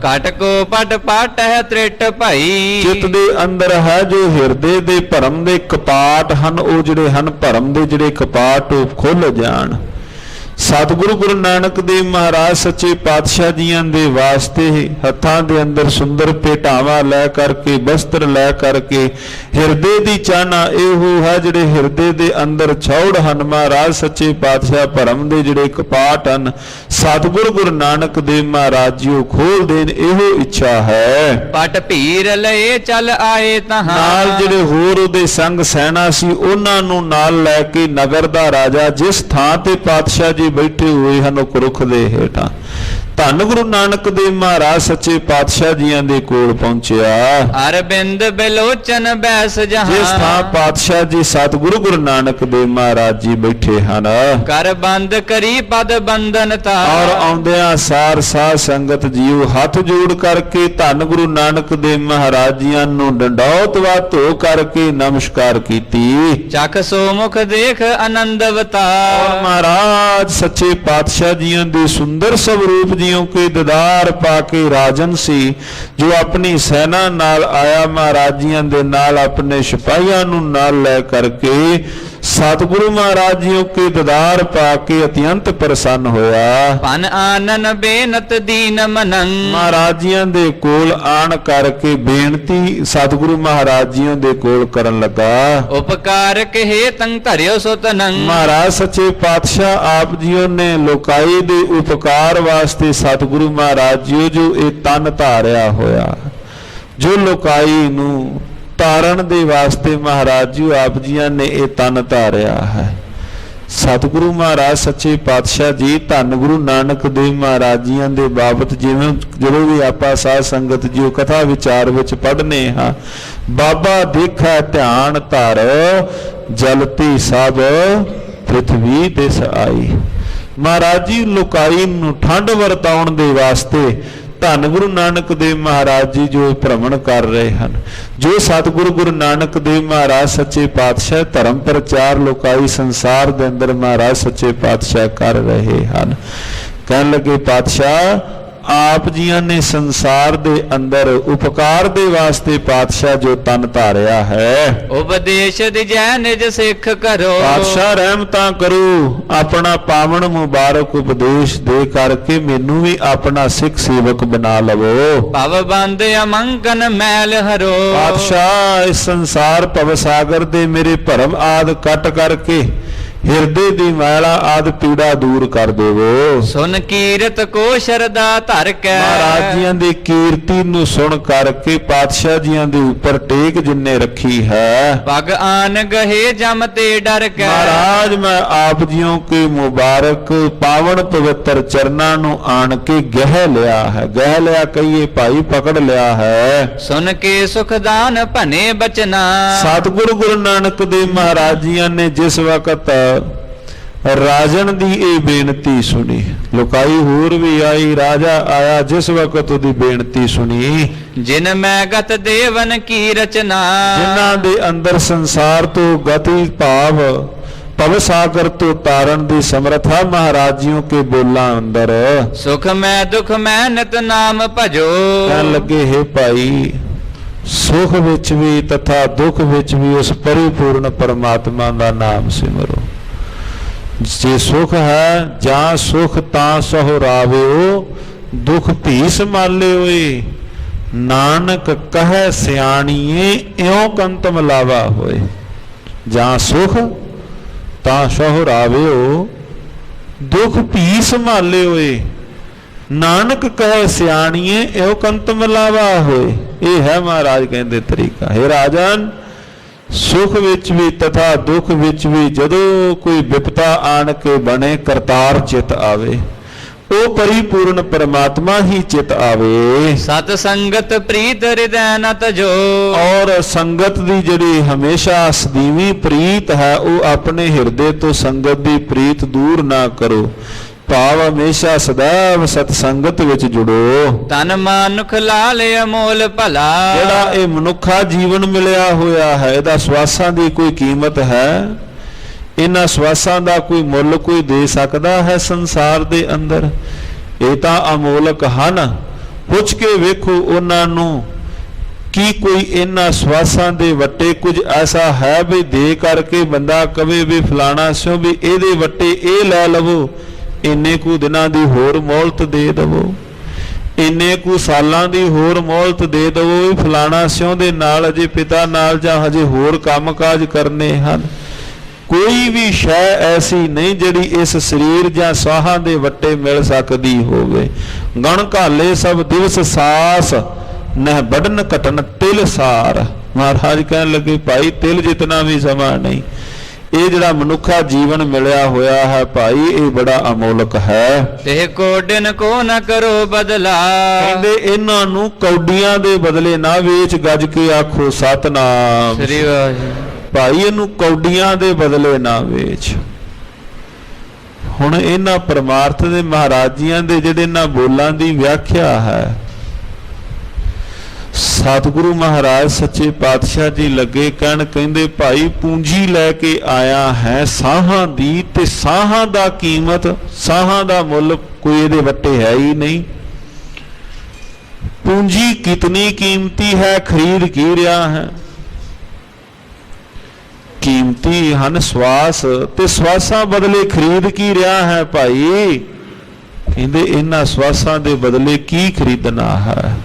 ਕਟ ਕੋ ਪਟ ਪਟ ਹੈ ਤ੍ਰਿਟ ਭਾਈ। ਚਿੱਤ ਦੇ ਅੰਦਰ ਹੈ ਜੋ ਹਿਰਦੇ ਦੇ ਭਰਮ ਦੇ ਕਪਾਟ ਹਨ, ਉਹ ਜਿਹੜੇ ਹਨ ਭਰਮ ਦੇ ਜਿਹੜੇ ਕਪਾਟ ਉਹ ਖੁੱਲ ਜਾਣ। ਸਤਿਗੁਰੂ ਗੁਰੂ ਨਾਨਕ ਦੇਵ ਮਹਾਰਾਜ ਸੱਚੇ ਪਾਤਸ਼ਾਹ ਜੀਆਂ ਦੇ ਵਾਸਤੇ ਹੱਥਾਂ ਦੇ ਅੰਦਰ ਸੁੰਦਰ ਭੇਟਾਵਾਂ ਲੈ ਕਰਕੇ ਵਸਤਰ ਲੈ ਕਰਕੇ ਹਿਰਦੇ ਦੀ ਚਾਹਨਾ ਇਹੋ ਹੈ ਜਿਹੜੇ ਹਿਰਦੇ ਦੇ ਅੰਦਰ ਛੌੜ ਹਨ। ਮਹਾਰਾਜ ਸੱਚੇ ਪਾਤਸ਼ਾਹ ਭਰਮ ਦੇ ਜਿਹੜੇ ਕਪਾਟ ਹਨ ਸਤਿਗੁਰੂ ਗੁਰੂ ਨਾਨਕ ਦੇਵ ਮਹਾਰਾਜ ਜੀ ਉਹ ਖੋਲ ਦੇਣ, ਇਹੋ ਇੱਛਾ ਹੈ। ਪਟ ਭੀਰ ਲਏ ਚੱਲ ਆਏ ਤਹਾਂ। ਨਾਲ ਜਿਹੜੇ ਹੋਰ ਉਹਦੇ ਸੰਗ ਸੈਨਾ ਸੀ ਉਹਨਾਂ ਨੂੰ ਨਾਲ ਲੈ ਕੇ ਨਗਰ ਦਾ ਰਾਜਾ ਜਿਸ ਥਾਂ ਤੇ ਪਾਤਸ਼ਾਹ ਜੀ ਬੈਠੇ ਹੋਏ ਹਨ ਉਹ ਰੁੱਖ ਦੇ ਹੇਠਾਂ ਧੰਨ ਗੁਰੂ ਨਾਨਕ ਦੇਵ ਮਹਾਰਾਜ ਸੱਚੇ ਪਾਤਸ਼ਾਹ ਜੀਆਂ ਦੇ ਕੋਲ ਪਹੁੰਚਿਆ। ਅਰਬਿੰਦ ਬਿਲੋਚਨ ਬੈਸ ਜਹਾਂ। ਜਿਸ ਥਾਂ ਪਾਤਸ਼ਾਹ ਜੀ ਸਤਿਗੁਰੂ ਗੁਰੂ ਨਾਨਕ ਦੇਵ ਮਹਾਰਾਜ ਜੀ ਬੈਠੇ ਹਨ। ਕਰ ਬੰਦ ਕਰੀ ਪਦ ਬੰਧਨ ਤਾ। ਔਰ ਆਉਂਦਿਆਂ ਸਾਰ ਸਾਧ ਸੰਗਤ ਜੀਓ ਹੱਥ ਜੋੜ ਕਰਕੇ ਧੰਨ ਗੁਰੂ ਨਾਨਕ ਦੇਵ ਮਹਾਰਾਜ ਜੀਆਂ ਨੂੰ ਡੰਡੌਤ ਵਾ ਧੋ ਕਰਕੇ ਨਮਸਕਾਰ ਕੀਤੀ। ਚੱਕ ਸੋ ਮੁਖ ਦੇਖ ਆਨੰਦ ਅਵਤਾਰ। ਔਰ ਮਹਾਰਾਜ ਸੱਚੇ ਪਾਤਸ਼ਾਹ ਜੀਆਂ ਦੇ ਸੁੰਦਰ ਸਵਰੂਪ ਜੀਓ ਕੇ ਦੀਦਾਰ ਪਾ ਕੇ ਰਾਜਨ ਸੀ ਜੋ ਆਪਣੀ ਸੈਨਾ ਨਾਲ ਆਇਆ, ਮਹਾਰਾਜ ਜੀਆਂ ਦੇ ਨਾਲ ਆਪਣੇ ਸਿਪਾਹੀਆਂ ਨੂੰ ਨਾਲ ਲੈ ਕਰਕੇ ਸਤਿਗੁਰੂ ਮਹਾਰਾਜ ਜੀਓ ਕੇ ਦੀਦਾਰ ਪਾ ਕੇ ਅਤਿਅੰਤ ਪ੍ਰਸੰਨ ਹੋਇਆ। ਪਨ ਆਨਨ ਬੇਨਤ ਦੀਨ ਮਨੰ। ਮਹਾਰਾਜ ਜੀਆਂ ਦੇ ਕੋਲ ਆਣ ਕਰਕੇ ਬੇਨਤੀ ਸਤਿਗੁਰੂ ਮਹਾਰਾਜ ਜੀਆਂ ਦੇ ਕੋਲ ਕਰਨ ਲੱਗਾ। ਉਪਕਾਰ ਕਹੇ ਤੰ ਧਰਿਓ ਸੁਤਨੰ। ਮਹਾਰਾਜ ਸੱਚੇ ਪਾਤਸ਼ਾਹ ਆਪ ਜੀਓ ਨੇ ਲੋਕਾਈ ਦੇ ਉਪਕਾਰ ਵਾਸਤੇ ਸਤਿਗੁਰੂ ਮਹਾਰਾਜ ਜੀਓ ਜੋ ਇਹ ਤਨ ਧਾਰਿਆ ਹੋਇਆ, ਜੋ ਲੋਕਾਈ ਨੂੰ ਤਾਰਨ ਦੇ ਵਾਸਤੇ ਮਹਾਰਾਜ ਜੀ ਆਪ ਜੀਆਂ ਨੇ ਇਹ ਤਨ ਧਾਰਿਆ ਹੈ। ਸਤਿਗੁਰੂ ਮਹਾਰਾਜ ਸੱਚੇ ਪਾਤਸ਼ਾਹ ਜੀ ਧੰਨ ਗੁਰੂ ਨਾਨਕ ਦੇਵ ਮਹਾਰਾਜ ਜੀਆਂ ਦੇ ਬਾਬਤ ਜਿਵੇਂ ਜਦੋਂ ਵੀ ਆਪਾਂ ਸਾਧ ਸੰਗਤ ਜੀ ਕਥਾ ਵਿਚਾਰ ਵਿੱਚ ਪੜ੍ਹਨੇ ਹਾਂ, ਬਾਬਾ ਦੇਖਾ ਧਿਆਨ ਧਰ ਜਲਤੀ ਸਭ ਪ੍ਰਿਥਵੀ ਦਿਸ ਆਈ। ਮਹਾਰਾਜ ਜੀ ਲੋਕਾਈ ਨੂੰ ਠੰਡ ਵਰਤਾਉਣ ਦੇ ਵਾਸਤੇ ਧੰਨ ਗੁਰੂ ਨਾਨਕ ਦੇਵ ਮਹਾਰਾਜ ਜੀ ਜੋ ਭ੍ਰਮਣ ਕਰ ਰਹੇ ਹਨ, ਜੋ ਸਤਿਗੁਰੂ ਗੁਰੂ ਨਾਨਕ ਦੇਵ ਮਹਾਰਾਜ ਸੱਚੇ ਪਾਤਸ਼ਾਹ ਧਰਮ ਪ੍ਰਚਾਰ ਲੋਕਾਈ ਸੰਸਾਰ ਦੇ ਅੰਦਰ ਮਹਾਰਾਜ ਸੱਚੇ ਪਾਤਸ਼ਾਹ ਕਰ ਰਹੇ ਹਨ। ਕਹਿਣ ਲੱਗੇ ਪਾਤਸ਼ਾਹ ਆਪ ਜੀਆਂ ਨੇ ਸੰਸਾਰ ਦੇ ਅੰਦਰ ਉਪਕਾਰ ਦੇ ਵਾਸਤੇ ਪਾਤਸ਼ਾਹ ਜੋ ਤਨ ਧਾਰਿਆ ਹੈ, ਉਪਦੇਸ਼ ਦਿਜੈ ਨਿਜ ਸਿੱਖ ਕਰੋ। ਪਾਤਸ਼ਾਹ ਰਹਿਮਤਾਂ ਕਰੋ, ਆਪਣਾ ਪਾਵਨ ਮੁਬਾਰਕ ਉਪਦੇਸ਼ ਦੇ ਕਰਕੇ ਮੈਨੂੰ ਵੀ ਆਪਣਾ ਸਿੱਖ ਸੇਵਕ ਬਣਾ ਲਵੋ। ਭਵ ਬੰਧ ਅਮੰਕਨ ਮੈਲ ਹਰੋ। ਪਾਤਸ਼ਾਹ ਇਸ ਸੰਸਾਰ ਭਵ ਸਾਗਰ ਦੇ ਮੇਰੇ ਭਰਮ ਆਦ ਕੱਟ ਕਰਕੇ ਹਿਰਦੇ ਦੀ ਮੈਲਾ ਆਦ ਪੀੜਾ ਦੂਰ ਕਰ ਦੇਵੋ। ਸੁਨ ਕੀਰਤ ਕੋ ਸ਼ਰਦਾ ਧਰ ਕੇ। ਮਹਾਰਾਜ ਜੀਆਂ ਦੀ ਕੀਰਤੀ ਨੂੰ ਸੁਣ ਕਰਕੇ ਪਾਤਸ਼ਾਹ ਜੀਆਂ ਦੇ ਉੱਪਰ ਟੇਕ ਜਿੰਨੇ ਰੱਖੀ ਹੈ, ਪਗ ਆਨ ਗਹੇ ਜਮ ਤੇ ਡਰ ਕੇ। ਮਹਾਰਾਜ ਮੈਂ ਆਪ ਜੀਓ ਕੇ ਮੁਬਾਰਕ ਪਾਵਨ ਪਵਿੱਤਰ ਚਰਨਾਂ ਨੂੰ ਆਣ ਕੇ ਗਹਿ ਲਿਆ ਹੈ। ਗਹਿ ਲਿਆ ਕਹੀਏ ਭਾਈ, ਪਕੜ ਲਿਆ ਹੈ। ਸੁਨ ਕੇ ਸੁਖਦਾਨ ਭਨੇ ਬਚਨਾ। ਸਤਿਗੁਰੂ ਗੁਰੂ ਨਾਨਕ ਦੇਵ ਮਹਾਰਾਜ ਜੀਆਂ ਨੇ ਜਿਸ ਵਕਤ ਰਾਜਨ ਦੀ ਇਹ ਬੇਨਤੀ ਸੁਣੀ, ਲੁਕਾਈ ਹੋਰ ਵੀ ਆਈ, ਰਾਜਾ ਆਇਆ, ਜਿਸ ਵਕਤ ਉਹਦੀ ਬੇਨਤੀ ਸੁਣੀ, ਜਿਨ ਮੈਂ ਗਤ ਦੇਵਨ ਕੀ ਰਚਨਾ। ਜਿਨ੍ਹਾਂ ਦੇ ਅੰਦਰ ਸੰਸਾਰ ਤੋਂ ਗਤੀ ਭਾਵ ਭਵ ਸਾਗਰ ਤੋਂ ਤਾਰਨ ਦੀ ਸਮਰੱਥਾ ਮਹਾਰਾਜ ਜੀਓ ਕੇ ਬੋਲਾਂ ਅੰਦਰ, ਸੁਖ ਮੈਂ ਦੁਖ ਮੈਂ ਨਿਤ ਨਾਮ ਭਜੋ। ਕਹਿਣ ਲੱਗੇ ਹੈ ਭਾਈ, ਸੁਖ ਵਿੱਚ ਵੀ ਤਥਾ ਦੁੱਖ ਵਿੱਚ ਵੀ ਉਸ ਪਰਿਪੂਰਨ ਪਰਮਾਤਮਾ ਦਾ ਨਾਮ ਸਿਮਰੋ। ਜੇ ਸੁਖ ਹੈ ਜਾਂ ਸੁਖ ਤਾਂ ਸਹੁਰਾਵਿਓ, ਦੁਖ ਭੀ ਸੰਭਾਲਿਓਏ। ਨਾਨਕ ਕਹੈ ਸਿਆਣੀਏ ਇਉ ਕੰਤ ਮਿਲਾਵਾ ਹੋਏ। ਜਾਂ ਸੁਖ ਤਾਂ ਸਹੁਰਾਵਿਓ, ਦੁਖ ਭੀ ਸੰਭਾਲਿਓਏ। ਨਾਨਕ ਕਹੈ ਸਿਆਣੀਏ ਇਉ ਕੰਤ ਮਿਲਾਵਾ ਹੋਏ। ਇਹ ਹੈ ਮਹਾਰਾਜ ਕਹਿੰਦੇ ਤਰੀਕਾ। ਹੈ ਰਾਜਨ, ਸੁਖ ਵਿੱਚ ਵੀ ਤਥਾ ਦੁੱਖ ਵਿੱਚ ਵੀ ਜਦੋਂ ਕੋਈ ਵਿਪਤਾ ਆਣ ਕੇ ਬਣੇ, ਕਰਤਾਰ ਚਿਤ ਆਵੇ, ਉਹ ਪਰਿਪੂਰਨ ਪਰਮਾਤਮਾ ਹੀ ਚਿਤ ਆਵੇ। ਸਤ ਸੰਗਤ ਪ੍ਰੀਤ ਹਿਰਦੈ ਨ ਤਜੋ। ਔਰ ਸੰਗਤ ਦੀ ਜਿਹੜੀ ਹਮੇਸ਼ਾ ਸਦੀਵੀ ਪ੍ਰੀਤ ਹੈ, ਉਹ ਆਪਣੇ ਹਿਰਦੇ ਤੋਂ ਸੰਗਤ ਦੀ ਪ੍ਰੀਤ ਦੂਰ ਨਾ ਕਰੋ। ਭਾਵ ਹਮੇਸ਼ਾ ਸदैव ਸਤ ਸੰਗਤ ਵਿੱਚ ਜੁੜੋ। ਤਨ ਮਨੁਖ ਲਾਲ ਅਮੋਲ ਭਲਾ। ਜਿਹੜਾ ਇਹ ਮਨੁੱਖਾ ਜੀਵਨ ਮਿਲਿਆ ਹੋਇਆ ਹੈ, ਇਹਦਾ ਸਵਾਸਾਂ ਦੀ ਕੋਈ ਕੀਮਤ ਹੈ? ਇਹਨਾਂ ਸਵਾਸਾਂ ਦਾ ਕੋਈ ਮੁੱਲ ਕੋਈ ਦੇ ਸਕਦਾ ਹੈ ਸੰਸਾਰ ਦੇ ਅੰਦਰ? ਇਹ ਤਾਂ ਅਮੋਲਕ ਹਨ। ਪੁੱਛ ਕੇ ਵੇਖੋ ਉਹਨਾਂ ਨੂੰ, ਕੀ ਕੋਈ ਇਹਨਾਂ ਸਵਾਸਾਂ ਦੇ ਵੱਟੇ ਕੁਝ ਐਸਾ ਹੈ ਵੀ ਦੇ ਕਰਕੇ ਬੰਦਾ ਕਵੇ ਵੀ ਫਲਾਣਾ ਸਿਓ ਵੀ ਇਹਦੇ ਵੱਟੇ ਇਹ ਲੈ ਲਵੋ, ਇੰਨੇ ਕੁ ਦਿਨਾਂ ਦੀ ਹੋਰ ਮੌਲਤ ਦੇ ਦਵੋ, ਇੰਨੇ ਕੁ ਸਾਲਾਂ ਦੀ ਹੋਰ ਮੌਲਤ ਦੇ ਦਵੋ, ਵੀ ਫਲਾਣਾ ਸਿਓ ਦੇ ਨਾਲ ਅਜੇ ਪਿਤਾ ਨਾਲ ਜਾਂ ਹਜੇ ਹੋਰ ਕੰਮਕਾਜ ਕਰਨੇ ਹਨ। ਕੋਈ ਵੀ ਸ਼ੈ ਐਸੀ ਨਹੀਂ ਜਿਹੜੀ ਇਸ ਸਰੀਰ ਜਾਂ ਸਾਹਾਂ ਦੇ ਵੱਟੇ ਮਿਲ ਸਕਦੀ ਹੋਵੇ। ਗਣ ਘਾਲੇ ਸਭ ਦਿਵਸ ਸਾਸ, ਨਹਿ ਵੱਢਣ ਘਟਣ ਤਿਲ ਸਾਰ। ਮਹਾਰਾਜ ਕਹਿਣ ਲੱਗੇ ਭਾਈ, ਤਿਲ ਜਿਤਨਾ ਵੀ ਸਮਾਂ ਨਹੀਂ। ਇਹ ਜਿਹੜਾ ਮਨੁੱਖਾ ਜੀਵਨ ਮਿਲਿਆ ਹੋਇਆ ਹੈ ਭਾਈ, ਇਹ ਬੜਾ ਅਮੋਲਕ ਹੈ। ਤੇ ਕੋਡਨ ਕੋ ਨ ਕਰੋ ਬਦਲਾ। ਕਹਿੰਦੇ ਇਹਨਾਂ ਨੂੰ ਕੌਡੀਆਂ ਦੇ ਬਦਲੇ ਨਾ ਵੇਚ, ਗੱਜ ਕੇ ਆਖੋ ਸਤਨਾਮ। ਸ੍ਰੀ ਵਾਹਿਗੁਰੂ। ਭਾਈ ਇਹਨੂੰ ਕੌਡੀਆਂ ਦੇ ਬਦਲੇ ਨਾ ਵੇਚ। ਹੁਣ ਇਹਨਾਂ ਪਰਮਾਰਥ ਦੇ ਮਹਾਰਾਜ ਜੀਆਂ ਦੇ ਜਿਹੜੇ ਇਹਨਾਂ ਬੋਲਾਂ ਦੀ ਵਿਆਖਿਆ ਹੈ, ਸਤਿਗੁਰੂ ਮਹਾਰਾਜ ਸੱਚੇ ਪਾਤਸ਼ਾਹ ਜੀ ਲੱਗੇ ਕਹਿਣ, ਕਹਿੰਦੇ ਭਾਈ ਪੂੰਜੀ ਲੈ ਕੇ ਆਇਆ ਹੈ ਸਾਹਾਂ ਦੀ, ਤੇ ਸਾਹਾਂ ਦਾ ਕੀਮਤ, ਸਾਹਾਂ ਦਾ ਮੁੱਲ ਕੋਈ ਇਹਦੇ ਵੱਟੇ ਹੈ ਹੀ ਨਹੀਂ। ਪੂੰਜੀ ਕਿਤਨੀ ਕੀਮਤੀ ਹੈ, ਖਰੀਦ ਕੀ ਰਿਹਾ ਹੈ? ਕੀਮਤੀ ਹਨ ਸਵਾਸ, ਤੇ ਸਵਾਸਾਂ ਬਦਲੇ ਖਰੀਦ ਕੀ ਰਿਹਾ ਹੈ ਭਾਈ? ਕਹਿੰਦੇ ਇਹਨਾਂ ਸਵਾਸਾਂ ਦੇ ਬਦਲੇ ਕੀ ਖਰੀਦਣਾ ਹੈ?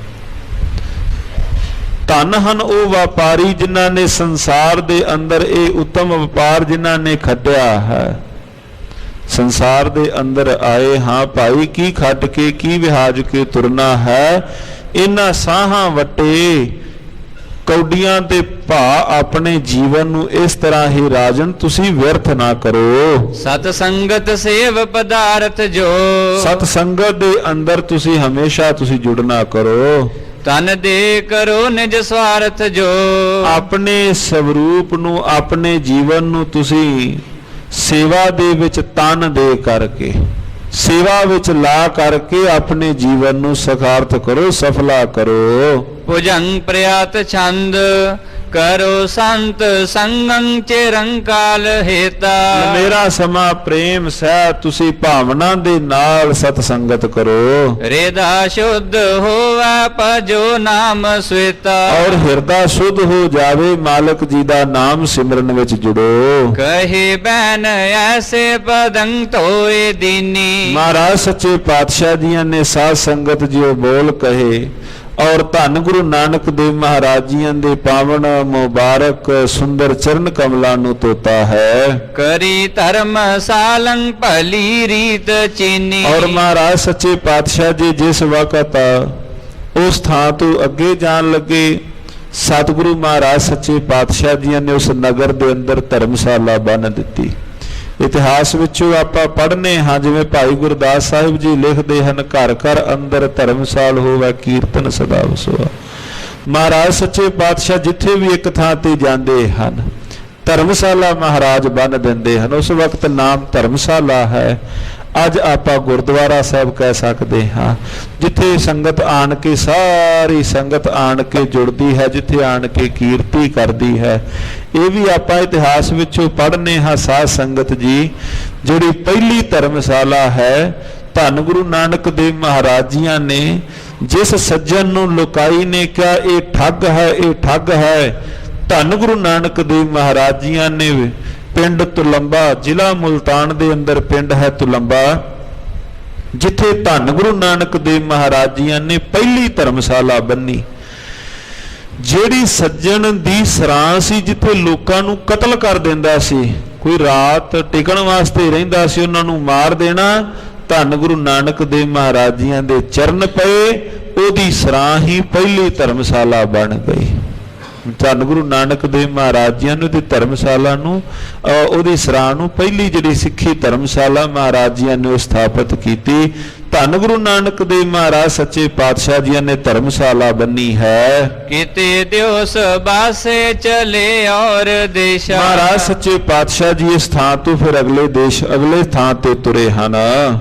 ਧਨ ਹਨ ਉਹ ਵਪਾਰੀ ਜਿਨ੍ਹਾਂ ਨੇ ਸੰਸਾਰ ਦੇ ਅੰਦਰ ਇਹ ਉੱਤਮ ਵਪਾਰ ਜਿਨ੍ਹਾਂ ਨੇ ਖੱਟਿਆ ਹੈ। ਸੰਸਾਰ ਦੇ ਅੰਦਰ ਆਏ ਹਾਂ ਭਾਈ, ਕੀ ਖੱਟ ਕੇ ਕੀ ਵਿਹਾਜ ਕੇ ਤੁਰਨਾ ਹੈ? ਇਹਨਾਂ ਸਾਹਾਂ ਵਟੇ ਕੌਡੀਆਂ ਤੇ ਭਾ ਆਪਣੇ ਜੀਵਨ ਨੂੰ ਇਸ ਤਰ੍ਹਾਂ ਹੀ ਰਾਜਨ ਤੁਸੀਂ ਵਿਅਰਥ ਨਾ ਕਰੋ। ਸਤ ਸੰਗਤ ਸੇਵ ਪਦਾਰਥ ਜੋ। ਸਤ ਸੰਗਤ ਦੇ ਅੰਦਰ ਤੁਸੀਂ ਹਮੇਸ਼ਾ ਤੁਸੀਂ ਜੁੜਨਾ ਕਰੋ। ਤਨ ਦੇ ਕਰੋ ਨਿਜ ਸਵਾਰਥ ਜੋ। ਆਪਣੇ ਸਵਰੂਪ ਨੂੰ, ਆਪਣੇ ਜੀਵਨ ਨੂੰ ਤੁਸੀਂ ਸੇਵਾ ਦੇ ਵਿੱਚ ਤਨ ਦੇ ਕਰਕੇ, ਸੇਵਾ ਵਿੱਚ ਲਾ ਕਰਕੇ ਆਪਣੇ ਜੀਵਨ ਨੂੰ ਸਾਰਥਕ ਕਰੋ, ਸਫਲਾ ਕਰੋ। ਭੁਜੰਗ ਪ੍ਰਿਆਤ ਛੰਦ ਕਰੋ ਸੰਤ ਸੰਗੰ ਚਿਰੰਕਾਲ ਹੇਤਾ। ਮੇਰਾ ਸਮਾਂ ਪ੍ਰੇਮ ਸਹਿ ਤੁਸੀਂ ਭਾਵਨਾ ਦੇ ਨਾਲ ਸਤ ਸੰਗਤ ਕਰੋ। ਰਿਦਾ ਸ਼ੁੱਧ ਹੋਵੈ ਭਜੋ ਨਾਮ ਸਵੇਤਾ। ਔਰ ਹਿਰਦਾ ਸ਼ੁੱਧ ਹੋ ਜਾਵੇ, ਮਾਲਕ ਜੀ ਦਾ ਨਾਮ ਸਿਮਰਨ ਵਿੱਚ ਜੁੜੋ। ਕਹੇ ਬੈਨ ਐਸੇ ਪਦੰ ਧੋਏ ਦੀਨੀ। ਮਹਾਰਾਜ ਸੱਚੇ ਪਾਤਸ਼ਾਹ ਜੀਆਂ ਨੇ ਸਾਧ ਸੰਗਤ ਜਿਉ ਬੋਲ ਕਹੇ ਔਰ ਧੰਨ ਗੁਰੂ ਨਾਨਕ ਦੇਵ ਮਹਾਰਾਜ ਜੀਆਂ ਦੇ ਪਾਵਨ ਮੁਬਾਰਕ ਸੁੰਦਰ ਚਰਨ ਕਮਲਾਂ ਨੂੰ ਤੋਤਾ ਹੈ। ਕਰੀ ਧਰਮ ਸਾਲੰ ਭਲੀ ਰੀਤ ਚੀਨੀ। ਔਰ ਮਹਾਰਾਜ ਸੱਚੇ ਪਾਤਸ਼ਾਹ ਜੀ ਜਿਸ ਵਕਤ ਉਸ ਥਾਂ ਤੋਂ ਅੱਗੇ ਜਾਣ ਲੱਗੇ, ਸਤਿਗੁਰੂ ਮਹਾਰਾਜ ਸੱਚੇ ਪਾਤਸ਼ਾਹ ਜੀਆਂ ਨੇ ਉਸ ਨਗਰ ਦੇ ਅੰਦਰ ਧਰਮਸ਼ਾਲਾ ਬੰਨ੍ਹ ਦਿੱਤੀ। ਇਤਿਹਾਸ ਵਿੱਚੋਂ ਆਪਾਂ ਪੜ੍ਹਨੇ ਹਾਂ, ਜਿਵੇਂ ਭਾਈ ਗੁਰਦਾਸ ਸਾਹਿਬ ਜੀ ਲਿਖਦੇ ਹਨ, ਘਰ ਘਰ ਅੰਦਰ ਧਰਮਸਾਲ ਹੋਵੇ ਕੀਰਤਨ ਸਦਾ ਵਸੋਆ। ਮਹਾਰਾਜ ਸੱਚੇ ਪਾਤਸ਼ਾਹ ਜਿੱਥੇ ਵੀ ਇੱਕ ਥਾਂ ਤੇ ਜਾਂਦੇ ਹਨ ਧਰਮਸ਼ਾਲਾ ਮਹਾਰਾਜ ਬੰਨ੍ਹ ਦਿੰਦੇ ਹਨ। ਉਸ ਵਕਤ ਨਾਮ ਧਰਮਸ਼ਾਲਾ ਹੈ। ਅੱਜ ਆਪਾਂ ਗੁਰਦੁਆਰਾ ਸਾਹਿਬ ਕਹਿ ਸਕਦੇ ਹਾਂ, ਜਿੱਥੇ ਸੰਗਤ ਆਣ ਕੇ, ਸਾਰੀ ਸੰਗਤ ਆਣ ਕੇ ਜੁੜਦੀ ਹੈ, ਜਿੱਥੇ ਆਣ ਕੇ ਕੀਰਤੀ ਕਰਦੀ ਹੈ। ਇਹ ਵੀ ਆਪਾਂ ਇਤਿਹਾਸ ਵਿੱਚੋਂ ਪੜ੍ਹਨੇ ਹਾਂ ਸਾਧ ਸੰਗਤ ਜੀ। ਜਿਹੜੀ ਪਹਿਲੀ ਧਰਮਸ਼ਾਲਾ ਹੈ, ਧੰਨ ਗੁਰੂ ਨਾਨਕ ਦੇਵ ਮਹਾਰਾਜ ਜੀਆਂ ਨੇ ਜਿਸ ਸੱਜਣ ਨੂੰ ਲੋਕਾਈ ਨੇ ਕਿਹਾ ਇਹ ਠੱਗ ਹੈ, ਇਹ ਠੱਗ ਹੈ, ਧੰਨ ਗੁਰੂ ਨਾਨਕ ਦੇਵ ਮਹਾਰਾਜ ਜੀਆਂ ਨੇ ਪਿੰਡ ਤੁਲੰਬਾ, ਜ਼ਿਲ੍ਹਾ ਮੁਲਤਾਨ ਦੇ ਅੰਦਰ ਪਿੰਡ ਹੈ ਤੁਲੰਬਾ, ਜਿੱਥੇ ਧੰਨ ਗੁਰੂ ਨਾਨਕ ਦੇਵ ਮਹਾਰਾਜ ਜੀਆਂ ਨੇ ਪਹਿਲੀ ਧਰਮਸ਼ਾਲਾ ਬੰਨੀ। ਜਿਹੜੀ ਸੱਜਣ ਦੀ ਸਰਾਂ ਸੀ, ਜਿੱਥੇ ਲੋਕਾਂ ਨੂੰ ਕਤਲ ਕਰ ਦਿੰਦਾ ਸੀ, ਕੋਈ ਰਾਤ ਟਿਕਣ ਵਾਸਤੇ ਰਹਿੰਦਾ ਸੀ, ਉਹਨਾਂ ਨੂੰ ਮਾਰ ਦੇਣਾ, ਧੰਨ ਗੁਰੂ ਨਾਨਕ ਦੇਵ ਮਹਾਰਾਜ ਜੀਆਂ ਦੇ ਚਰਨ ਪਏ, ਉਹਦੀ ਸਰਾਂ ਹੀ ਪਹਿਲੀ ਧਰਮਸ਼ਾਲਾ ਬਣ ਗਈ। ਧੰਨ ਗੁਰੂ ਨਾਨਕ ਦੇਵ ਮਹਾਰਾਜ ਜੀਆਂ ਨੂੰ ਤੇ ਧਰਮਸ਼ਾਲਾ ਨੂੰ, ਉਹਦੀ ਸਰਾਂ ਨੂੰ ਪਹਿਲੀ ਜਿਹੜੀ ਸਿੱਖੀ ਧਰਮਸ਼ਾਲਾ ਮਹਾਰਾਜ ਜੀਆਂ ਨੇ ਸਥਾਪਿਤ ਕੀਤੀ। ਧੰਨ ਗੁਰੂ ਨਾਨਕ ਦੇਵ ਮਹਾਰਾਜ ਸੱਚੇ ਪਾਤਸ਼ਾਹ ਜੀਆਂ ਨੇ ਧਰਮਸ਼ਾਲਾ ਬੰਨੀ ਹੈ। ਕਿਤੇ ਦਿਵਸ ਬਾਸੇ ਚਲੇ ਔਰ ਦੇਸ਼ਾ। ਮਹਾਰਾਜ ਸੱਚੇ ਪਾਤਸ਼ਾਹ ਜੀ ਇਸ ਥਾਂ ਤੋਂ ਫਿਰ ਅਗਲੇ ਦੇਸ਼, ਅਗਲੇ ਥਾਂ ਤੇ ਤੁਰੇ ਹਨ।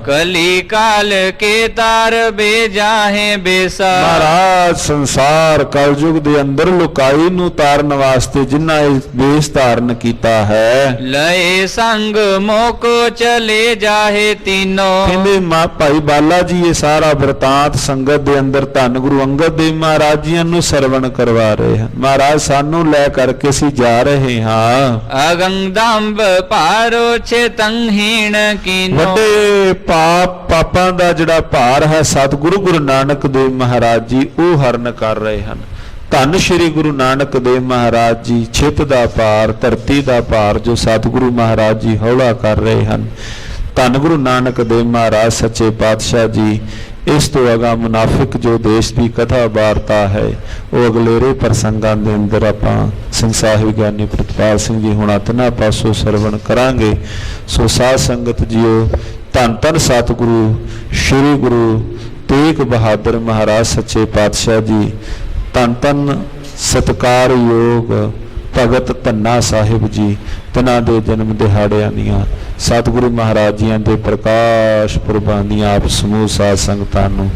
ਕਲੀ ਕਾਲ ਕੇ ਤਾਰ ਬੇਜਾਹੇ ਬੇਸਾ। ਮਹਾਰਾਜ ਸੰਸਾਰ ਕਲਯੁਗ ਦੇ ਅੰਦਰ ਲੁਕਾਈ ਨੂੰ ਤਾਰਨ ਵਾਸਤੇ ਜਿਨ੍ਹਾਂ ਇਹ ਵੇਸ ਧਾਰਨ ਕੀਤਾ ਹੈ। ਲਏ ਸੰਗ ਮੋਕੋ ਚਲੇ ਜਾਹੇ ਤੀਨੋ। ਕਹਿੰਦੇ ਭਾਈ ਬਾਲਾ ਜੀ ਇਹ ਸਾਰਾ ਵਰਤਾਂਤ ਸੰਗਤ ਦੇ ਅੰਦਰ ਧੰਨ ਗੁਰੂ ਅੰਗਦ ਦੇਵ ਮਹਾਰਾਜ ਜੀਆਂ ਨੂੰ ਸਰਵਣ ਕਰਵਾ ਰਹੇ ਹਨ। ਮਹਾਰਾਜ ਸਾਨੂੰ ਲੈ ਕਰਕੇ ਅਸੀਂ ਜਾ ਰਹੇ ਹਾਂ। ਅਗੰਗਦੰਬ ਭਾਰੋ ਚੇਤੰਹੀਣ ਕੀਨੋ। ਵੱਡੇ ਪਾਪਾਂ ਦਾ ਜਿਹੜਾ ਭਾਰ ਹੈ ਸਤਿਗੁਰੂ ਗੁਰੂ ਨਾਨਕ ਦੇਵ ਮਹਾਰਾਜ ਜੀ ਉਹ ਹਰਨ ਕਰ ਰਹੇ ਹਨ। ਧੰਨ ਸ਼੍ਰੀ ਗੁਰੂ ਨਾਨਕ ਦੇਵ ਮਹਾਰਾਜ ਜੀ ਛਿੱਤ ਦਾ ਭਾਰ, ਧਰਤੀ ਦਾ ਭਾਰ ਜੋ ਸਤਿਗੁਰੂ ਮਹਾਰਾਜ ਜੀ ਹੌਲਾ ਕਰ ਰਹੇ ਹਨ। ਧੰਨ ਗੁਰੂ ਨਾਨਕ ਦੇਵ ਮਹਾਰਾਜ ਸੱਚੇ ਪਾਤਸ਼ਾਹ ਜੀ ਇਸ ਤੋਂ ਅਗਾ ਮੁਨਾਫਿਕ ਜੋ ਦੇਸ਼ ਦੀ ਕਥਾ ਵਾਰਤਾ ਹੈ ਉਹ ਅਗਲੇਰੇ ਪ੍ਰਸੰਗਾਂ ਦੇ ਅੰਦਰ ਆਪਾਂ ਸਿੰਘ ਸਾਹਿਬ ਗਿਆਨੀ ਪ੍ਰਿਤਪਾਲ ਸਿੰਘ ਜੀ ਹੁਣਾਂ ਤਿੰਨਾਂ ਪਾਸੋਂ ਸਰਵਣ ਕਰਾਂਗੇ। ਸੋ ਸਾਧ ਸੰਗਤ ਜੀਓ, ਧੰਨ ਧੰਨ ਸਤਿਗੁਰੂ ਸ਼੍ਰੀ ਗੁਰੂ ਤੇਗ ਬਹਾਦਰ ਮਹਾਰਾਜ ਸੱਚੇ ਪਾਤਸ਼ਾਹ ਜੀ, ਧੰਨ ਧੰਨ ਸਤਿਕਾਰਯੋਗ ਭਗਤ ਧੰਨਾ ਸਾਹਿਬ ਜੀ, ਤਿਨਾਂ ਦੇ ਜਨਮ ਦਿਹਾੜਿਆਂ ਦੀਆਂ ਸਤਿਗੁਰੂ ਮਹਾਰਾਜ ਜੀਆਂ ਦੇ ਪ੍ਰਕਾਸ਼ ਪੁਰਬਾਂ ਦੀਆਂ ਆਪ ਸਮੂਹ ਸਾਧ ਸੰਗਤਾਂ ਨੂੰ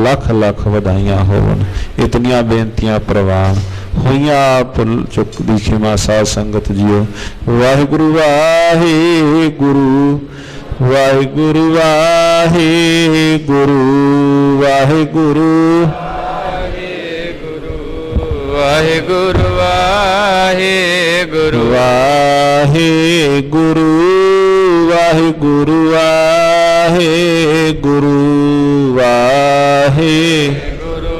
ਲੱਖ ਲੱਖ ਵਧਾਈਆਂ ਹੋਣ। ਇਤਨੀਆਂ ਬੇਨਤੀਆਂ ਪ੍ਰਵਾਨ ਹੋਈਆਂ, ਭੁੱਲ ਚੁੱਕ ਦੀ ਖਿਮਾ ਸਾਧ ਸੰਗਤ ਜੀਓ। ਵਾਹਿਗੁਰੂ ਵਾਹਿਗੁਰੂ ਵਾਹਿਗੁਰੂ ਵਾਹਿਗੁਰੂ ਵਾਹਿਗੁਰੂ ਵਾਹਿਗੁਰੂ ਵਾਹਿਗੁਰੂ ਵਾਹਿਗੁਰੂ ਵਾਹਿਗੁਰੂ ਵਾਹਿਗੁਰੂ ਵਾਹਿਗੁਰੂ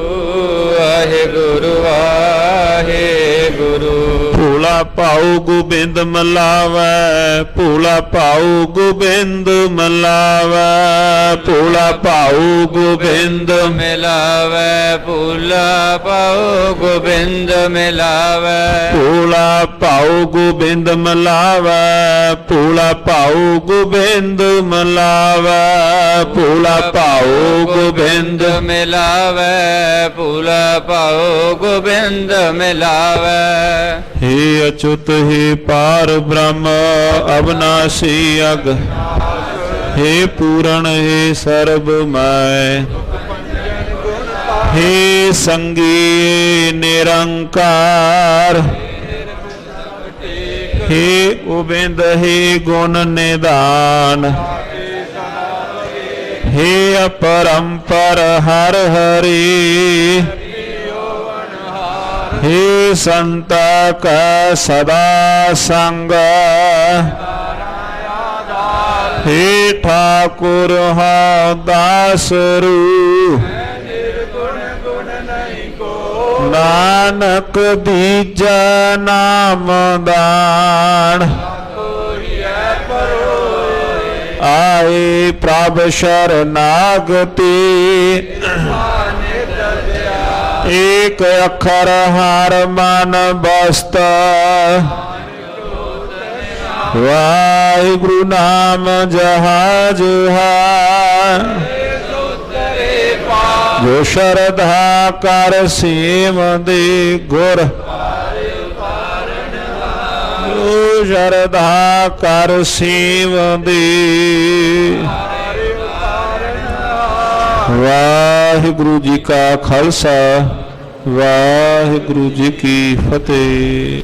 ਵਾਹਿਗੁਰੂ ਵਾਹਿਗੁਰੂ। ਭੋਲਾ ਭਾਉ ਗੋਬਿੰਦ ਮਲਾਵੈ, ਭੋਲਾ ਭਾਉ ਗੋਬਿੰਦ ਮਲਾਵੈ, ਭੋਲਾ ਭਾਉ ਗੋਬਿੰਦ ਮਿਲਾਵੈ, ਭੋਲਾ ਪਾਉ ਗੋਬਿੰਦ ਮਿਲਾਵੈ, ਭੋਲਾ ਭਾਉ ਗੋਬਿੰਦ ਮਲਾਵੈ, ਭੋਲਾ ਭਾਉ ਗੋਬਿੰਦ ਮਲਾਵੈ, ਭੋਲਾ ਭਾਉ ਗੋਬਿੰਦ ਮਿਲਾਵੈ, ਭੋਲਾ ਪਾਉ ਗੋਬਿੰਦ ਮਿਲਾਵੈ। हे अच्युत हे पार ब्रह्म अविनाशी अग, हे पूरण हे सर्वमय, हे संगी निरंकार, हे गोबिंद हे गुण निधान हे अपरंपर हर हरि हे संत का सदा संग हे ठाकुर हो दासरू नानक दीजा नाम दान आए प्रभ शरनागति एक अखर हार मन बस्त वाहिगुरु नाम जहाज जो श्रद्धा कर सेम दे गुर जो श्रद्धा कर सेम दे वाहिगुरु जी का खालसा वाहिगुरु जी की फतेह।